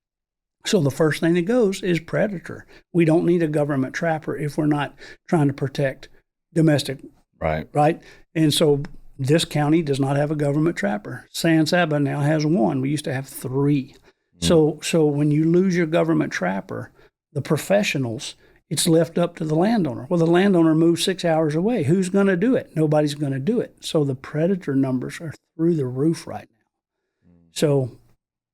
So the first thing that goes is predator. We don't need a government trapper if we're not trying to protect domestic. Right. And so this county does not have a government trapper. San Saba now has 1. We used to have 3. So when you lose your government trapper, the professionals, it's left up to the landowner. Well, the landowner moves 6 hours away. Who's going to do it? Nobody's going to do it. So the predator numbers are through the roof right now. So,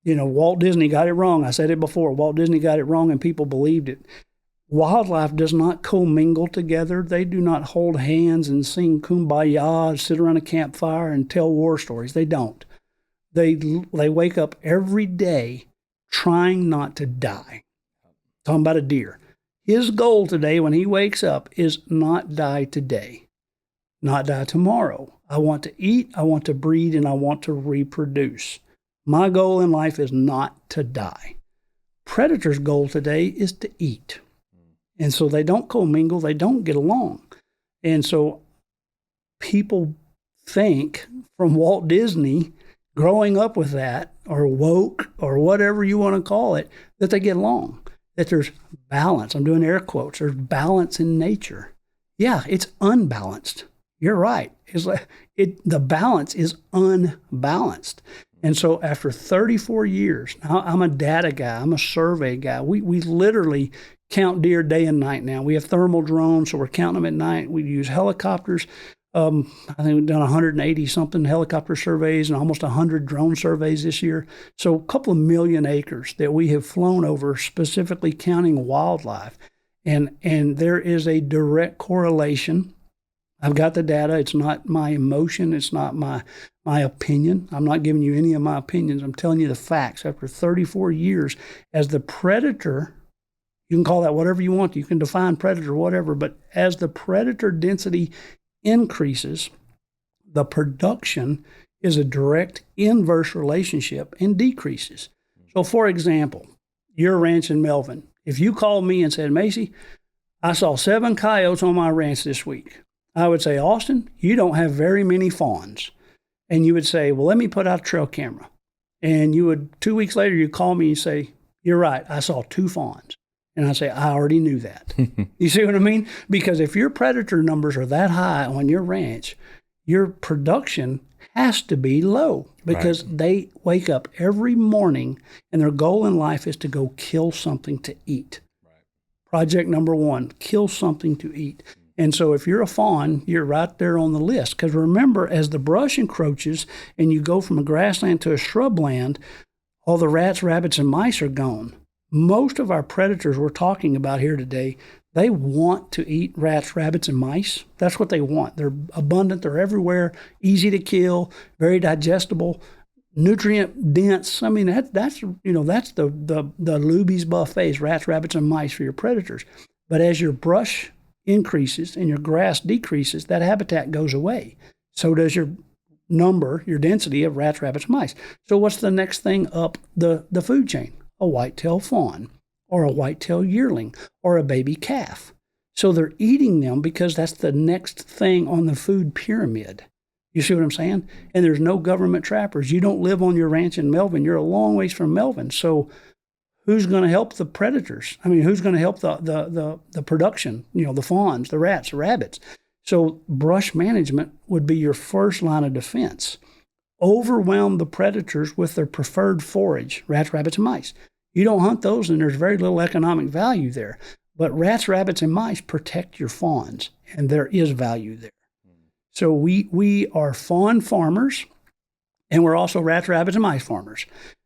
Walt Disney got it wrong. I said it before. Walt Disney got it wrong and people believed it. Wildlife does not commingle together. They do not hold hands and sing kumbaya, sit around a campfire and tell war stories. They don't. They wake up every day trying not to die. Talking about a deer. His goal today when he wakes up is not die today, not die tomorrow. I want to eat, I want to breed, and I want to reproduce. My goal in life is not to die. Predator's goal today is to eat. And so they don't commingle, they don't get along. And so people think from Walt Disney, growing up with that, or woke, or whatever you want to call it, that they get along, that there's balance. I'm doing air quotes. There's balance in nature. Yeah, it's unbalanced. You're right. The balance is unbalanced. And so after 34 years, now I'm a data guy, I'm a survey guy. We literally count deer day and night now. We have thermal drones, so we're counting them at night. We use helicopters. I think we've done 180 something helicopter surveys and almost 100 drone surveys this year. So a couple of million acres that we have flown over specifically counting wildlife. And there is a direct correlation. I've got the data. It's not my emotion. It's not my opinion. I'm not giving you any of my opinions. I'm telling you the facts. After 34 years as the predator, you can call that whatever you want. You can define predator, whatever. But as the predator density increases, the production is a direct inverse relationship and decreases. So, for example, your ranch in Melvin. If you called me and said, Macy, I saw 7 coyotes on my ranch this week, I would say, Austin, you don't have very many fawns. And you would say, well, let me put out a trail camera. And you would, 2 weeks later, you call me and say, you're right, I saw 2 fawns. And I say, I already knew that. You see what I mean? Because if your predator numbers are that high on your ranch, your production has to be low because they wake up every morning and their goal in life is to go kill something to eat. Project number 1, kill something to eat. And so if you're a fawn, you're right there on the list. Because remember, as the brush encroaches and you go from a grassland to a shrubland, all the rats, rabbits, and mice are gone. Most of our predators we're talking about here today, they want to eat rats, rabbits, and mice. That's what they want. They're abundant. They're everywhere, easy to kill, very digestible, nutrient dense. I mean, that's the Luby's buffets, rats, rabbits, and mice for your predators. But as your brush increases and your grass decreases, that habitat goes away. So does your density of rats, rabbits, and mice. So what's the next thing up the food chain? A whitetail fawn or a whitetail yearling or a baby calf. So they're eating them because that's the next thing on the food pyramid. You see what I'm saying? And there's no government trappers. You don't live on your ranch in Melvin. You're a long ways from Melvin. So who's going to help the predators? I mean, who's going to help the production? The fawns, the rats, the rabbits. So brush management would be your first line of defense. Overwhelm the predators with their preferred forage, rats, rabbits, and mice. You don't hunt those, and there's very little economic value there. But rats, rabbits, and mice protect your fawns, and there is value there. So we are fawn farmers, and we're also rats, rabbits, and mice farmers.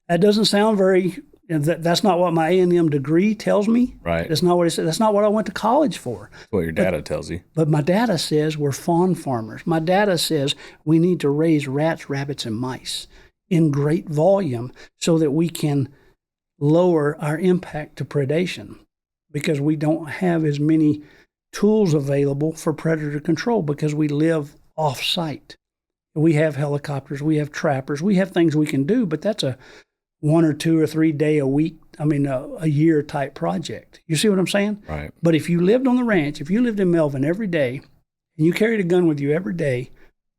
That doesn't sound very. That's not what my A&M degree tells me. Right. That's not what it says. That's not what I went to college for. That's what your data tells you. But my data says we're fawn farmers. My data says we need to raise rats, rabbits, and mice in great volume so that we can lower our impact to predation because we don't have as many tools available for predator control because we live off-site. We have helicopters, we have trappers, we have things we can do, but that's a 1 or 2 or 3 day a week, a year type project. You see what I'm saying? Right. But if you lived on the ranch, if you lived in Melvin every day, and you carried a gun with you every day,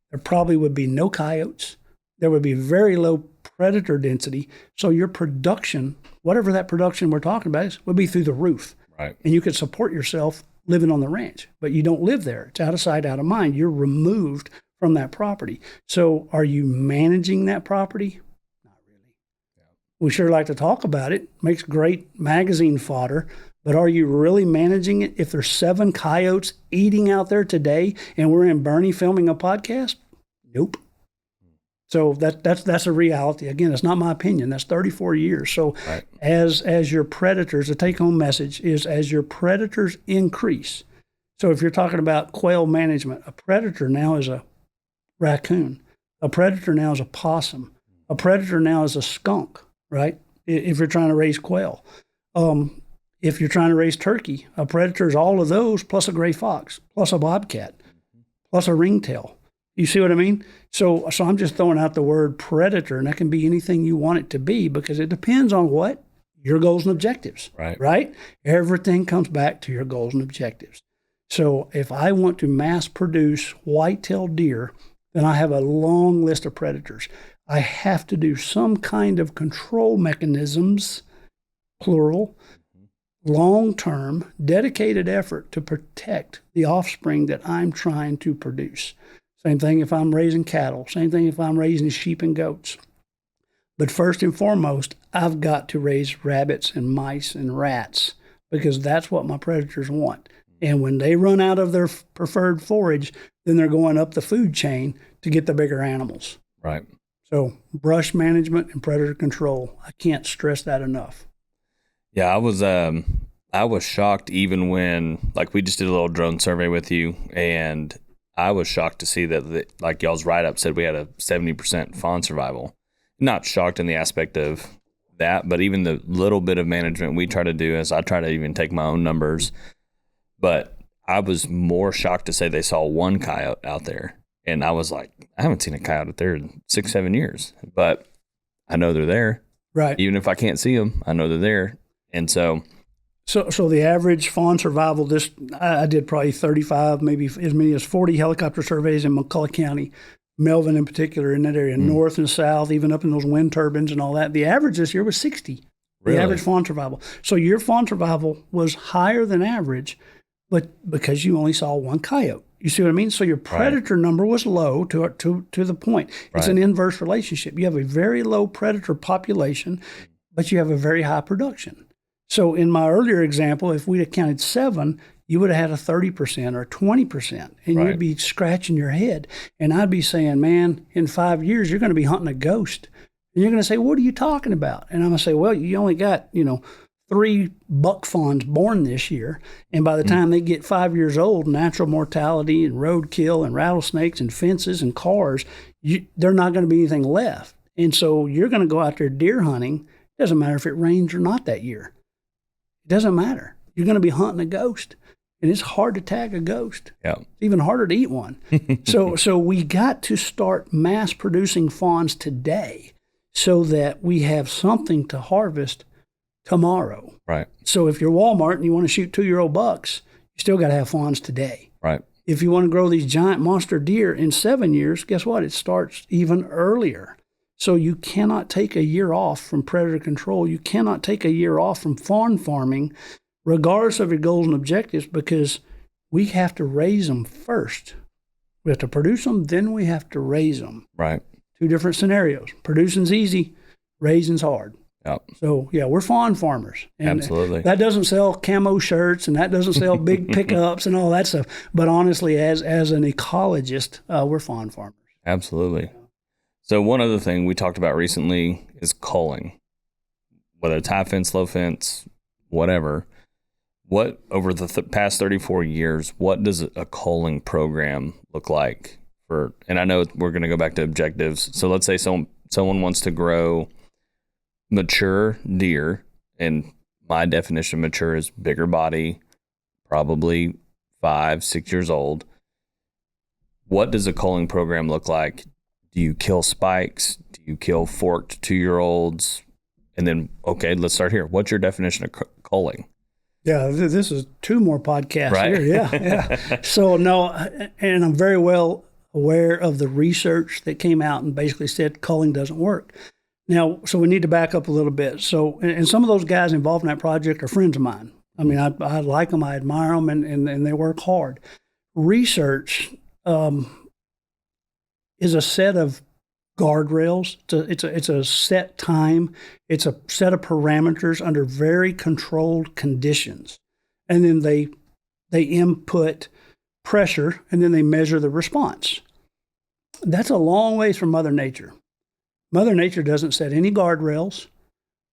there probably would be no coyotes. There would be very low predator density. So your production, whatever that production we're talking about is, would be through the roof. Right. And you could support yourself living on the ranch, but you don't live there. It's out of sight, out of mind. You're removed from that property. So are you managing that property? We sure like to talk about it. Makes great magazine fodder, But are you really managing it if there's 7 coyotes eating out there today and we're in Bernie filming a podcast? Nope. So that's a reality. Again, it's not my opinion. That's 34 years. So right. as your predators, the take-home message is as your predators increase. So if you're talking about quail management, a predator now is a raccoon. A predator now is a possum. A predator now is a skunk, right? If you're trying to raise quail. If you're trying to raise turkey, a predator is all of those plus a gray fox, plus a bobcat, plus a ringtail. You see what I mean? So I'm just throwing out the word predator, and that can be anything you want it to be because it depends on what? Your goals and objectives, right? Everything comes back to your goals and objectives. So if I want to mass produce whitetail deer, then I have a long list of predators. I have to do some kind of control mechanisms, plural, long-term, dedicated effort to protect the offspring that I'm trying to produce. Same thing if I'm raising cattle. Same thing if I'm raising sheep and goats. But first and foremost, I've got to raise rabbits and mice and rats because that's what my predators want. And when they run out of their preferred forage, then they're going up the food chain to get the bigger animals. Right. So brush management and predator control, I can't stress that enough. Yeah, I was shocked even when, like, we just did a little drone survey with you, and I was shocked to see that, like y'all's write-up said we had a 70% fawn survival. Not shocked in the aspect of that, but even the little bit of management we try to do, as I try to even take my own numbers. But I was more shocked to say they saw 1 coyote out there. And I was like, I haven't seen a coyote out there in 6-7 years. But I know they're there. Right. Even if I can't see them, I know they're there. And so the average fawn survival, I did probably 35, maybe as many as 40 helicopter surveys in McCulloch County, Melvin in particular, in that area, north and south, even up in those wind turbines and all that. The average this year was 60, really? The average fawn survival. So your fawn survival was higher than average, but because you only saw 1 coyote. You see what I mean? So your predator number was low to the point. It's an inverse relationship. You have a very low predator population, but you have a very high production. So in my earlier example, if we'd have counted 7, you would have had a 30% or 20%, and you'd be scratching your head. And I'd be saying, man, in 5 years, you're going to be hunting a ghost. And you're going to say, what are you talking about? And I'm going to say, well, you only got, 3 buck fawns born this year. And by the time they get 5 years old, natural mortality and roadkill and rattlesnakes and fences and cars, they're not going to be anything left. And so you're going to go out there deer hunting. It doesn't matter if it rains or not that year. It doesn't matter. You're going to be hunting a ghost. And it's hard to tag a ghost. Yeah. It's even harder to eat one. So we got to start mass producing fawns today so that we have something to harvest tomorrow. Right. So if you're Walmart and you want to shoot 2-year-old bucks, you still got to have fawns today. Right. If you want to grow these giant monster deer in 7 years, guess what? It starts even earlier. So you cannot take a year off from predator control. You cannot take a year off from fawn farming, regardless of your goals and objectives, because we have to raise them first. We have to produce them, then we have to raise them. Right. 2 different scenarios. Producing's easy, raising's hard. Yep. So, yeah, we're fawn farmers. And absolutely. That doesn't sell camo shirts, and that doesn't sell big pickups and all that stuff. But honestly, as an ecologist, we're fawn farmers. Absolutely. So one other thing we talked about recently is culling. Whether it's high fence, low fence, whatever. What, over the past 34 years, what does a culling program look like for, and I know we're going to go back to objectives. So let's say someone wants to grow mature deer, and my definition of mature is bigger body, probably 5-6 years old. What does a culling program look like? Do you kill spikes? Do you kill forked 2-year-olds? And then, okay, let's start here. What's your definition of culling? Yeah, this is 2 more podcasts here. Yeah. So, no, and I'm very well aware of the research that came out and basically said culling doesn't work. Now, so we need to back up a little bit. So, and some of those guys involved in that project are friends of mine. I mean, I like them, I admire them, and they work hard. Research is a set of guardrails. It's a set time. It's a set of parameters under very controlled conditions. And then they input pressure, and then they measure the response. That's a long ways from Mother Nature. Mother Nature doesn't set any guardrails.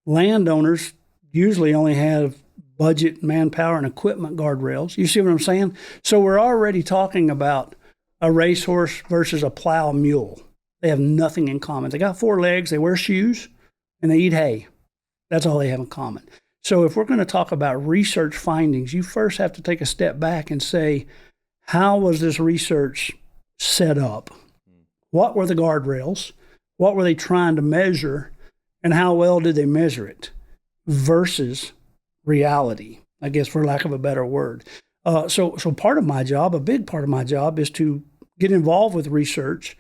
Landowners usually only have budget, manpower, and equipment guardrails. You see what I'm saying? So we're already talking about a racehorse versus a plow mule. They have nothing in common. They got 4 legs, they wear shoes, and they eat hay. That's all they have in common. So if we're going to talk about research findings, you first have to take a step back and say, how was this research set up? What were the guardrails? What were they trying to measure? And how well did they measure it versus reality, I guess, for lack of a better word. So part of my job, a big part of my job, is to get involved with research,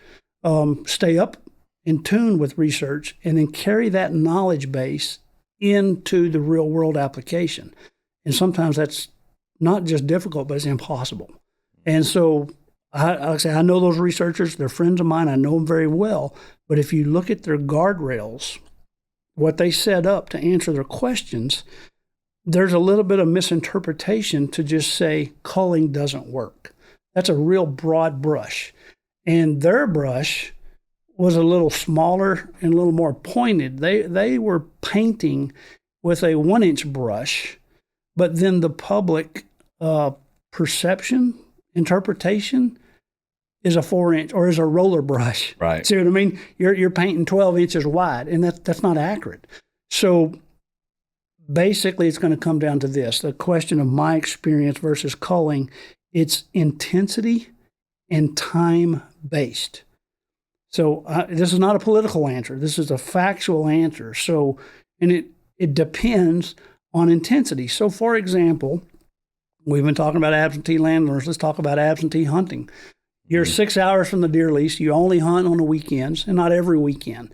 stay up in tune with research, and then carry that knowledge base into the real world application. And sometimes that's not just difficult, but it's impossible. And so, like I say, I know those researchers, they're friends of mine, I know them very well, but if you look at their guardrails, what they set up to answer their questions, there's a little bit of misinterpretation to just say culling doesn't work. That's a real broad brush. And their brush was a little smaller and a little more pointed. They were painting with a 1-inch brush, but then the public perception, interpretation is a 4-inch or is a roller brush. Right. See what I mean? You're painting 12 inches wide, and that's not accurate. So basically, it's going to come down to this: the question of my experience versus culling. It's intensity and time based. So this is not a political answer. This is a factual answer. So, and it depends on intensity. So, for example, we've been talking about absentee landowners. Let's talk about absentee hunting. You're 6 hours from the deer lease. You only hunt on the weekends, and not every weekend.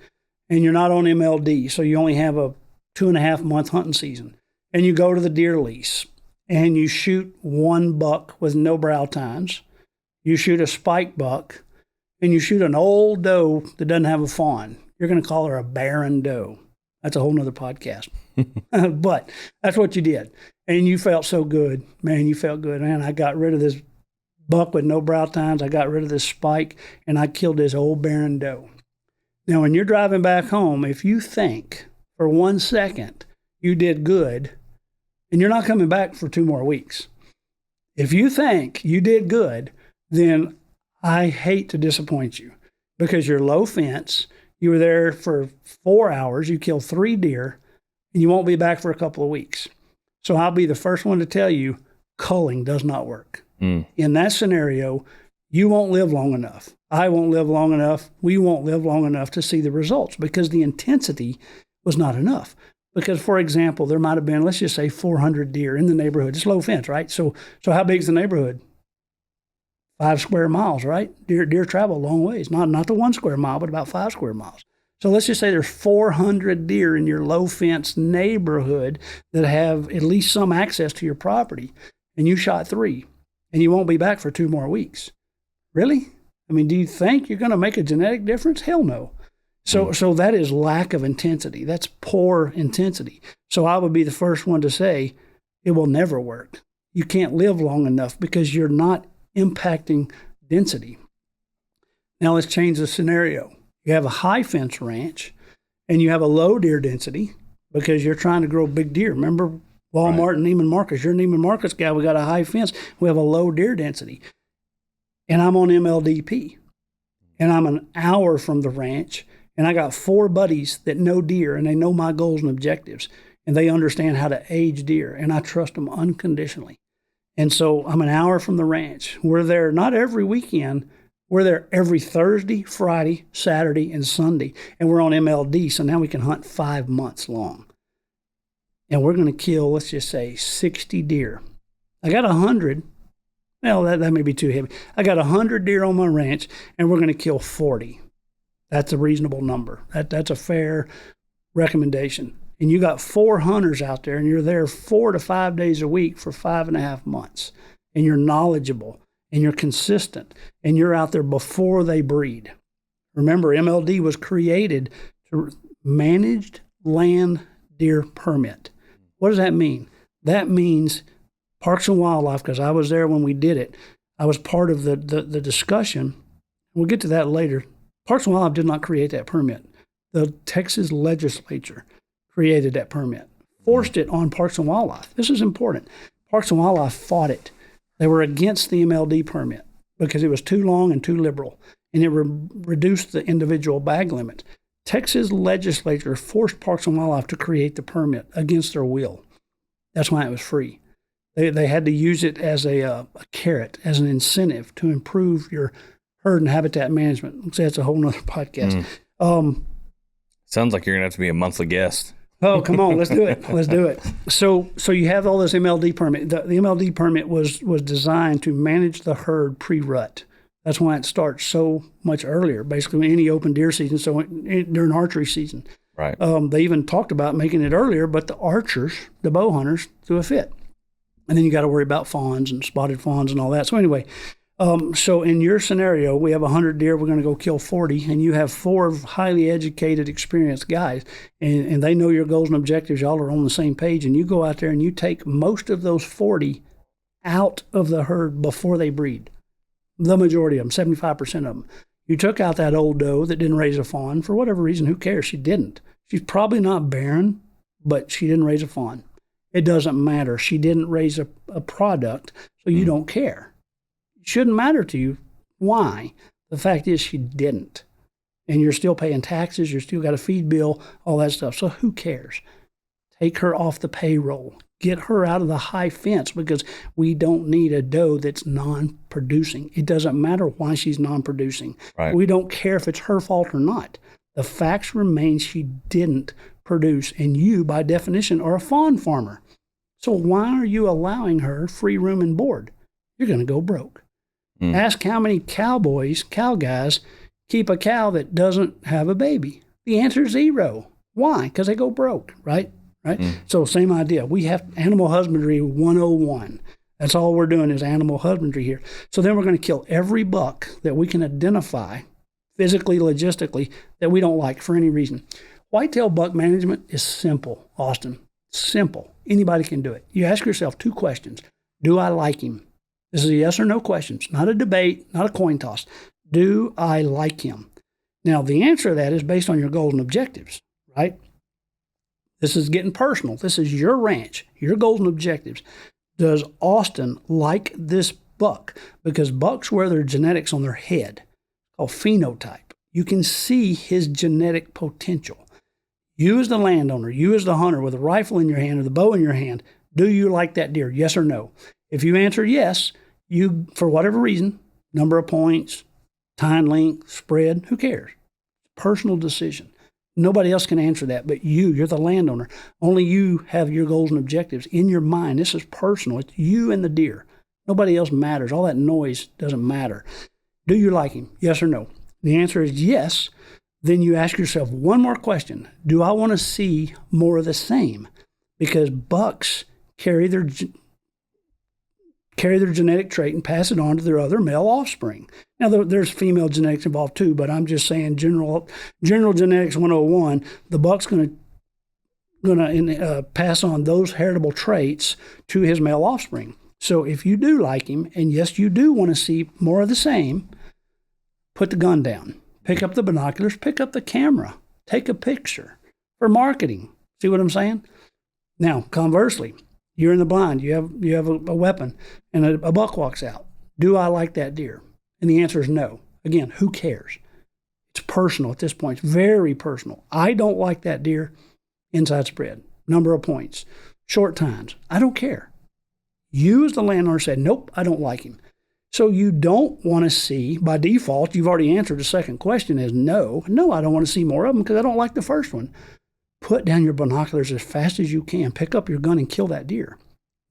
And you're not on MLD, so you only have a 2.5 month hunting season. And you go to the deer lease, and you shoot 1 buck with no brow tines. You shoot a spike buck, and you shoot an old doe that doesn't have a fawn. You're going to call her a barren doe. That's a whole nother podcast. But that's what you did. And you felt so good. Man, you felt good. Man, I got rid of this buck with no brow tines. I got rid of this spike, and I killed this old barren doe. Now, when you're driving back home, if you think for 1 second you did good, and you're not coming back for 2 more weeks. If you think you did good, then I hate to disappoint you, because you're low fence. You were there for 4 hours. You killed 3 deer, and you won't be back for a couple of weeks. So I'll be the first one to tell you, culling does not work. In that scenario, you won't live long enough. I won't live long enough. We won't live long enough to see the results, because the intensity was not enough. Because, for example, there might have been, let's just say, 400 deer in the neighborhood. It's low fence, right? So how big is the neighborhood? 5 square miles, right? Deer travel a long ways. Not the 1 square mile, but about 5 square miles. So let's just say there's 400 deer in your low fence neighborhood that have at least some access to your property, and you shot 3, and you won't be back for 2 more weeks. Really? I mean, do you think you're going to make a genetic difference? Hell no. So that is lack of intensity. That's poor intensity. So I would be the first one to say it will never work. You can't live long enough because you're not impacting density. Now let's change the scenario. You have a high fence ranch and you have a low deer density because you're trying to grow big deer. Remember Walmart and Neiman Marcus? You're a Neiman Marcus guy. We got a high fence. We have a low deer density. And I'm on MLDP. And I'm an hour from the ranch. And I got 4 buddies that know deer, and they know my goals and objectives, and they understand how to age deer, and I trust them unconditionally. And so I'm an hour from the ranch. We're there not every weekend. We're there every Thursday, Friday, Saturday, and Sunday, and we're on MLD, so now we can hunt 5 months long. And we're going to kill, let's just say, 60 deer. I got 100. Well, that may be too heavy. I got 100 deer on my ranch, and we're going to kill 40. That's a reasonable number. That's a fair recommendation. And you got 4 hunters out there, and you're there 4 to 5 days a week for 5.5 months. And you're knowledgeable, and you're consistent, and you're out there before they breed. Remember, MLD was created to Managed Land Deer Permit. What does that mean? That means Parks and Wildlife, because I was there when we did it. I was part of the discussion. We'll get to that later. Parks and Wildlife did not create that permit. The Texas legislature created that permit, forced it on Parks and Wildlife. This is important. Parks and Wildlife fought it. They were against the MLD permit because it was too long and too liberal, and it reduced the individual bag limit. Texas legislature forced Parks and Wildlife to create the permit against their will. That's why it was free. They had to use it as a carrot, as an incentive to improve your herd and habitat management. That's a whole nother podcast. Sounds like you're going to have to be a monthly guest. Oh, come on, let's do it. Let's do it. So you have all this MLD permit. The MLD permit was designed to manage the herd pre-rut. That's why it starts so much earlier, basically any open deer season, so during archery season. Right. They even talked about making it earlier, but the archers, the bow hunters, threw a fit. And then you got to worry about fawns and spotted fawns and all that. So anyway, so in your scenario, we have 100 deer, we're going to go kill 40, and you have 4 highly educated, experienced guys, and they know your goals and objectives. Y'all are on the same page, and you go out there and you take most of those 40 out of the herd before they breed. The majority of them, 75% of them. You took out that old doe that didn't raise a fawn. For whatever reason, who cares? She didn't. She's probably not barren, but she didn't raise a fawn. It doesn't matter. She didn't raise a product, so you don't care. It shouldn't matter to you. Why? The fact is she didn't. And you're still paying taxes. You're still got a feed bill, all that stuff. So who cares? Take her off the payroll. Get her out of the high fence, because we don't need a doe that's non-producing. It doesn't matter why she's non-producing. Right. We don't care if it's her fault or not. The facts remain she didn't produce, and you, by definition, are a fawn farmer. So why are you allowing her free room and board? You're going to go broke. Ask how many cow guys, keep a cow that doesn't have a baby. The answer is 0. Why? Because they go broke, right? So same idea. We have animal husbandry 101. That's all we're doing is animal husbandry here. So then we're going to kill every buck that we can identify physically, logistically, that we don't like for any reason. Whitetail buck management is simple, Austin. Simple. Anybody can do it. You ask yourself 2 questions. Do I like him? This is a yes or no question. It's not a debate, not a coin toss. Do I like him? Now, the answer to that is based on your goals and objectives, right? This is getting personal. This is your ranch, your goals and objectives. Does Austin like this buck? Because bucks wear their genetics on their head, called phenotype. You can see his genetic potential. You as the landowner, you as the hunter with a rifle in your hand or the bow in your hand, do you like that deer? Yes or no? If you answer yes, you, for whatever reason, number of points, time length, spread, who cares? Personal decision. Nobody else can answer that but you. You're the landowner. Only you have your goals and objectives in your mind. This is personal. It's you and the deer. Nobody else matters. All that noise doesn't matter. Do you like him? Yes or no? The answer is yes. Then you ask yourself one more question. Do I want to see more of the same? Because bucks carry their genetic trait and pass it on to their other male offspring. Now, there's female genetics involved too, but I'm just saying general genetics 101, the buck's going to pass on those heritable traits to his male offspring. So if you do like him, and yes, you do want to see more of the same, put the gun down. Pick up the binoculars, pick up the camera, take a picture for marketing. See what I'm saying? Now, conversely, you're in the blind, you have a weapon, and a buck walks out. Do I like that deer? And the answer is no. Again, who cares? It's personal at this point. It's very personal. I don't like that deer. Inside spread, number of points, short times. I don't care. You as the landowner said, nope, I don't like him. So you don't want to see, by default, you've already answered the second question is no. No, I don't want to see more of them because I don't like the first one. Put down your binoculars as fast as you can. Pick up your gun and kill that deer.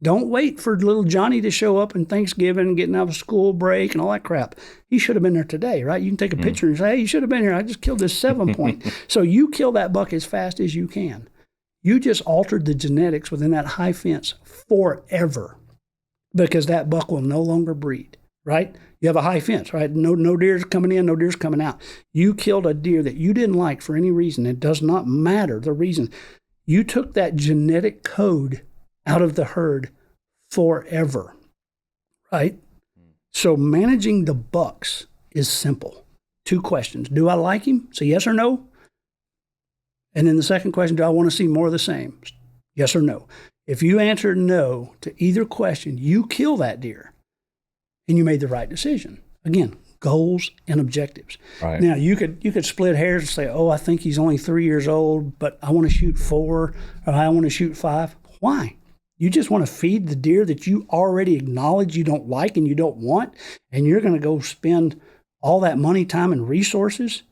Don't wait for little Johnny to show up in Thanksgiving and getting out of school break and all that crap. He should have been there today, right? You can take a picture and say, hey, you should have been here. I just killed this 7-point. So you kill that buck as fast as you can. You just altered the genetics within that high fence forever because that buck will no longer breed, right? You have a high fence, right? No deer's coming in, no deer's coming out. You killed a deer that you didn't like for any reason. It does not matter the reason. You took that genetic code out of the herd forever, right? So managing the bucks is simple. 2 questions. Do I like him? Say yes or no. And then the second question, do I want to see more of the same? Yes or no. If you answer no to either question, you kill that deer and you made the right decision. Again, goals and objectives. Right. Now, you could split hairs and say, oh, I think he's only 3 years old, but I want to shoot 4 or I want to shoot 5. Why? You just want to feed the deer that you already acknowledge you don't like and you don't want, and you're going to go spend all that money, time, and resources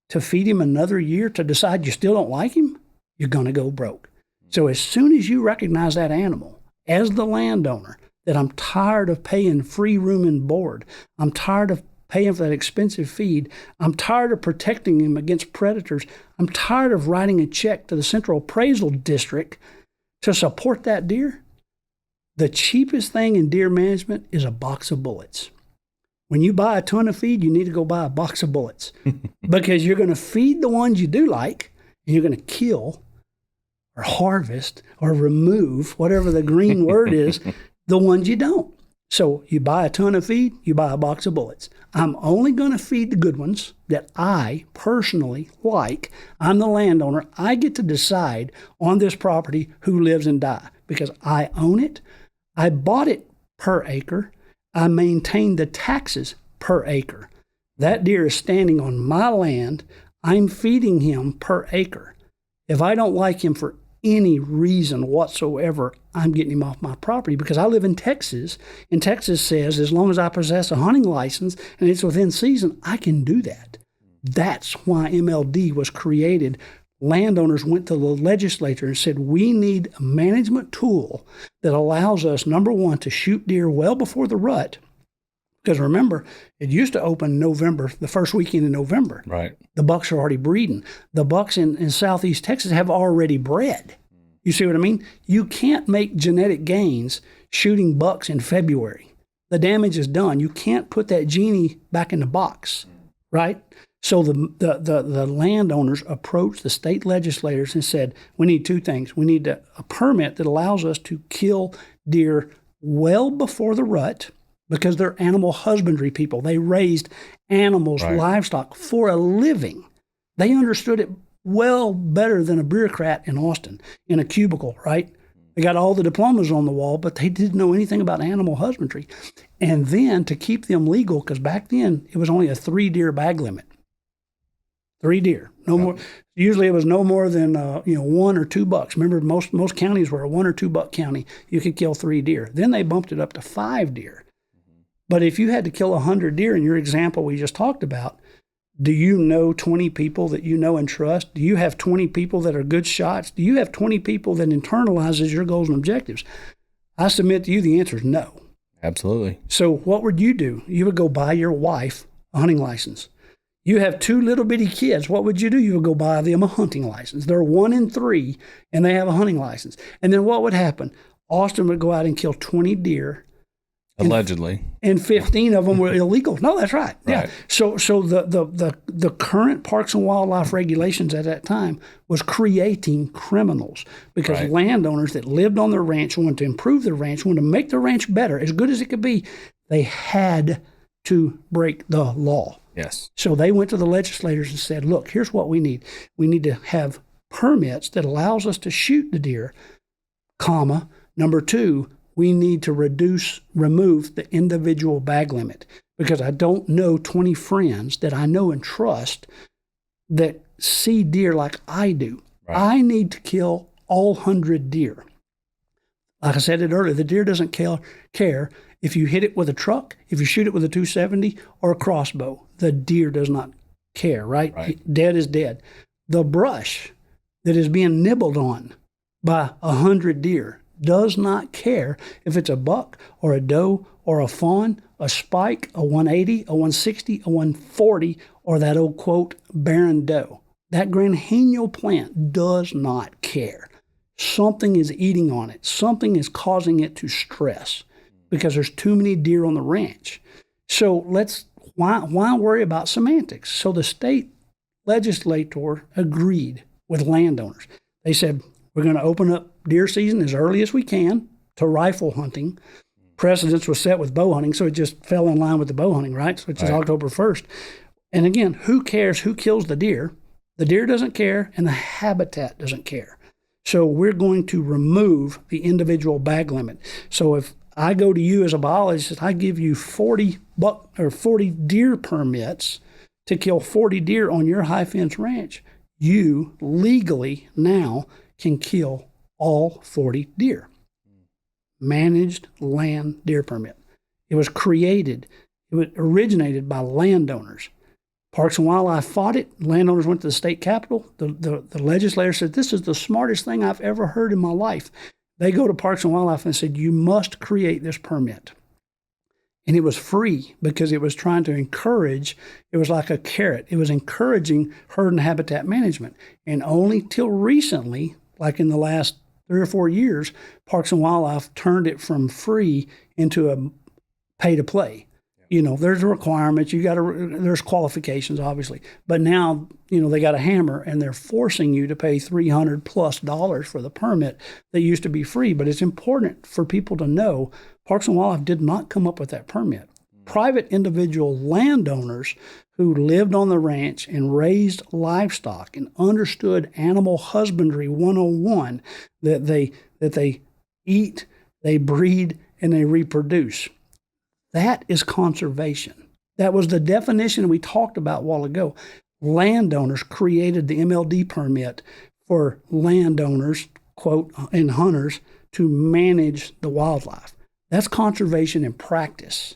to feed him another year to decide you still don't like him? You're going to go broke. So as soon as you recognize that animal as the landowner, that I'm tired of paying free room and board, I'm tired of paying for that expensive feed, I'm tired of protecting him against predators, I'm tired of writing a check to the Central Appraisal District to support that deer, the cheapest thing in deer management is a box of bullets. When you buy a ton of feed, you need to go buy a box of bullets because you're going to feed the ones you do like, and you're going to kill or harvest or remove, whatever the green word is, the ones you don't. So you buy a ton of feed, you buy a box of bullets. I'm only going to feed the good ones that I personally like. I'm the landowner. I get to decide on this property who lives and dies because I own it. I bought it per acre. I maintain the taxes per acre. That deer is standing on my land. I'm feeding him per acre. If I don't like him for any reason whatsoever, I'm getting him off my property because I live in Texas, and Texas says as long as I possess a hunting license and it's within season, I can do that. That's why MLD was created. Landowners went to the legislature and said, we need a management tool that allows us, number one, to shoot deer well before the rut. Because remember, it used to open November, the first weekend in November. Right. The bucks are already breeding. The bucks in southeast Texas have already bred. You see what I mean? You can't make genetic gains shooting bucks in February. The damage is done. You can't put that genie back in the box, right? So the landowners approached the state legislators and said, we need 2 things. We need a permit that allows us to kill deer well before the rut because they're animal husbandry people. They raised animals, right, livestock for a living. They understood it well better than a bureaucrat in Austin in a cubicle, right? They got all the diplomas on the wall, but they didn't know anything about animal husbandry. And then to keep them legal, because back then it was only a 3 deer bag limit. 3 deer, no more. Usually it was no more than 1 or 2 bucks. Remember, most counties were a 1 or 2 buck county. You could kill 3 deer. Then they bumped it up to 5 deer. But if you had to kill 100 deer in your example we just talked about, do you know 20 people that you know and trust? Do you have 20 people that are good shots? Do you have 20 people that internalizes your goals and objectives? I submit to you the answer is no. Absolutely. So what would you do? You would go buy your wife a hunting license. You have 2 little bitty kids. What would you do? You would go buy them a hunting license. They're 1 and 3, and they have a hunting license. And then what would happen? Austin would go out and kill 20 deer. Allegedly. And 15 of them were illegal. No, that's right. Yeah. Right. So the current Parks and Wildlife regulations at that time was creating criminals because right, landowners that lived on their ranch wanted to improve their ranch, wanted to make their ranch better, as good as it could be. They had to break the law. Yes. So they went to the legislators and said, look, here's what we need. We need to have permits that allows us to shoot the deer, comma. Number 2, we need to remove the individual bag limit because I don't know 20 friends that I know and trust that see deer like I do. Right. I need to kill all 100 deer. Like I said it earlier, the deer doesn't care if you hit it with a truck, if you shoot it with a 270 or a crossbow. The deer does not care, right? Dead is dead. The brush that is being nibbled on by 100 deer does not care if it's a buck or a doe or a fawn, a spike, a 180, a 160, a 140, or that old quote, barren doe. That granhenial plant does not care. Something is eating on it. Something is causing it to stress because there's too many deer on the ranch. So why worry about semantics? So the state legislator agreed with landowners. They said, we're going to open up deer season as early as we can to rifle hunting. Precedence was set with bow hunting, so it just fell in line with the bow hunting, right? Which is October 1st. And again, who cares who kills the deer? The deer doesn't care, and the habitat doesn't care. So we're going to remove the individual bag limit. So if I go to you as a biologist, I give you 40 deer permits to kill 40 deer on your high fence ranch. You legally now can kill all 40 deer. Managed land deer permit. It was originated by landowners. Parks and Wildlife fought it. Landowners went to the state capitol. The legislator said, this is the smartest thing I've ever heard in my life. They go to Parks and Wildlife and said, you must create this permit. And it was free because it was trying to encourage, it was like a carrot. It was encouraging herd and habitat management. And only till recently, like in the last 3 or 4 years, Parks and Wildlife turned it from free into a pay to play. You know, there's requirements, there's qualifications, obviously. But now, you know, they got a hammer and they're forcing you to pay $300+ for the permit that used to be free. But it's important for people to know Parks and Wildlife did not come up with that permit. Private individual landowners who lived on the ranch and raised livestock and understood animal husbandry 101, that they eat, they breed, and they reproduce. That is conservation. That was the definition we talked about a while ago. Landowners created the MLD permit for landowners, quote, and hunters to manage the wildlife. That's conservation in practice.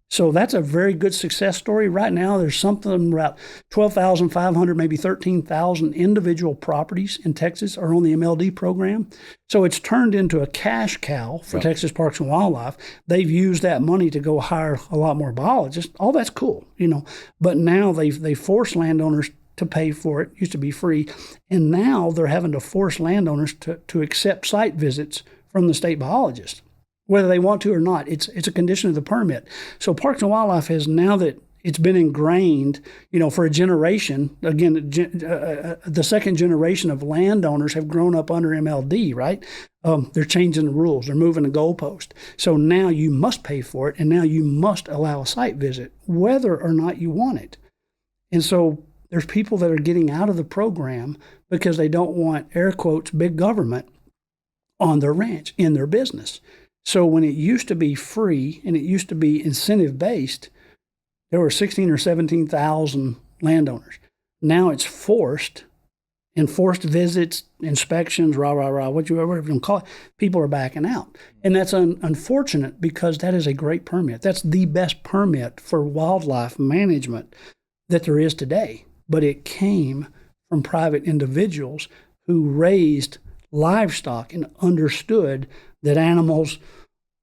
So that's a very good success story. Right now, there's something about 12,500, maybe 13,000 individual properties in Texas are on the MLD program. So it's turned into a cash cow for Texas Parks and Wildlife. They've used that money to go hire a lot more biologists. All that's cool, you know. But now they force landowners to pay for it. It used to be free. And now they're having to force landowners to accept site visits from the state biologist. Whether they want to or not, it's a condition of the permit. So Parks and Wildlife has, now that it's been ingrained, you know, for a generation, again, the second generation of landowners have grown up under MLD, right? They're changing the rules. They're moving the goalpost. So now you must pay for it, and now you must allow a site visit, whether or not you want it. And so there's people that are getting out of the program because they don't want, air quotes, big government on their ranch, in their business. So when it used to be free and it used to be incentive-based, there were 16 or 17,000 landowners. Now it's forced, and forced visits, inspections, whatever you want to call it, people are backing out. And that's unfortunate because that is a great permit. That's the best permit for wildlife management that there is today. But it came from private individuals who raised livestock and understood that animals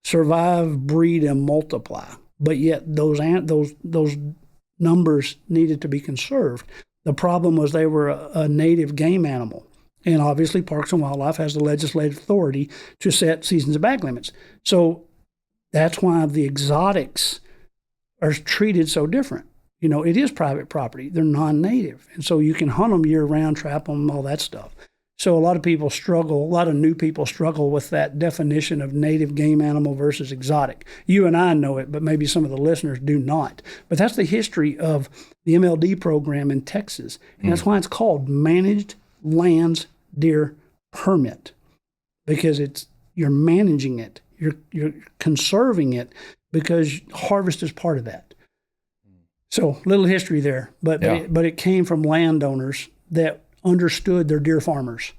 survive, breed, and multiply. But yet those numbers needed to be conserved. The problem was they were a native game animal. And obviously Parks and Wildlife has the legislative authority to set seasons of bag limits. So that's why the exotics are treated so different. You know, it is private property. They're non-native. And so you can hunt them year-round, trap them, all that stuff. So a lot of people struggle, a lot of new people struggle with that definition of native game animal versus exotic. You and I know it, but maybe some of the listeners do not. But that's the history of the MLD program in Texas. And that's why it's called Managed Lands Deer Permit, because you're managing it, you're conserving it, because harvest is part of that. So little history there, but it came from landowners that understood their deer farmers,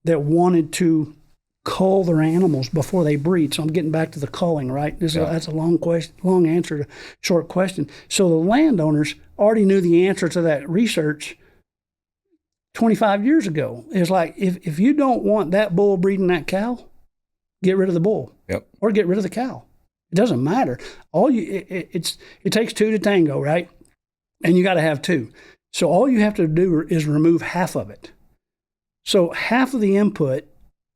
that wanted to cull their animals before they breed. So I'm getting back to the culling, right? That's a long answer to short question. So the landowners already knew the answer to that research 25 years ago. It's like, if you don't want that bull breeding that cow, get rid of the bull, or get rid of the cow. It doesn't matter. It takes two to tango, right? And you got to have two. So all you have to do is remove half of it. So half of the input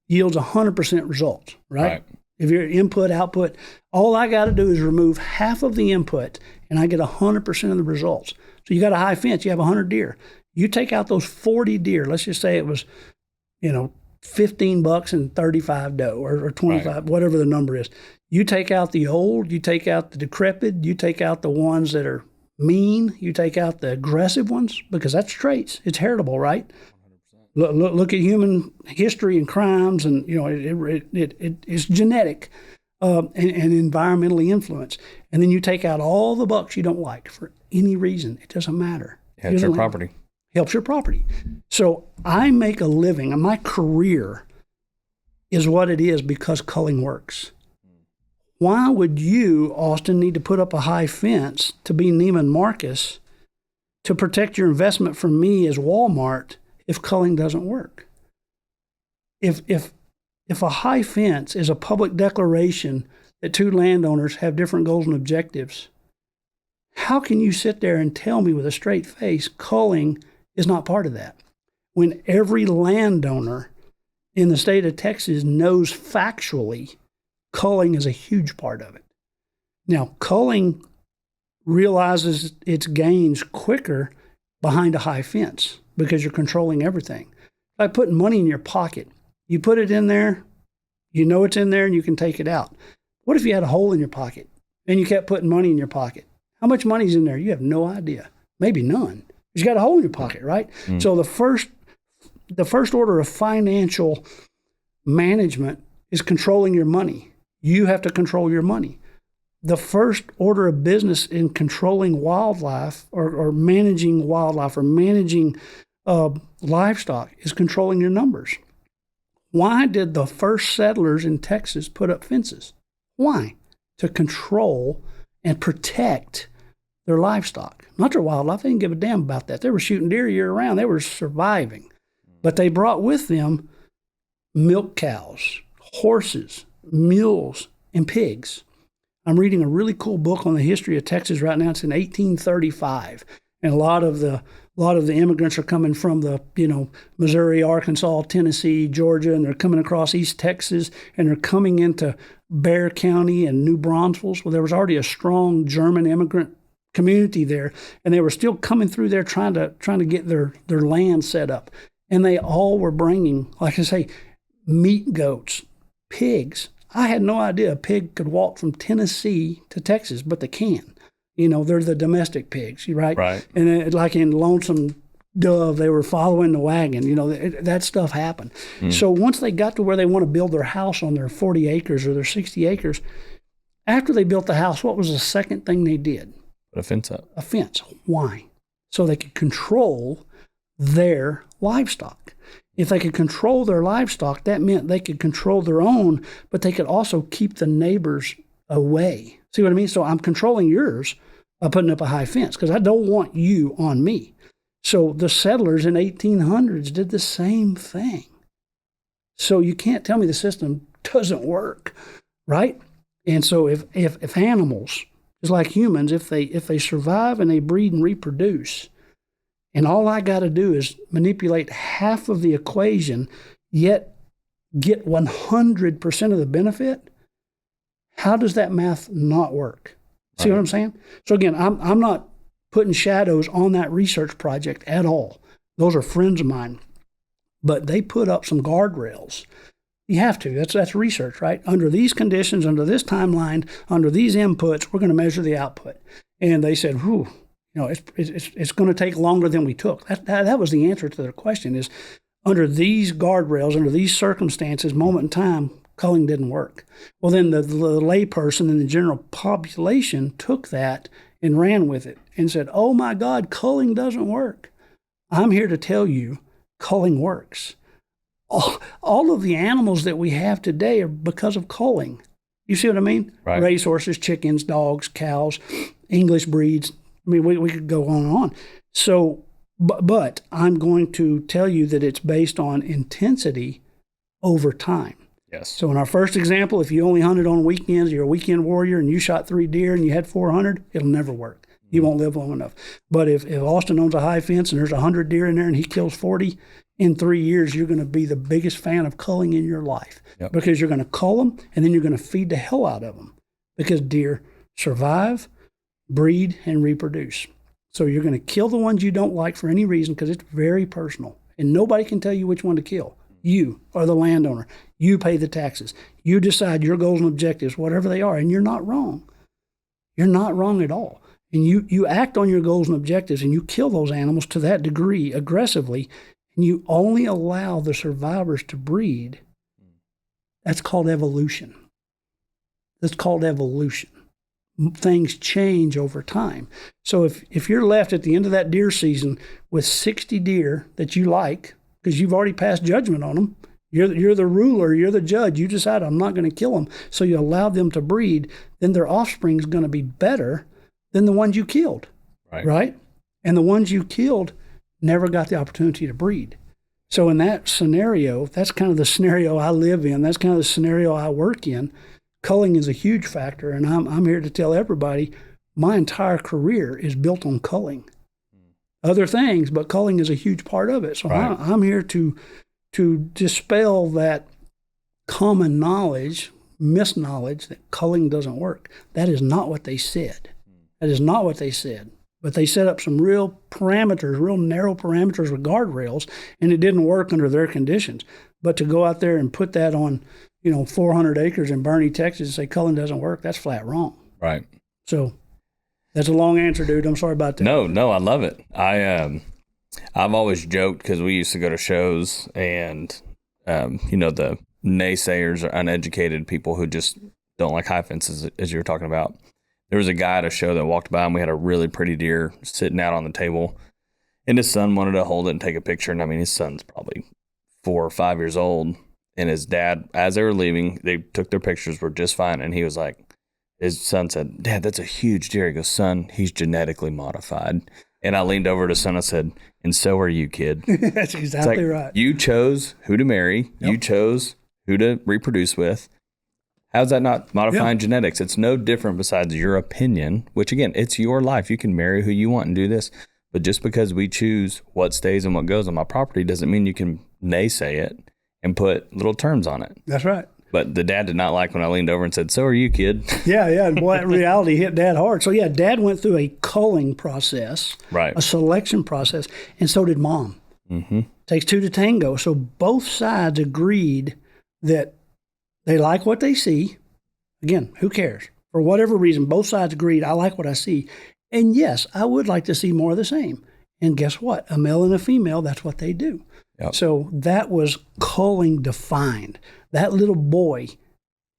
yields 100% results, right? If you're input, output, all I got to do is remove half of the input and I get 100% of the results. So you got a high fence, you have 100 deer. You take out those 40 deer, let's just say it was, $15 and 35 doe or 25, right, whatever the number is. You take out the old, you take out the decrepit, you take out the ones that are mean, you take out the aggressive ones, because that's traits. It's heritable, right? 100%. Look at human history and crimes, and it's genetic and environmentally influenced. And then you take out all the bucks you don't like for any reason. It doesn't matter. Helps your property. Helps your property. So I make a living, and my career is what it is because culling works. Why would you, Austin, need to put up a high fence to be Neiman Marcus to protect your investment from me as Walmart if culling doesn't work? If a high fence is a public declaration that two landowners have different goals and objectives, how can you sit there and tell me with a straight face culling is not part of that, when every landowner in the state of Texas knows factually culling is a huge part of it? Now, culling realizes its gains quicker behind a high fence because you're controlling everything. By putting money in your pocket, you put it in there, you know it's in there, and you can take it out. What if you had a hole in your pocket and you kept putting money in your pocket? How much money's in there? You have no idea. Maybe none. You got a hole in your pocket, right? Mm. So the first order of financial management is controlling your money. You have to control your money. The first order of business in controlling wildlife or managing wildlife or managing livestock is controlling your numbers. Why did the first settlers in Texas put up fences? Why? To control and protect their livestock, not their wildlife. They didn't give a damn about that. They were shooting deer year round. They were surviving. But they brought with them milk cows, horses, mules, and pigs. I'm reading a really cool book on the history of Texas right now. It's in 1835. And a lot of the immigrants are coming from the, Missouri, Arkansas, Tennessee, Georgia, and they're coming across East Texas, and they're coming into Bexar County and New Braunfels. Well, there was already a strong German immigrant community there, and they were still coming through there trying to get their land set up. And they all were bringing, like I say, meat goats, pigs. I had no idea a pig could walk from Tennessee to Texas, but they can. They're the domestic pigs, right? Right. And like in Lonesome Dove, they were following the wagon. That stuff happened. Mm. So once they got to where they want to build their house on their 40 acres or their 60 acres, after they built the house, what was the second thing they did? Put a fence up. A fence. Why? So they could control their livestock. If they could control their livestock, that meant they could control their own, but they could also keep the neighbors away. See what I mean? So I'm controlling yours by putting up a high fence because I don't want you on me. So the settlers in 1800s did the same thing. So you can't tell me the system doesn't work, right? And so if animals, just like humans, if they survive and they breed and reproduce, and all I got to do is manipulate half of the equation, yet get 100% of the benefit, how does that math not work? See what I'm saying? So again, I'm not putting shadows on that research project at all. Those are friends of mine. But they put up some guardrails. You have to. That's research, right? Under these conditions, under this timeline, under these inputs, we're going to measure the output. And they said, it's going to take longer than we took. That was the answer to their question is, under these guardrails, under these circumstances, moment in time, culling didn't work. Well, then the layperson and the general population took that and ran with it and said, oh my God, culling doesn't work. I'm here to tell you, culling works. All of the animals that we have today are because of culling. You see what I mean? Right. Racehorses, chickens, dogs, cows, English breeds. I mean, we could go on and on. So, but I'm going to tell you that it's based on intensity over time. Yes. So in our first example, if you only hunted on weekends, you're a weekend warrior and you shot 3 deer and you had 400, it'll never work. You won't live long enough. But if Austin owns a high fence and there's 100 deer in there and he kills 40 in 3 years, you're going to be the biggest fan of culling in your life. Yep. Because you're going to cull them, and then you're going to feed the hell out of them, because deer survive, breed, and reproduce. So you're going to kill the ones you don't like for any reason, because it's very personal, and nobody can tell you which one to kill. You are the landowner. You pay the taxes. You decide your goals and objectives, whatever they are, and you're not wrong. You're not wrong at all. And you act on your goals and objectives, and you kill those animals to that degree aggressively, and you only allow the survivors to breed. That's called evolution. That's called evolution. Things change over time. So if you're left at the end of that deer season with 60 deer that you like, because you've already passed judgment on them, you're the ruler, you're the judge, you decide I'm not going to kill them, so you allow them to breed, then their offspring is going to be better than the ones you killed, right? And the ones you killed never got the opportunity to breed. So in that scenario, that's kind of the scenario I live in. That's kind of the scenario I work in. Culling is a huge factor, and I'm here to tell everybody my entire career is built on culling. Other things, but culling is a huge part of it. So I'm here to dispel that common knowledge, misknowledge that culling doesn't work. That is not what they said. That is not what they said. But they set up some real parameters, real narrow parameters with guardrails, and it didn't work under their conditions. But to go out there and put that on, 400 acres in Bernie, Texas, and say culling doesn't work, that's flat wrong. Right. So that's a long answer, dude. I'm sorry about that. No, I love it. I've always joked, because we used to go to shows, and the naysayers are uneducated people who just don't like high fences, as you were talking about. There was a guy at a show that walked by, and we had a really pretty deer sitting out on the table, and his son wanted to hold it and take a picture. And I mean, his son's probably 4 or 5 years old, and his dad, as they were leaving, they took their pictures, were just fine. And he was like, his son said, "Dad, that's a huge deer." He goes, "Son, he's genetically modified." And I leaned over to son and said, "And so are you, kid." That's exactly right. You chose who to marry. Yep. You chose who to reproduce with. How's that not modifying genetics? It's no different besides your opinion, which, again, it's your life. You can marry who you want and do this. But just because we choose what stays and what goes on my property doesn't mean you can naysay it and put little terms on it. That's right. But the dad did not like when I leaned over and said, "So are you, kid." Yeah. And boy, that reality hit Dad hard. So, yeah, Dad went through a culling process, a selection process, and so did Mom. Mm-hmm. Takes two to tango. So both sides agreed that they like what they see. Again, who cares? For whatever reason, both sides agreed, I like what I see. And yes, I would like to see more of the same. And guess what? A male and a female, that's what they do. Yep. So that was culling defined. That little boy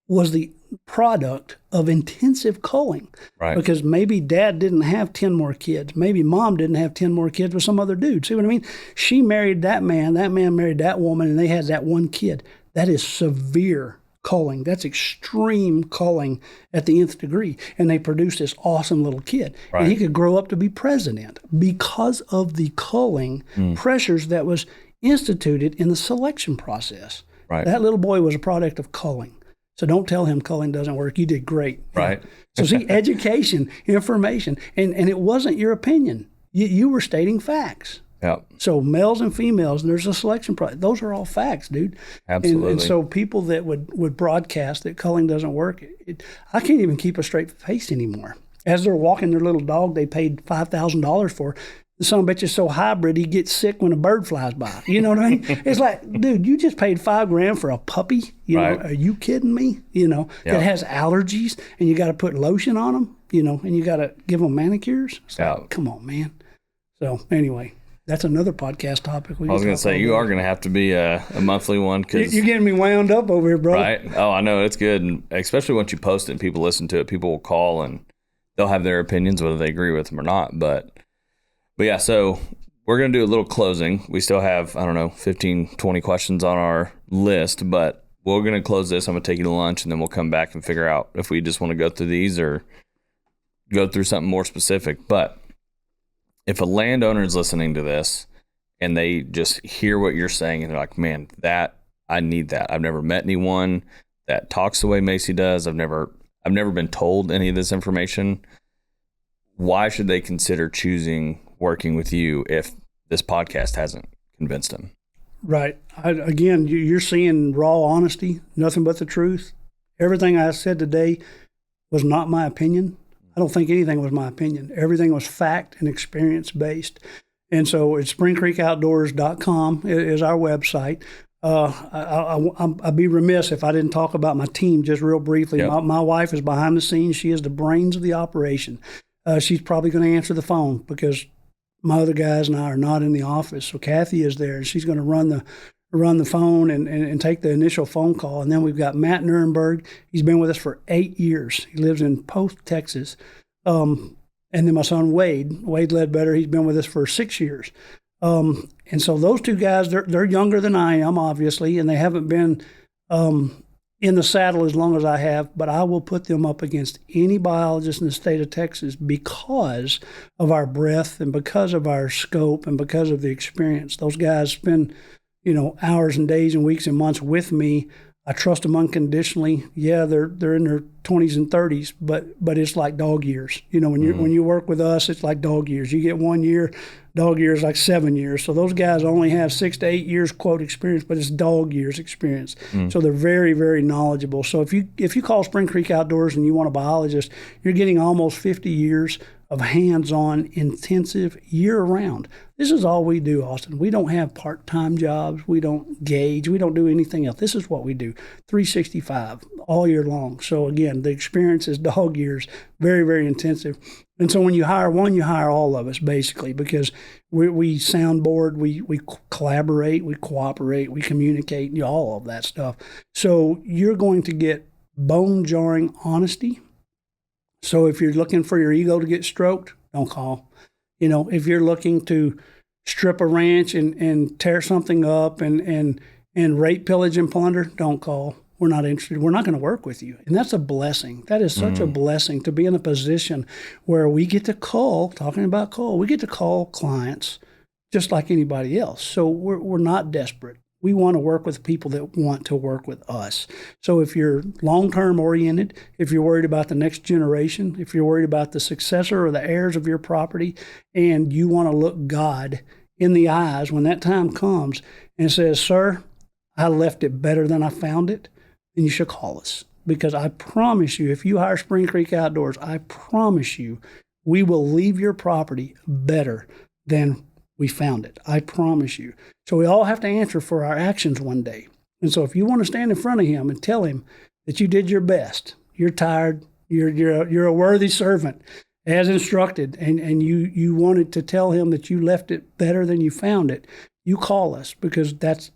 was the product of intensive culling. Right. Because maybe Dad didn't have 10 more kids. Maybe Mom didn't have 10 more kids with some other dude. See what I mean? She married that man married that woman, and they had that one kid. That is severe culling. That's extreme culling at the nth degree. And they produced this awesome little kid. Right. And he could grow up to be president because of the culling pressures that was instituted in the selection process. Right. That little boy was a product of culling. So don't tell him culling doesn't work. You did great. Right. So see, education, information, and it wasn't your opinion. You were stating facts. Yep. So males and females, and there's a selection process. Those are all facts, dude. Absolutely. And so people that would broadcast that culling doesn't work, I can't even keep a straight face anymore. As they're walking their little dog they paid $5,000 for, the son of a bitch is so hybrid he gets sick when a bird flies by. You know what I mean? It's like, dude, you just paid $5,000 for a puppy. You know, are you kidding me? That has allergies, and you got to put lotion on them. And you got to give them manicures. It's like, come on, man. So anyway. That's another podcast topic. I was going to say, you are going to have to be a monthly one. Cause, you're getting me wound up over here, bro. Right? Oh, I know. It's good. And especially once you post it and people listen to it, people will call and they'll have their opinions, whether they agree with them or not. But yeah, so we're going to do a little closing. We still have, 15, 20 questions on our list, but we're going to close this. I'm going to take you to lunch, and then we'll come back and figure out if we just want to go through these or go through something more specific. But if a landowner is listening to this and they just hear what you're saying and they're like, "Man, I need that. I've never met anyone that talks the way Macy does. I've never been told any of this information." Why should they consider choosing working with you if this podcast hasn't convinced them? Right. Again, you're seeing raw honesty, nothing but the truth. Everything I said today was not my opinion. I don't think anything was my opinion. Everything was fact and experience based. And so it's springcreekoutdoors.com is our website. I'd be remiss if I didn't talk about my team just real briefly. Yep. My wife is behind the scenes. She is the brains of the operation. She's probably going to answer the phone because my other guys and I are not in the office. So Kathy is there, and she's going to run the phone and take the initial phone call. And then we've got Matt Nuremberg. He's been with us for 8 years. He lives in Post, Texas. And then my son Wade Ledbetter, he's been with us for 6 years. And so those two guys, they're younger than I am, obviously, and they haven't been in the saddle as long as I have, but I will put them up against any biologist in the state of Texas because of our breadth and because of our scope and because of the experience. Those guys spend, hours and days and weeks and months with me. I trust them unconditionally. Yeah, they're in their 20s and 30s, but it's like dog years. When you work with us, it's like dog years. You get 1 year, dog years like 7 years. So those guys only have 6 to 8 years quote experience, but it's dog years experience. So they're very, very knowledgeable. So if you call Spring Creek Outdoors and you want a biologist, you're getting almost 50 years of hands-on, intensive, year-round. This is all we do, Austin. We don't have part-time jobs. We don't gauge. We don't do anything else. This is what we do, 365, all year long. So, again, the experience is dog years, very, very intensive. And so when you hire one, you hire all of us, basically, because we soundboard, we collaborate, we cooperate, we communicate, all of that stuff. So you're going to get bone-jarring honesty. So if you're looking for your ego to get stroked, don't call. If you're looking to strip a ranch and tear something up and rape, pillage, and plunder, don't call. We're not interested. We're not going to work with you. And that's a blessing. That is such a blessing to be in a position where we get to call, talking about call, we get to call clients just like anybody else. So we're not desperate. We want to work with people that want to work with us. So if you're long-term oriented, if you're worried about the next generation, if you're worried about the successor or the heirs of your property, and you want to look God in the eyes when that time comes and says, sir, I left it better than I found it, then you should call us. Because I promise you, if you hire Spring Creek Outdoors, I promise you, we will leave your property better than we found it. I promise you. So we all have to answer for our actions one day. And so if you want to stand in front of him and tell him that you did your best, you're tired, you're a worthy servant as instructed, and you wanted to tell him that you left it better than you found it, you call us, because that's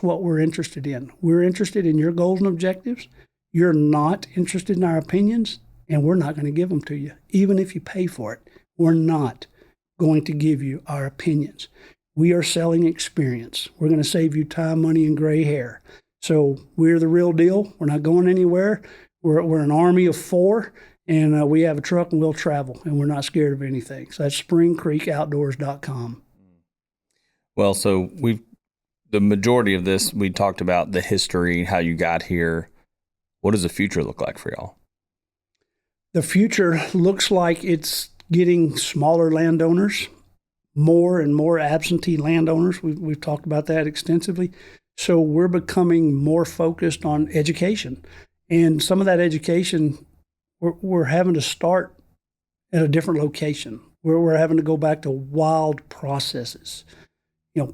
what we're interested in. We're interested in your goals and objectives. You're not interested in our opinions, and we're not going to give them to you, even if you pay for it. We're not going to give you our opinions. We are selling experience. We're going to save you time, money, and gray hair. So we're the real deal. We're not going anywhere. We're an army of 4, and we have a truck and we'll travel, and we're not scared of anything. So that's springcreekoutdoors.com. Well, so the majority of this, we talked about the history, how you got here. What does the future look like for y'all? The future looks like it's getting smaller landowners, more and more absentee landowners. We've talked about that extensively. So we're becoming more focused on education. And some of that education, we're having to start at a different location, where we're having to go back to wild processes,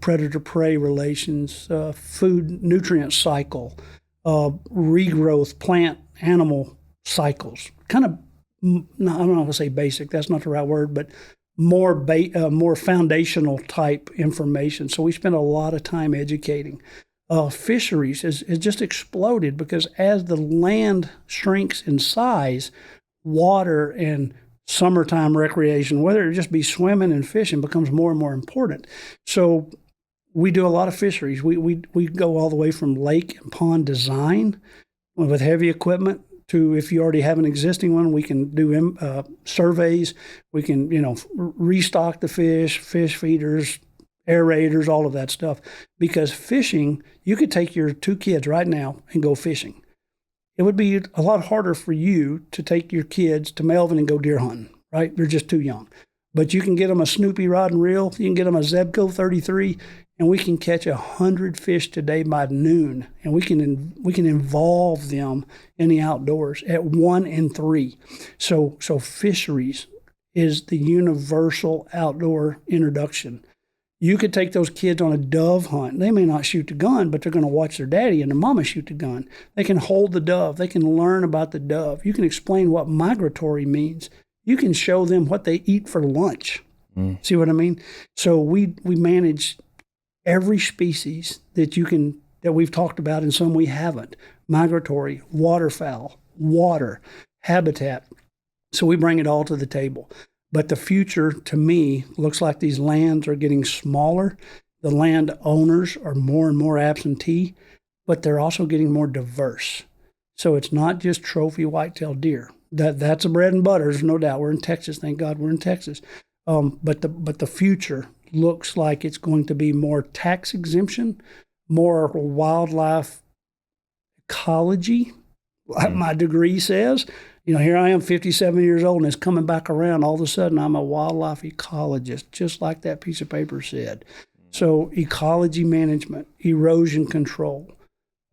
predator-prey relations, food nutrient cycle, regrowth, plant, animal cycles, kind of, I'm not going to say basic, that's not the right word, but more foundational type information. So we spend a lot of time educating. Fisheries has just exploded because as the land shrinks in size, water and summertime recreation, whether it just be swimming and fishing, becomes more and more important. So we do a lot of fisheries. We go all the way from lake and pond design with heavy equipment to, if you already have an existing one, we can do surveys. We can, restock the fish feeders, aerators, all of that stuff. Because fishing, you could take your 2 kids right now and go fishing. It would be a lot harder for you to take your kids to Melvin and go deer hunting, right? They're just too young. But you can get them a Snoopy rod and reel, you can get them a Zebco 33, and we can catch 100 fish today by noon, and we can involve them in the outdoors at 1 and 3. So fisheries is the universal outdoor introduction. You could take those kids on a dove hunt. They may not shoot the gun, but they're going to watch their daddy and their mama shoot the gun. They can hold the dove. They can learn about the dove. You can explain what migratory means. You can show them what they eat for lunch. See what I mean? So we manage every species that we've talked about, and some we haven't. Migratory, waterfowl, water, habitat. So we bring it all to the table. But the future, to me, looks like these lands are getting smaller. The land owners are more and more absentee, but they're also getting more diverse. So it's not just trophy whitetail deer. That's a bread and butter, there's no doubt. We're in Texas, thank God we're in Texas. But the future looks like it's going to be more tax exemption, more wildlife ecology, like my degree says. Here I am, 57 years old, and it's coming back around. All of a sudden, I'm a wildlife ecologist, just like that piece of paper said. So ecology management, erosion control,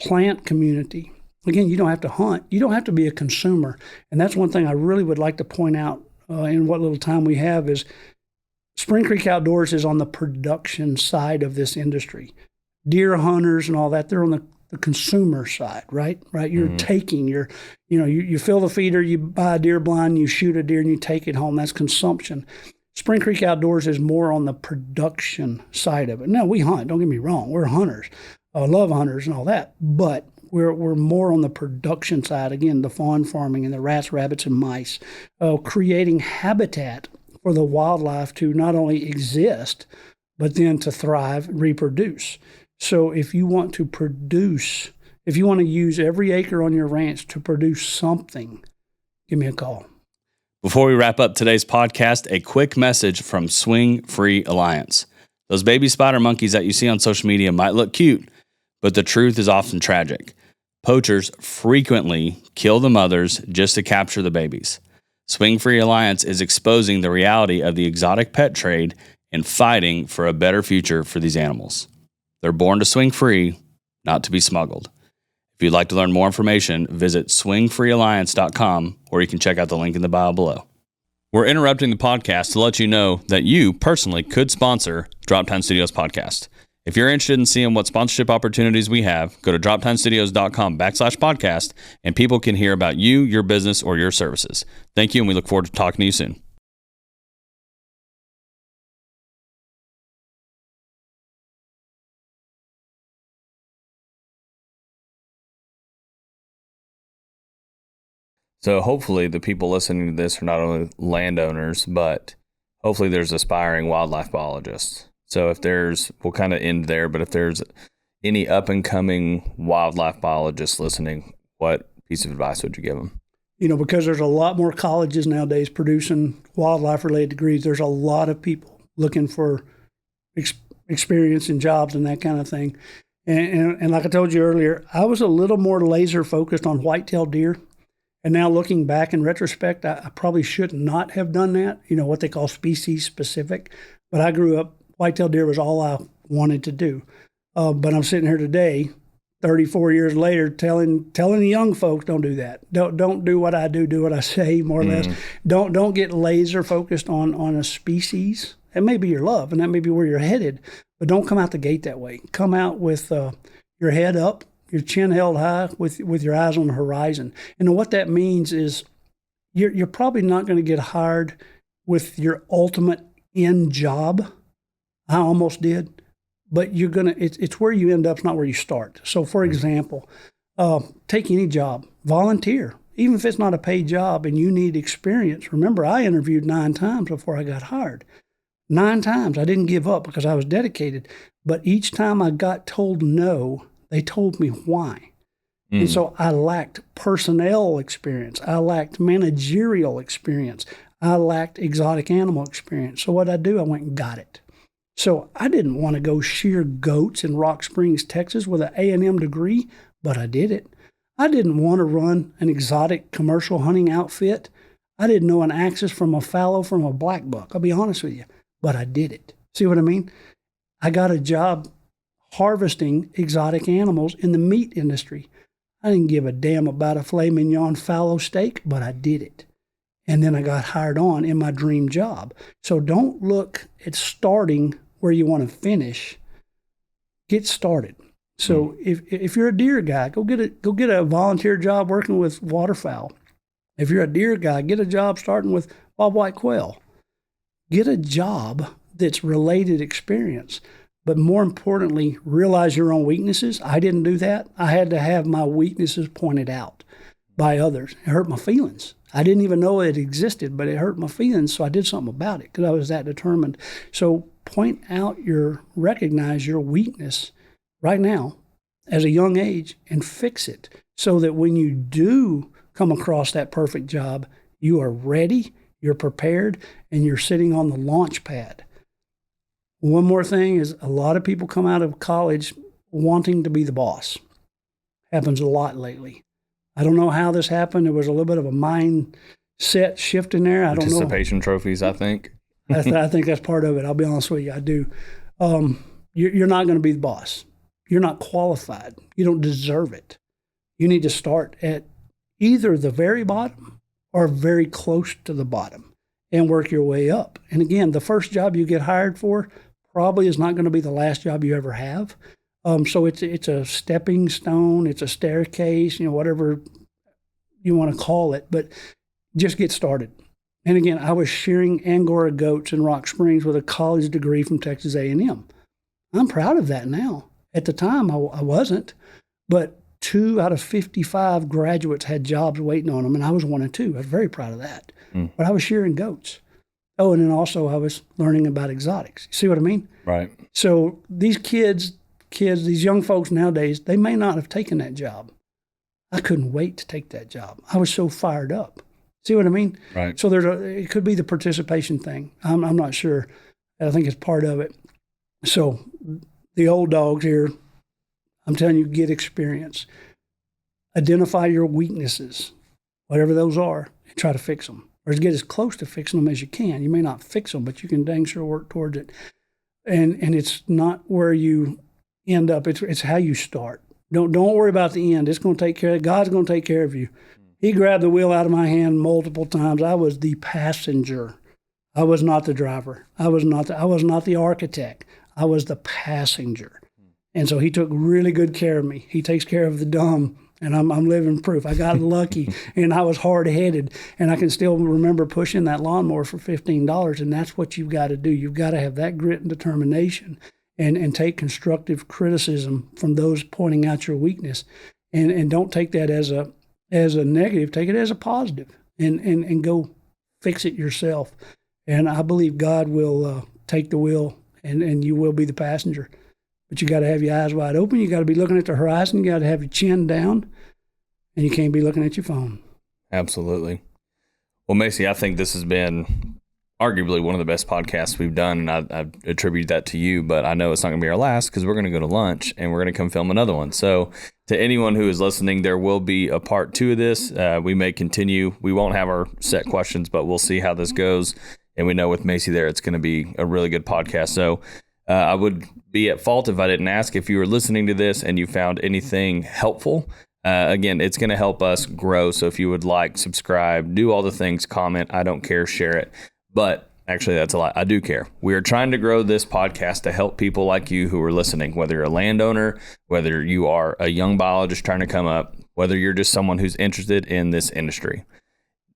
plant community. Again, you don't have to hunt. You don't have to be a consumer. And that's one thing I really would like to point out in what little time we have is Spring Creek Outdoors is on the production side of this industry. Deer hunters and all that, they're on the consumer side, right? You're taking you fill the feeder, you buy a deer blind, you shoot a deer, and you take it home. That's consumption. Spring Creek Outdoors is more on the production side of it. Now, we hunt, don't get me wrong. We're hunters. I love hunters and all that. But we're more on the production side. Again, the fawn farming and the rats, rabbits, and mice. Creating habitat for the wildlife to not only exist, but then to thrive and reproduce. So if you want to produce, if you want to use every acre on your ranch to produce something, give me a call. Before we wrap up today's podcast, a quick message from Swing Free Alliance. Those baby spider monkeys that you see on social media might look cute, but the truth is often tragic. Poachers frequently kill the mothers just to capture the babies. Swing Free Alliance is exposing the reality of the exotic pet trade and fighting for a better future for these animals. They're born to swing free, not to be smuggled. If you'd like to learn more information, visit swingfreealliance.com, or you can check out the link in the bio below. We're interrupting the podcast to let you know that you personally could sponsor Droptine Studios Podcast. If you're interested in seeing what sponsorship opportunities we have, go to droptinestudios.com/podcast, and people can hear about you, your business, or your services. Thank you, and we look forward to talking to you soon. So hopefully the people listening to this are not only landowners, but hopefully there's aspiring wildlife biologists. So if there's, we'll kind of end there, but if there's any up and coming wildlife biologists listening, what piece of advice would you give them? Because there's a lot more colleges nowadays producing wildlife related degrees. There's a lot of people looking for experience and jobs and that kind of thing. And like I told you earlier, I was a little more laser focused on whitetail deer. And now looking back in retrospect, I probably should not have done that, what they call species specific. But I grew up, whitetail deer was all I wanted to do. But I'm sitting here today, 34 years later, telling the young folks, don't do that. Don't do what I do what I say, more or less. Don't get laser focused on a species. That may be your love, and that may be where you're headed. But don't come out the gate that way. Come out with your head up, your chin held high, with your eyes on the horizon. And what that means is you're probably not going to get hired with your ultimate end job. I almost did, but it's where you end up, it's not where you start. So for example, take any job, volunteer, even if it's not a paid job and you need experience. Remember, I interviewed 9 times before I got hired. 9 times. I didn't give up because I was dedicated. But each time I got told no, they told me why. And so I lacked personnel experience. I lacked managerial experience. I lacked exotic animal experience. So what I do, I went and got it. So I didn't want to go shear goats in Rock Springs, Texas with an A&M degree, but I did it. I didn't want to run an exotic commercial hunting outfit. I didn't know an axis from a fallow from a black buck. I'll be honest with you, but I did it. See what I mean? I got a job harvesting exotic animals in the meat industry. I didn't give a damn about a filet mignon fallow steak, but I did it. And then I got hired on in my dream job. So don't look at starting where you want to finish. Get started. So if you're a deer guy, go get a volunteer job working with waterfowl. If you're a deer guy, get a job starting with bobwhite quail. Get a job that's related experience. But more importantly, realize your own weaknesses. I didn't do that. I had to have my weaknesses pointed out by others. It hurt my feelings. I didn't even know it existed, but it hurt my feelings, so I did something about it because I was that determined. So recognize your weakness right now as a young age and fix it so that when you do come across that perfect job, you are ready, you're prepared, and you're sitting on the launch pad. One more thing is a lot of people come out of college wanting to be the boss. Happens a lot lately. I don't know how this happened. There was a little bit of a mindset shift in there. I don't know. Participation trophies, I think. I think that's part of it. I'll be honest with you. I do. You're not going to be the boss. You're not qualified. You don't deserve it. You need to start at either the very bottom or very close to the bottom and work your way up. And again, the first job you get hired for probably is not going to be the last job you ever have. So it's a stepping stone, it's a staircase, whatever you want to call it, but just get started. And again, I was shearing Angora goats in Rock Springs with a college degree from Texas A&M. I'm proud of that now. At the time, I wasn't, but 2 out of 55 graduates had jobs waiting on them, and I was one of 2. I was very proud of that. But I was shearing goats. Oh, and then also I was learning about exotics. You see what I mean? Right. So these kids, these young folks nowadays, they may not have taken that job. I couldn't wait to take that job. I was so fired up. See what I mean? Right. So it could be the participation thing. I'm not sure. I think it's part of it. So the old dogs here, I'm telling you, get experience. Identify your weaknesses, whatever those are, and try to fix them. Or get as close to fixing them as you can. You may not fix them, but you can dang sure work towards it. And it's not where you end up. It's how you start. Don't worry about the end. It's going to take care of. God's going to take care of you. He grabbed the wheel out of my hand multiple times. I was the passenger. I was not the driver. I was not the architect. I was the passenger. And so he took really good care of me. He takes care of the dumb, and I'm living proof. I got lucky, and I was hard-headed, and I can still remember pushing that lawnmower for $15, and that's what you've got to do. You've got to have that grit and determination and take constructive criticism from those pointing out your weakness, and don't take that as a negative. Take it as a positive, and go fix it yourself. And I believe God will take the wheel, and you will be the passenger. But you got to have your eyes wide open. You got to be looking at the horizon. You got to have your chin down, and you can't be looking at your phone. Absolutely. Well, Macy, I think this has been arguably one of the best podcasts we've done, and I attribute that to you, but I know it's not going to be our last because we're going to go to lunch and we're going to come film another one. So to anyone who is listening, there will be a part 2 of this. We may continue. We won't have our set questions, but we'll see how this goes. And we know with Macy there, it's going to be a really good podcast. So I would be at fault if I didn't ask if you were listening to this and you found anything helpful. Again, it's going to help us grow. So if you would like, subscribe, do all the things, comment, I don't care, share it. But actually, that's a lie. I do care. We are trying to grow this podcast to help people like you who are listening, whether you're a landowner, whether you are a young biologist trying to come up, whether you're just someone who's interested in this industry.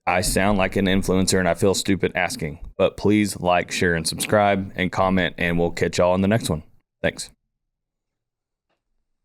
I sound like an influencer and I feel stupid asking, but please like, share, and subscribe and comment, and we'll catch y'all in the next one. Thanks.